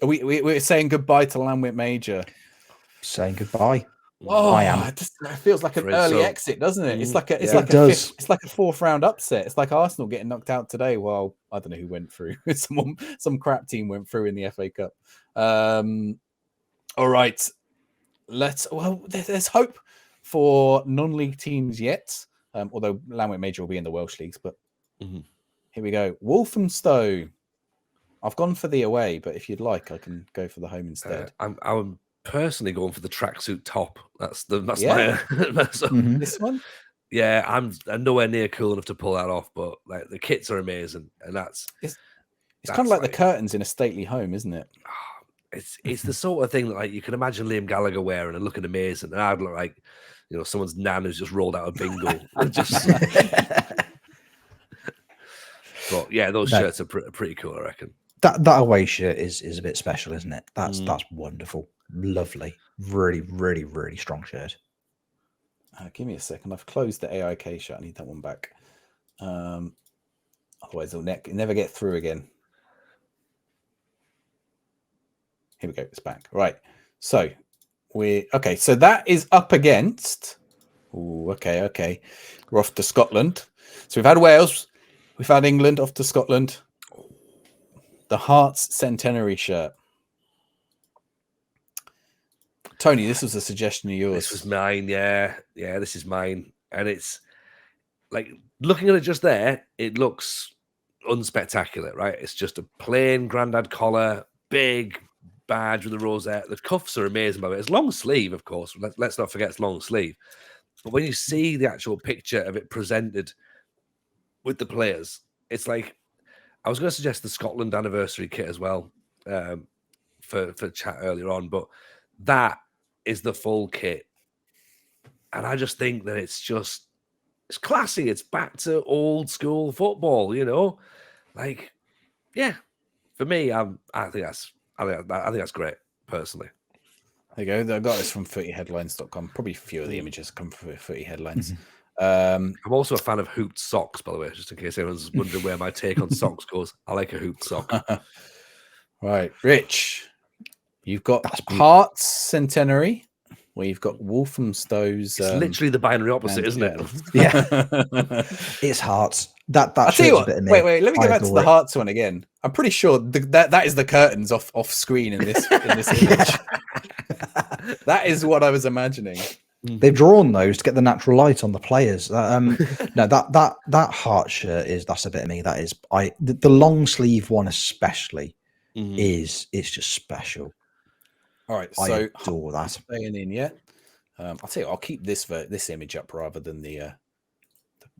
we're saying goodbye to Lamwick Major. Saying goodbye. Oh, I am. It feels like an early exit, doesn't it? It's like a fourth round upset. It's like Arsenal getting knocked out today. Well, I don't know who went through. Some crap team went through in the FA Cup. All right. There's hope for non-league teams yet. Although Lamwick Major will be in the Welsh leagues, but here we go. Walthamstow. I've gone for the away, but if you'd like, I can go for the home instead. I'm personally going for the tracksuit top. That's my This one. Yeah, I'm nowhere near cool enough to pull that off, but like the kits are amazing, and it's kind of like the curtains in a stately home, isn't it? It's the sort of thing that like you can imagine Liam Gallagher wearing and looking amazing, and I'd look like someone's nan who's just rolled out a bingo. But yeah, those shirts are pretty cool, I reckon. That away shirt is a bit special, isn't it? That's wonderful, lovely, really, really, really strong shirt. Give me a second. I've closed the AIK shirt. I need that one back. Otherwise, it'll never get through again. Here we go. It's back. Right. So So that is up against. Oh, okay. We're off to Scotland. So we've had Wales. We've had England off to Scotland. The Hearts centenary shirt. Tony, this was a suggestion of yours. This was mine, yeah. Yeah, this is mine. And it's like looking at it just there, it looks unspectacular, right? It's just a plain grandad collar, big badge with a rosette. The cuffs are amazing by the way. It's long sleeve, of course. Let's not forget it's long sleeve. But when you see the actual picture of it presented with the players, it's like I was going to suggest the Scotland anniversary kit as well for chat earlier on, but that is the full kit. And I just think that it's classy. It's back to old school football, like, yeah, for me, I think that's great personally. There you go. I got this from footyheadlines.com. Probably a few of the images come from Footy Headlines. Um, I'm also a fan of hooped socks, by the way, just in case anyone's wondering where my take on socks goes. I like a hooped sock. Right, Rich, you've got That's beautiful. Hearts Centenary, where you've got Walthamstow's. It's literally the binary opposite, isn't it? Yeah. It's Hearts. That I'll tell you shirt's a what. bit of me. Wait. Let me I go back to adore the it. Hearts one again. I'm pretty sure that is the curtains off screen in this image. That is what I was imagining. They've drawn those to get the natural light on the players. No, that Heart shirt that's a bit of me. That is the long sleeve one especially it's just special. All right, I so adore that. staying in yet. I'll tell you, I'll keep this image up rather than the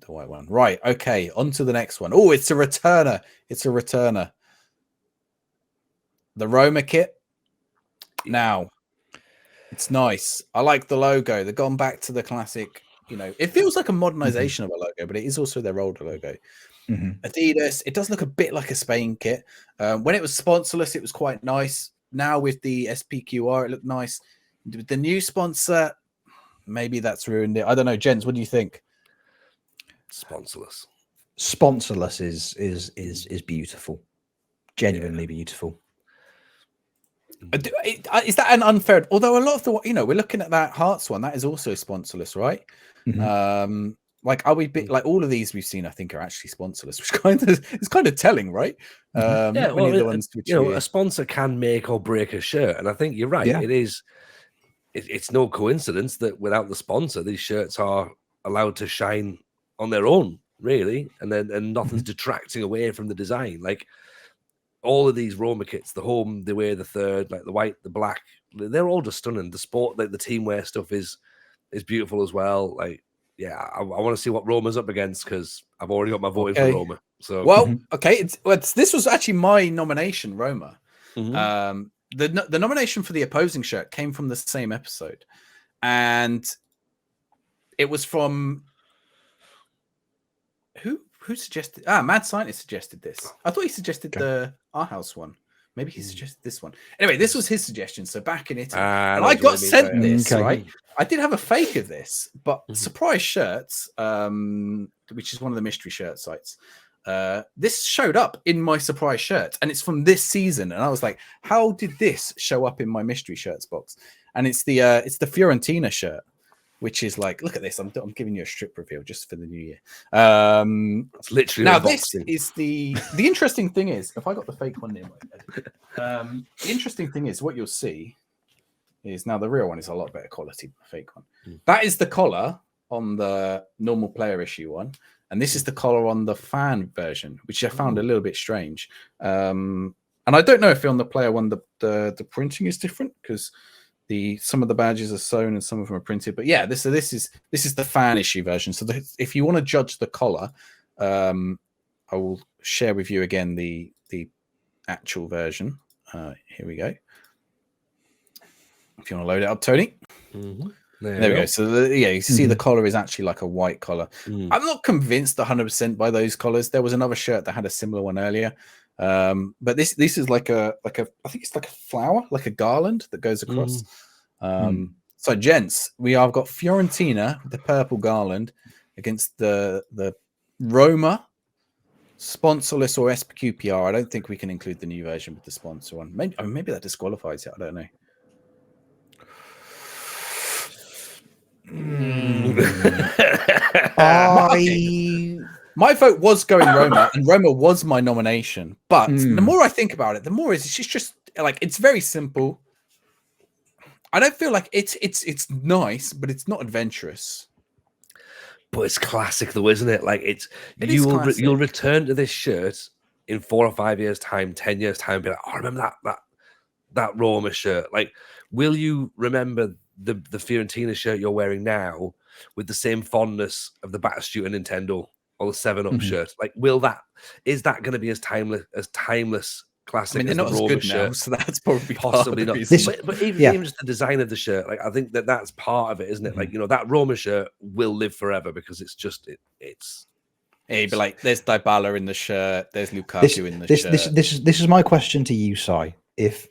white one. Right, okay, on to the next one. Oh, it's a returner. The Roma kit. Now, it's nice. I like the logo. They've gone back to the classic. It feels like a modernization of a logo, but it is also their older logo. Adidas. It does look a bit like a Spain kit. When it was sponsorless, it was quite nice. Now with the SPQR, it looked nice. With the new sponsor, maybe that's ruined it. I don't know, gents. What do you think? Sponsorless. Sponsorless is beautiful. Genuinely beautiful. Is that an unfair? Although a lot of the, we're looking at that Hearts one, that is also sponsorless, right? Are we like all of these we've seen? I think are actually sponsorless, which is kind of telling, right? A sponsor can make or break a shirt, and I think you're right. Yeah. It is. It's no coincidence that without the sponsor, these shirts are allowed to shine on their own, really, and nothing's detracting away from the design. Like all of these Roma kits, the home, the way, the third, like the white, the black, they're all just stunning. The sport, like the team wear stuff is beautiful as well. Like, yeah, I want to see what Roma's up against because I've already got my voting for Roma. So okay, this was actually my nomination, Roma. The nomination for the opposing shirt came from the same episode, and it was from who suggested? Mad Scientist suggested this. I thought he suggested the Our House one. Maybe he suggested this one. Anyway, this was his suggestion. So back in Italy, and I got sent this. Right, I did have a fake of this, but Surprise Shirts, which is one of the mystery shirt sites. This showed up in my surprise shirt, and it's from this season. And I was like, "How did this show up in my mystery shirts box?" And it's the Fiorentina shirt, which is like, look at this. I'm giving you a strip reveal just for the new year. It's literally now. This is the interesting thing is, if I got the fake one near my head, the interesting thing is what you'll see is now the real one is a lot better quality than the fake one. That is the collar on the normal player issue one. And this is the collar on the fan version, which I found a little bit strange. And I don't know if on the player one the printing is different because some of the badges are sewn and some of them are printed. But yeah, this is the fan issue version. So if you want to judge the collar, I will share with you again the actual version. Here we go. If you want to load it up, Tony. There we go. So you see the collar is actually like a white collar. I'm not convinced 100% by those collars. There was another shirt that had a similar one earlier, but this is like I think it's like a flower, like a garland that goes across. So gents, I've got Fiorentina with the purple garland against the Roma sponsorless or SPQPR. I don't think we can include the new version with the sponsor one. Maybe that disqualifies it. I don't know. My vote was going Roma, and Roma was my nomination. But the more I think about it, the more it's just like it's very simple. I don't feel like it's nice, but it's not adventurous. But it's classic, though, isn't it? Like you'll return to this shirt in 4 or 5 years' time, 10 years' time, be like, oh, remember that Roma shirt? Like, will you remember the Fiorentina shirt you're wearing now with the same fondness of the Battleshooter Nintendo or the 7-Up shirt? Like, is that going to be as timeless classic? I mean, they're as not the as Roma good shirt? now, so that's probably possibly not. But even just the design of the shirt, like I think that's part of it, isn't it? Like, that Roma shirt will live forever because it's just it's. Yeah, you'd be like, there's Dybala in the shirt, there's Lukaku in the shirt. This is my question to you, Si. If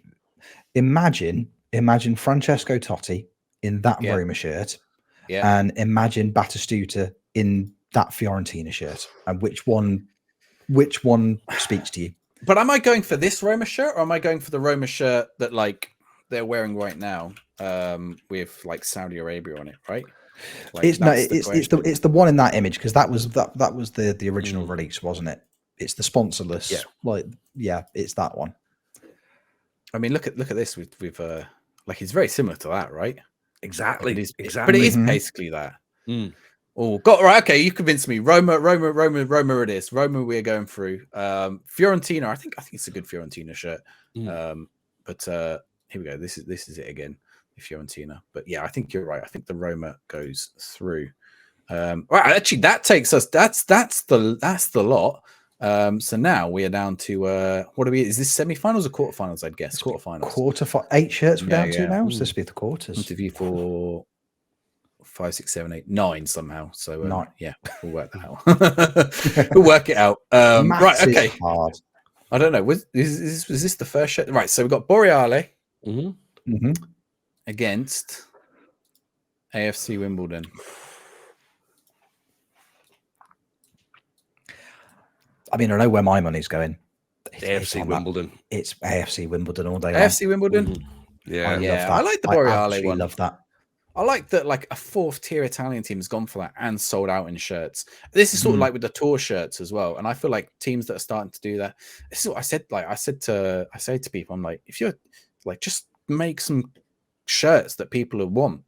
imagine Francesco Totti in that Roma shirt, and imagine Batistuta in that Fiorentina shirt, and which one speaks to you? But am I going for this Roma shirt, or am I going for the Roma shirt that like they're wearing right now, with like Saudi Arabia on it, right? Like, It's the one in that image, because that was the original release, wasn't it? It's the sponsorless. It's that one. I mean, look at this with like it's very similar to that, right? Exactly. Like exactly. But it is basically that. Oh, got right. Okay, you've convinced me. Roma. It is Roma. We're going through. Fiorentina. I think it's a good Fiorentina shirt. But here we go. This is it again. Fiorentina. But yeah, I think you're right. I think the Roma goes through. Right. Actually, that takes us. That's the lot. So now we are down to what are we? Is this semi-finals or quarterfinals? I'd guess quarterfinals. 8 shirts we're down to now. So this will be the quarters. Interview for 5, 6, 7, 8, 9 somehow. So 9. Yeah, we'll work that out. We'll work it out. Right. Okay. Hard. I don't know. Was this the first shirt? Right. So we've got Boreale against AFC Wimbledon. I mean, I know where my money's going. AFC Wimbledon. It's AFC Wimbledon all day. AFC Wimbledon. Yeah, I like the Boreale one. Love that. I like that, like a 4th-tier Italian team has gone for that and sold out in shirts. This is sort of like with the tour shirts as well. And I feel like teams that are starting to do that. This is what I said. Like I say to people, I'm like, if you're like, just make some shirts that people will want.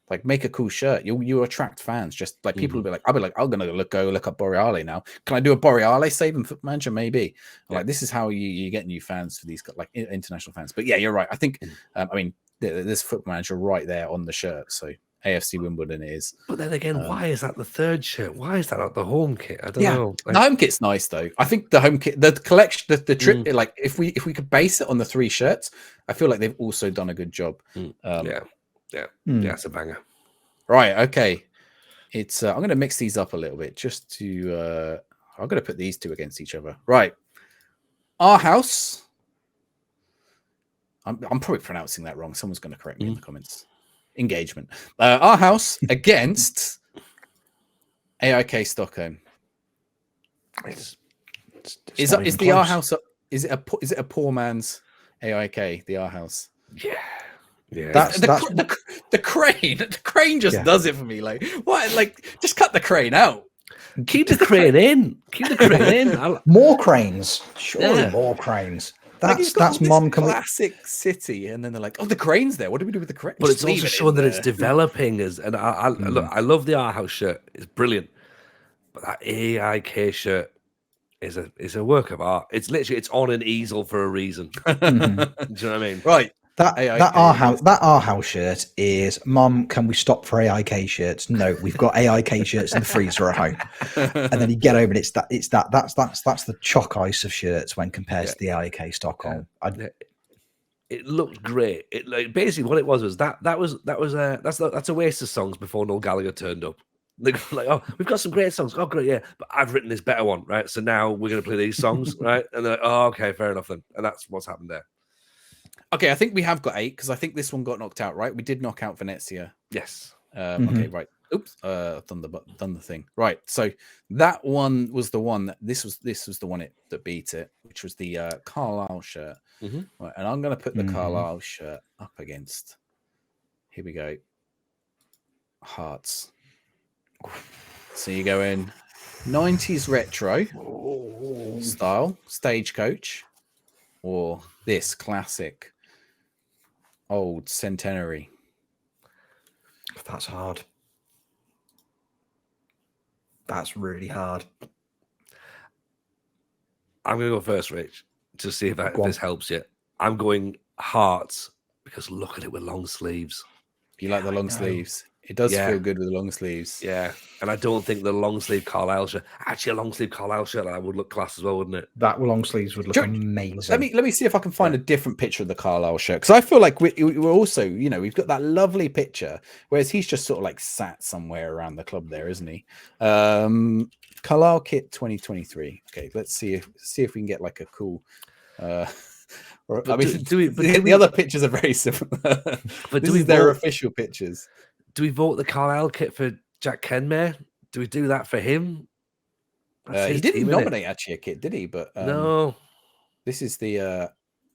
Like, make a cool shirt. You attract fans. Just like people will be like, I'll be like, I'm gonna go look up Boreale now. Can I do a Boreale save in Foot Manager? Maybe. Like, this is how you get new fans for these like international fans. But yeah, you're right. I think I mean, there's Foot Manager right there on the shirt. So AFC Wimbledon is. But then again, why is that the third shirt? Why is that not the home kit? I don't know. Like, the home kit's nice though. I think the home kit, the collection, the trip, like if we could base it on the 3 shirts, I feel like they've also done a good job. Yeah, it's a banger. Right, okay. It's I'm going to mix these up a little bit just to. I'm going to put these 2 against each other. Right, Our House. I'm probably pronouncing that wrong. Someone's going to correct me in the comments. Engagement. Our House against AIK Stockholm. Is the Our House? Is it a poor man's AIK? The Our House. Yeah. Yeah, the crane. The crane just does it for me. Like, what? Like, just cut the crane out. Keep the crane in. Keep the crane in. More cranes. Surely more cranes. That's mom classic city, and then they're like, "Oh, the crane's there. What do we do with the crane?" But it's also showing that it's developing. And look, I love the Our House shirt. It's brilliant. But that AIK shirt is a work of art. It's literally on an easel for a reason. Do you know what I mean? Right. That Our House shirt is, Mum, can we stop for AIK shirts? No, we've got AIK shirts in the freezer at home. And then you get over it, that's the chalk ice of shirts when compared to the AIK Stockholm. It looked great. It like basically what it was that's a waste of songs before Noel Gallagher turned up. Like, oh, we've got some great songs. Oh, great, yeah. But I've written this better one, right? So now we're gonna play these songs, right? And they're like, oh, okay, fair enough then. And that's what's happened there. Okay, I think we have got 8 because I think this one got knocked out, right? We did knock out Venezia. Yes. Okay, right. Oops, done the thing. Right. So that one was the one that this was the one that beat it, which was the Carlisle shirt. Right, and I'm going to put the Carlisle shirt up against. Here we go. Hearts. So you go in 90s retro style Stagecoach, or this classic old centenary. That's hard. That's really hard. I'm going to go first, Rich, to see if this helps you. I'm going Hearts because look at it with long sleeves. You like the long sleeves? It does feel good with the long sleeves. Yeah. And I don't think the long sleeve Carlisle shirt, actually a long sleeve Carlisle shirt, that would look class as well, wouldn't it? That long sleeves would look amazing. Let me see if I can find a different picture of the Carlisle shirt. Because I feel like we're also, we've got that lovely picture, whereas he's just sort of like sat somewhere around the club there, isn't he? Carlisle kit 2023. Okay, let's see if we can get like a cool the other pictures are very similar. But these are their official pictures. Do we vote the Carlisle kit for Jack Kenmare do we do that for him? That's He his didn't team, innit? nominate actually a kit, did he? But No. this is the. I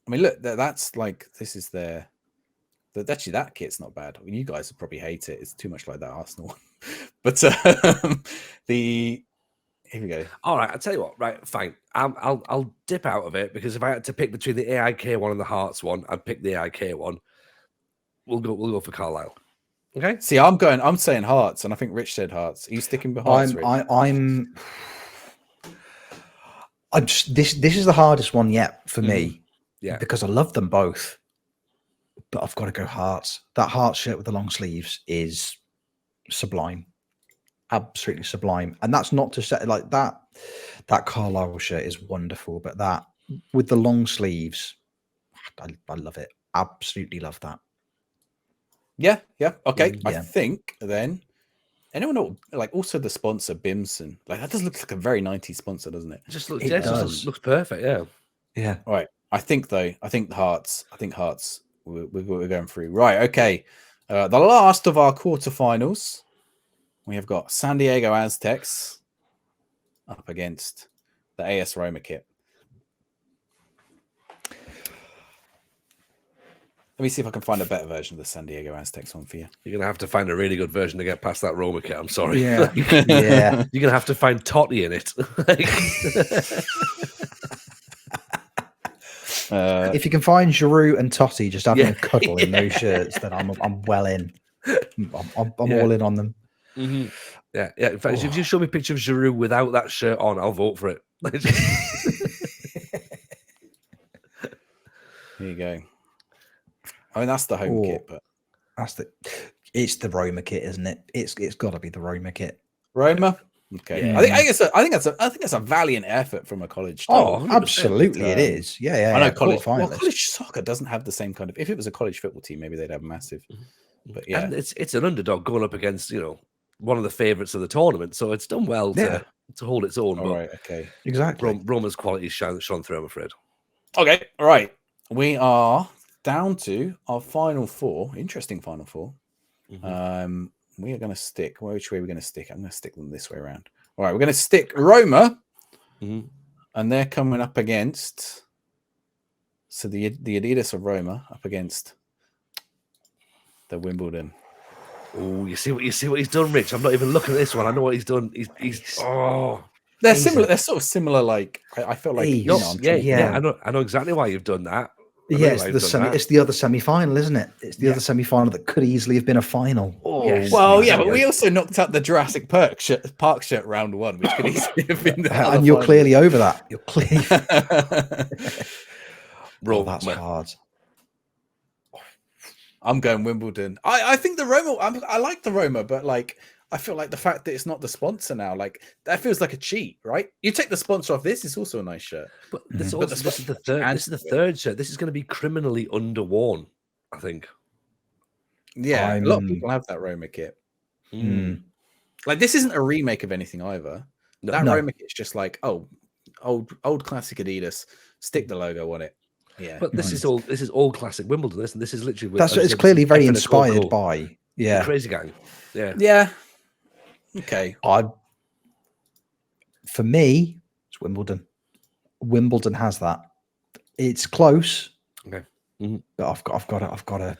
mean, look, that's like this is their. Actually, that kit's not bad. I mean, you guys would probably hate it. It's too much like that Arsenal one. But here we go. All right, I'll tell you what. Right, fine. I'll dip out of it because if I had to pick between the AIK one and the Hearts one, I'd pick the AIK one. We'll go for Carlisle. Okay. See, I'm saying Hearts, and I think Rich said Hearts. Are you sticking with Hearts? This is the hardest one yet for me. Yeah. Because I love them both. But I've got to go Hearts. That Hearts shirt with the long sleeves is sublime. Absolutely sublime. And that's not to say like that Carlisle shirt is wonderful, but that with the long sleeves, I love it. Absolutely love that. Yeah. Okay. Yeah. I think then anyone know, like also the sponsor Bimson, like that does look like a very 90s sponsor, doesn't it? It just looks perfect. Yeah. Yeah. All right. I think Hearts. We're going through. Right. Okay. The last of our quarterfinals, we have got San Diego Aztecs up against the AS Roma kit. Let me see if I can find a better version of the San Diego Aztecs one for you. You're gonna have to find a really good version to get past that Roma kit. I'm sorry. Yeah. Yeah. You're gonna have to find Totti in it. If you can find Giroud and Totti just having a cuddle in those shirts, then I'm well in. I'm all in on them. Mm-hmm. Yeah. In fact, if you show me a picture of Giroud without that shirt on, I'll vote for it. Here you go. I mean, that's the home kit, but it's the Roma kit, isn't it? It's got to be the Roma kit. Roma. Okay. Yeah. I think that's a valiant effort from a college. Oh, absolutely, it is. Yeah. I know college soccer doesn't have the same kind of. If it was a college football team, maybe they'd have massive. But yeah, and it's an underdog going up against one of the favourites of the tournament, so it's done well to hold its own. All right, okay, exactly. Roma's quality shone through, I'm afraid. Okay, all right. We are down to our final four. Interesting final four. Mm-hmm. We are going to stick. Which way are we going to stick? I'm going to stick them this way around. All right, we're going to stick Roma, and they're coming up against. So the Adidas of Roma up against the Wimbledon. Oh, you see what he's done, Rich? I'm not even looking at this one. I know what he's done. They're similar. They're sort of similar. Like I feel like I know exactly why you've done that. It's the other semi-final, isn't it? It's the other semi-final that could easily have been a final. But we also knocked out the Jurassic Park shirt round one, which could easily have been. And you're clearly over that. You're clearly. That's hard. I'm going Wimbledon. I think the Roma. I like the Roma, but like I feel like the fact that it's not the sponsor now, like that feels like a cheat, right? You take the sponsor off this; it's also a nice shirt. But this is the third. This is the third shirt. This is going to be criminally underworn, I think. Yeah, a lot of people have that Roma kit. Like this isn't a remake of anything either. Roma kit's just like old classic Adidas. Stick the logo on it. Yeah, but this is all classic Wimbledon. This is literally it's clearly very inspired by the Crazy Gang. Yeah. Okay. For me, it's Wimbledon. Wimbledon has that. It's close. Okay. But I've got to.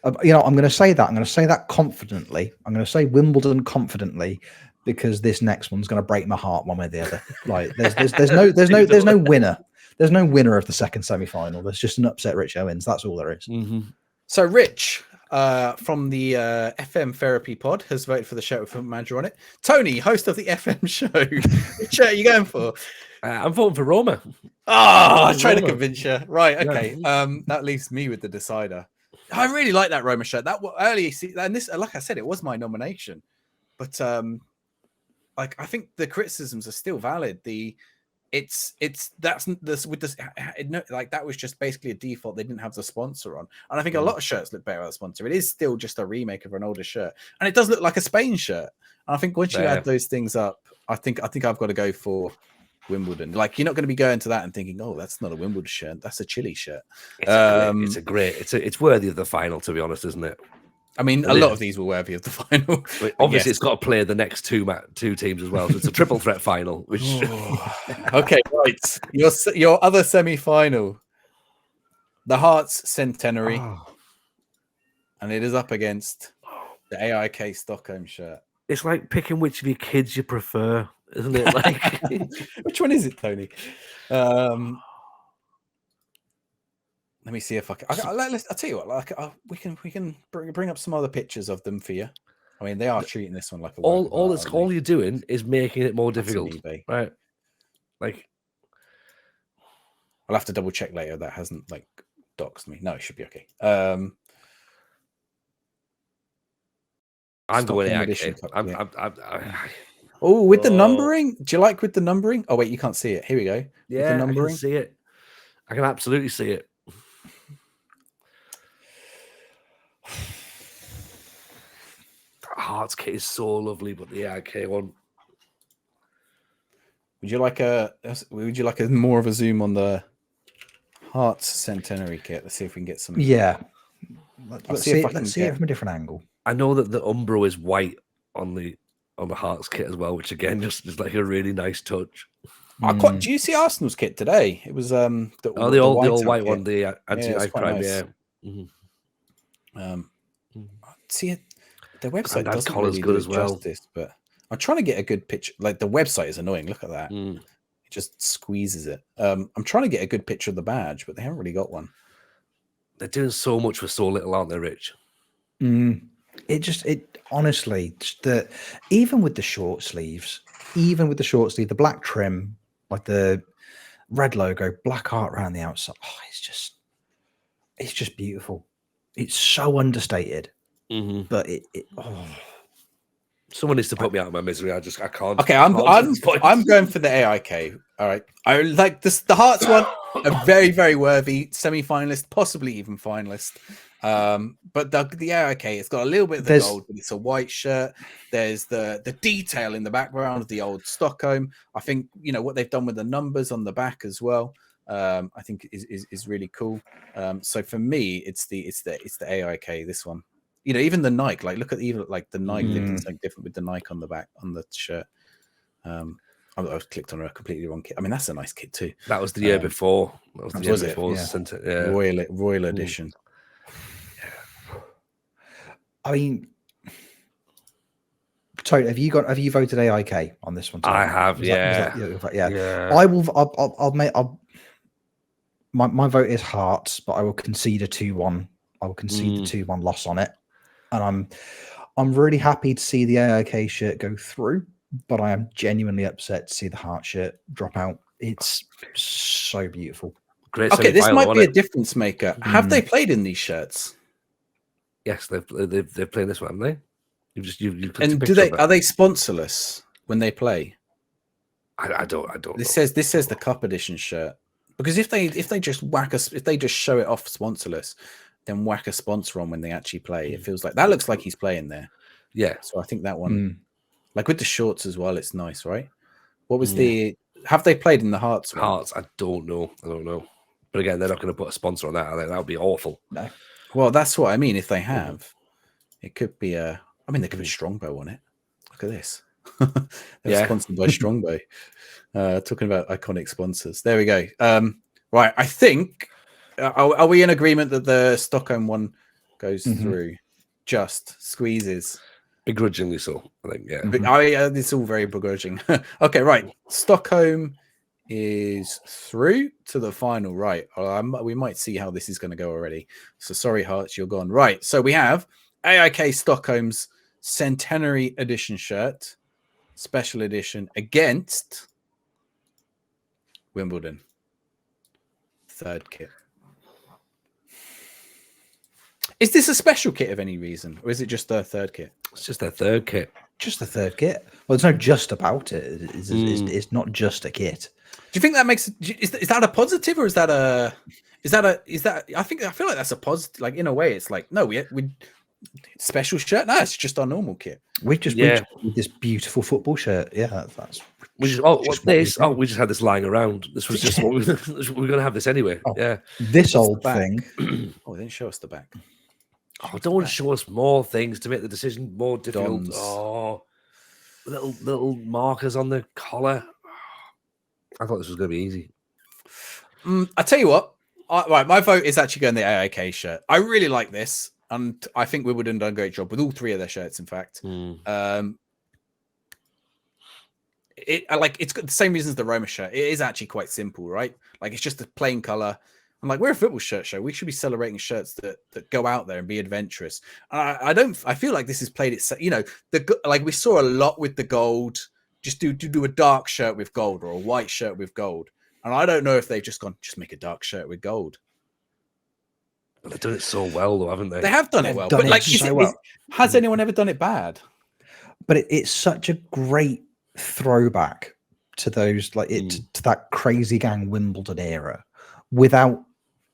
I'm going to say that. I'm going to say that confidently. I'm going to say Wimbledon confidently because this next one's going to break my heart one way or the other. Like there's no winner. There's no winner of the second semi-final. There's just an upset Rich Owens. That's all there is. So Rich, from the FM Therapy Pod, has voted for the show with Manager on it. Tony, host of the FM show. Which shirt are you going for? I'm voting for Roma. I'm trying to convince you. Right, okay. That leaves me with the decider. I really like that Roma shirt. That early, and this, like I said, it was my nomination. But like I think the criticisms are still valid. That was just basically a default. They didn't have the sponsor on, and I think a lot of shirts look better without the sponsor. It is still just a remake of an older shirt, and it does look like a Spain shirt. And I think once you add those things up, I think I've got to go for Wimbledon. Like you're not going to be going to that and thinking, "Oh, that's not a Wimbledon shirt. That's a Chile shirt." It's worthy of the final, to be honest, isn't it? I mean, a lot of these were worthy of the final. Obviously, it's got to play the next two teams as well. So it's a triple threat final. Which okay, right. Your other semi-final, the Hearts Centenary, and it is up against the AIK Stockholm shirt. It's like picking which of your kids you prefer, isn't it? Like, which one is it, Tony? Let me see if I can. I'll tell you what. We can bring up some other pictures of them for you. I mean, they are treating this one like a all you're doing is making it more difficult, right? Like, I'll have to double check later. That hasn't like doxed me. No, it should be okay. I'm going edition. Oh, with the numbering. Do you like with the numbering? Oh wait, you can't see it. Here we go. Yeah, I can see it. I can absolutely see it. Hearts kit is so lovely, but the AIK one. Would you like a more of a zoom on the Hearts Centenary kit? Let's see if we can get some. Yeah, let's see it from a different angle. I know that the Umbro is white on the Hearts kit as well, which again just is like a really nice touch. Do you see Arsenal's kit today? It was the all white one, the anti-eye prime. Nice. Yeah. See it. The website doesn't really good do as well. Justice, but I'm trying to get a good picture. Like the website is annoying. Look at that. It just squeezes it. I'm trying to get a good picture of the badge, but they haven't really got one. They're doing so much for so little, aren't they, Rich? It honestly, even with the short sleeves, the black trim, like the red logo, black art around the outside. Oh, it's just beautiful. It's so understated. But someone needs to put me out of my misery. I can't. Okay, I'm going for the AIK. All right, I like this. The Hearts one, a very, very worthy semi-finalist, possibly even finalist. But the AIK, it's got a little bit of the gold, but it's a white shirt. There's the detail in the background of the old Stockholm. I think what they've done with the numbers on the back as well. I think is really cool. So for me, it's the AIK. This one. Even the Nike, like look at the Nike, they've done something different with the Nike on the back on the shirt. I've clicked on a completely wrong kit. I mean, that's a nice kit too. That was the year before. That was the year before. Yeah. Royal edition. I mean, Tony, have you voted AIK on this one? I have. Yeah. I will. My vote is Hearts, but I will concede a 2-1. I will concede the 2-1 loss on it. And I'm really happy to see the AIK shirt go through, but I am genuinely upset to see the Heart shirt drop out. It's so beautiful. Great. Okay, this might be a difference maker. Have they played in these shirts? Yes, they've played this one, haven't they? And are they sponsorless when they play? I don't. This says the Cup Edition shirt. Because if they just show it off sponsorless, then whack a sponsor on when they actually play. It feels like that looks like he's playing there. Yeah. So I think that one, like with the shorts as well, it's nice, right? What was have they played in the Hearts one? Hearts, I don't know. But again, they're not going to put a sponsor on that, are they? That would be awful. No. Well, that's what I mean. If they have, it could be there could be Strongbow on it. Look at this. They're sponsored by Strongbow. Talking about iconic sponsors. There we go. Right. I think, are we in agreement that the Stockholm one goes through? Just squeezes. Begrudgingly so, I think, yeah. It's all very begrudging. Okay, right. Stockholm is through to the final, right? We might see how this is going to go already. So sorry, Hearts, you're gone. Right. So we have AIK Stockholm's Centenary Edition shirt, special edition against Wimbledon. Third kit. Is this a special kit of any reason, or is it just their third kit? It's just their third kit. Just the third kit. Well, it's not just about it. It's not just a kit. Do you think that makes is that a positive, or is that I feel like that's a positive. Like in a way, it's like no, we special shirt. No, it's just our normal kit. We just this beautiful football shirt. Yeah, that's. We just had this lying around. This was just what we were going to have this anyway. This old thing. Oh, they didn't show us the back. Oh, don't show us more things to make the decision more difficult. Dons. Oh, little markers on the collar. I thought this was going to be easy. I tell you what. Right, my vote is actually going the AIK shirt. I really like this, and I think Wimbledon done a great job with all three of their shirts. In fact, it's got the same reasons the Roma shirt. It is actually quite simple, right? Like it's just a plain color. I'm like, we're a football shirt show. We should be celebrating shirts that go out there and be adventurous. I feel like this has played it. You know, like we saw a lot with the gold. Just do a dark shirt with gold or a white shirt with gold. And I don't know if they've just make a dark shirt with gold. But they've done it so well, though, haven't they? They have done it well. But like, has anyone ever done it bad? But it's such a great throwback to those to that crazy gang Wimbledon era. Without,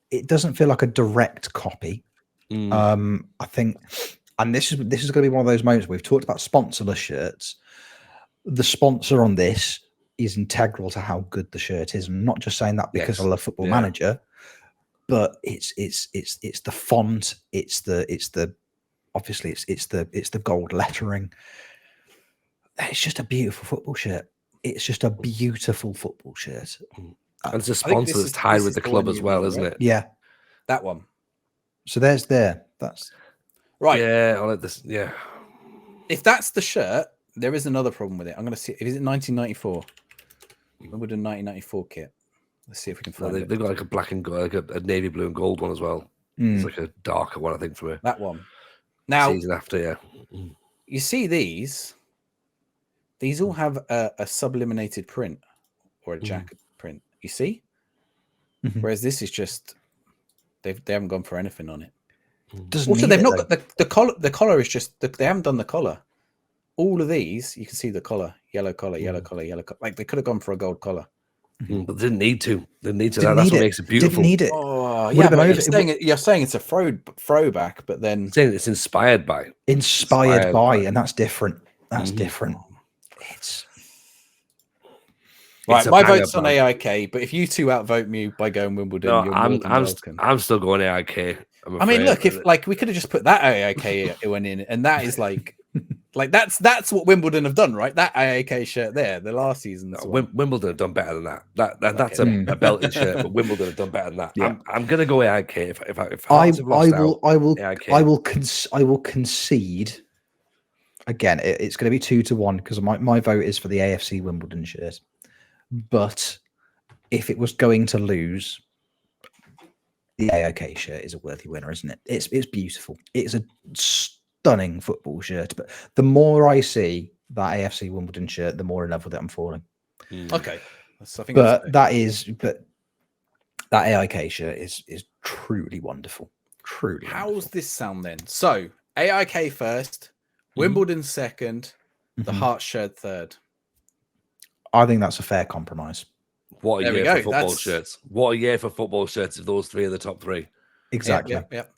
it doesn't feel like a direct copy. I think, and this is going to be one of those moments we've talked about sponsorless shirts. The sponsor on this is integral to how good the shirt is. I'm not just saying that because I love Football Manager, but it's the font, it's the gold lettering. It's just a beautiful football shirt. It's just a beautiful football shirt. And it's a sponsor that's tied with the club as well, isn't it? Yeah, that one. So that's right. Yeah, I like this. Yeah. If that's the shirt, there is another problem with it. I'm going to see. Is it 1994? Wimbledon 1994 kit. Let's see if we can find it. They've got like a black and gold, like a navy blue and gold one as well. It's like a darker one, I think, from that one. Now, season after, you see these all have a subliminated print or a jacket print. You see, whereas this is just they haven't gone for anything on it. Also, they've not got the collar. The collar is just they haven't done the collar. All of these, you can see the collar, yellow collar, yellow collar, yellow collar. Like they could have gone for a gold collar, but didn't need to. That's what makes it beautiful. Didn't need it. Oh, yeah, but you're saying it's a throwback, but then saying it's inspired by, and that's different. That's different. It's right. My vote's on AIK, but if you two outvote me by going Wimbledon, no, you're I'm still going AIK. I mean, look, if like we could have just put that AIK one in, and that is like. Like that's what Wimbledon have done, right? That AAK shirt there, the last season. Wimbledon have done better than that. That's a belted shirt, but Wimbledon have done better than that. Yeah. I'm gonna go AIK if I will concede. Again, it's going to be 2-1 because my vote is for the AFC Wimbledon shirt. But if it was going to lose, the AIK shirt is a worthy winner, isn't it? It's beautiful. It's a stunning football shirt, but the more I see that AFC Wimbledon shirt, the more in love with it I'm falling. Okay, but that AIK shirt is truly wonderful. Truly. How's this sound then? So AIK first, Wimbledon second, the Heart shirt third. I think that's a fair compromise. What a year for football shirts! What a year for football shirts if those three are the top three. Exactly. Yep.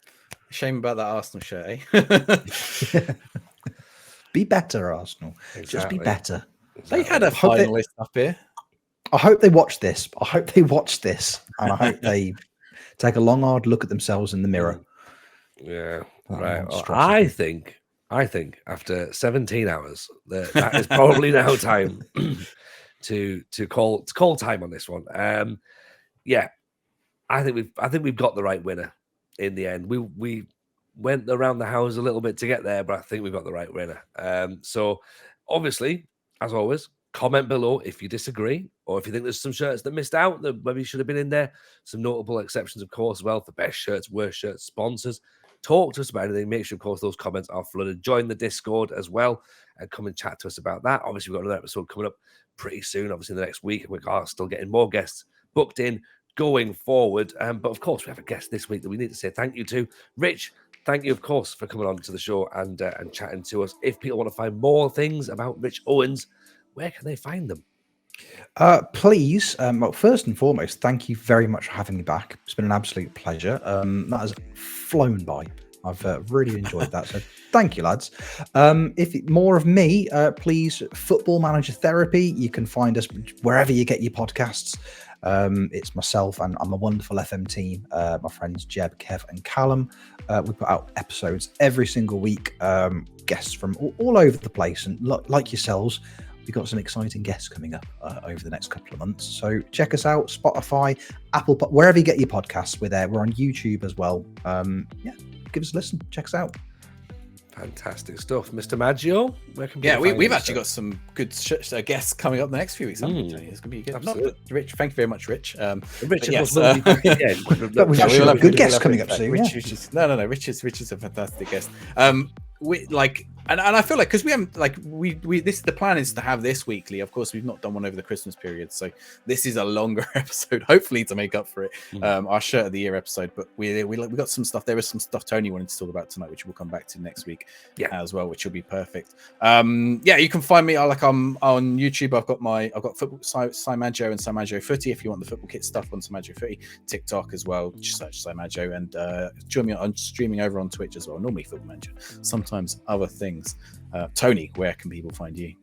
Shame about that Arsenal shirt, eh? Be better, Arsenal. Exactly. Just be better. They had a finalist up here. I hope they watch this. And I hope they take a long, hard look at themselves in the mirror. Yeah, right. Well, I think after 17 hours, that is probably now time to call time on this one. Yeah, I think we've got the right winner. In the end, we went around the house a little bit to get there, but I think we've got the right winner. So obviously, as always, comment below if you disagree or if you think there's some shirts that missed out that maybe should have been in there. Some notable exceptions, of course, as well, for best shirts, worst shirts, sponsors. Talk to us about anything. Make sure, of course, those comments are flooded. Join the Discord as well and come and chat to us about that. Obviously, we've got another episode coming up pretty soon, obviously in the next week. We are still getting more guests booked in going forward. But of course, we have a guest this week that we need to say thank you to. Rich, thank you, of course, for coming on to the show and chatting to us. If people want to find more things about Rich Owens, where can they find them? Please, well, first and foremost, thank you very much for having me back. It's been an absolute pleasure. That has flown by. I've really enjoyed that. So thank you, lads. If more of me, please, Football Manager Therapy. You can find us wherever you get your podcasts. It's myself and my wonderful FM team, my friends Jeb, Kev, and Callum. We put out episodes every single week, guests from all over the place. And like yourselves, we've got some exciting guests coming up over the next couple of months. So check us out, Spotify, Apple, wherever you get your podcasts, we're there. We're on YouTube as well. Give us a listen. Check us out. Fantastic stuff. Mr. Maggio, where can we've actually got some good guests coming up the next few weeks, haven't we, Tony? It's going to be good. Not Rich, thank you very much, Rich. Rich, yes, will be back again. We've actually got good guests coming up soon. Rich is a fantastic guest. And I feel like because we haven't the plan is to have this weekly. Of course, we've not done one over the Christmas period, so this is a longer episode, hopefully to make up for it. Our shirt of the year episode, but we got some stuff. There was some stuff Tony wanted to talk about tonight, which we'll come back to next week as well, which will be perfect. You can find me I'm on YouTube. I've got football Simaggio and Simaggio Footy. If you want the football kit stuff on Simaggio Footy, TikTok as well, just search Simaggio, and join me on streaming over on Twitch as well. Normally Football Manager, sometimes other things. Tony, where can people find you?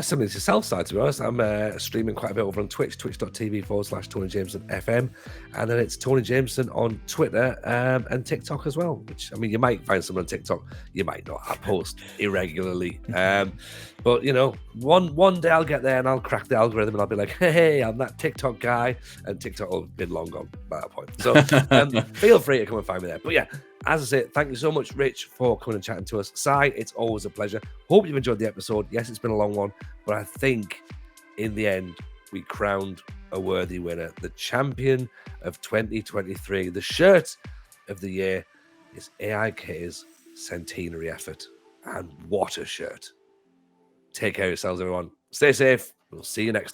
Something to self side, to be honest. I'm streaming quite a bit over on Twitch, twitch.tv/Tony Jameson FM. And then it's Tony Jameson on Twitter and TikTok as well, which, I mean, you might find someone on TikTok, you might not. I post irregularly. But, you know, one day I'll get there and I'll crack the algorithm and I'll be like, hey, I'm that TikTok guy. And TikTok will have been long gone by that point. So feel free to come and find me there. But yeah, as I say, thank you so much, Rich, for coming and chatting to us. Si, it's always a pleasure. Hope you've enjoyed the episode. Yes, it's been a long one, but I think in the end, we crowned a worthy winner. The champion of 2023. The shirt of the year is AIK's centenary effort. And what a shirt. Take care of yourselves, everyone. Stay safe. We'll see you next time.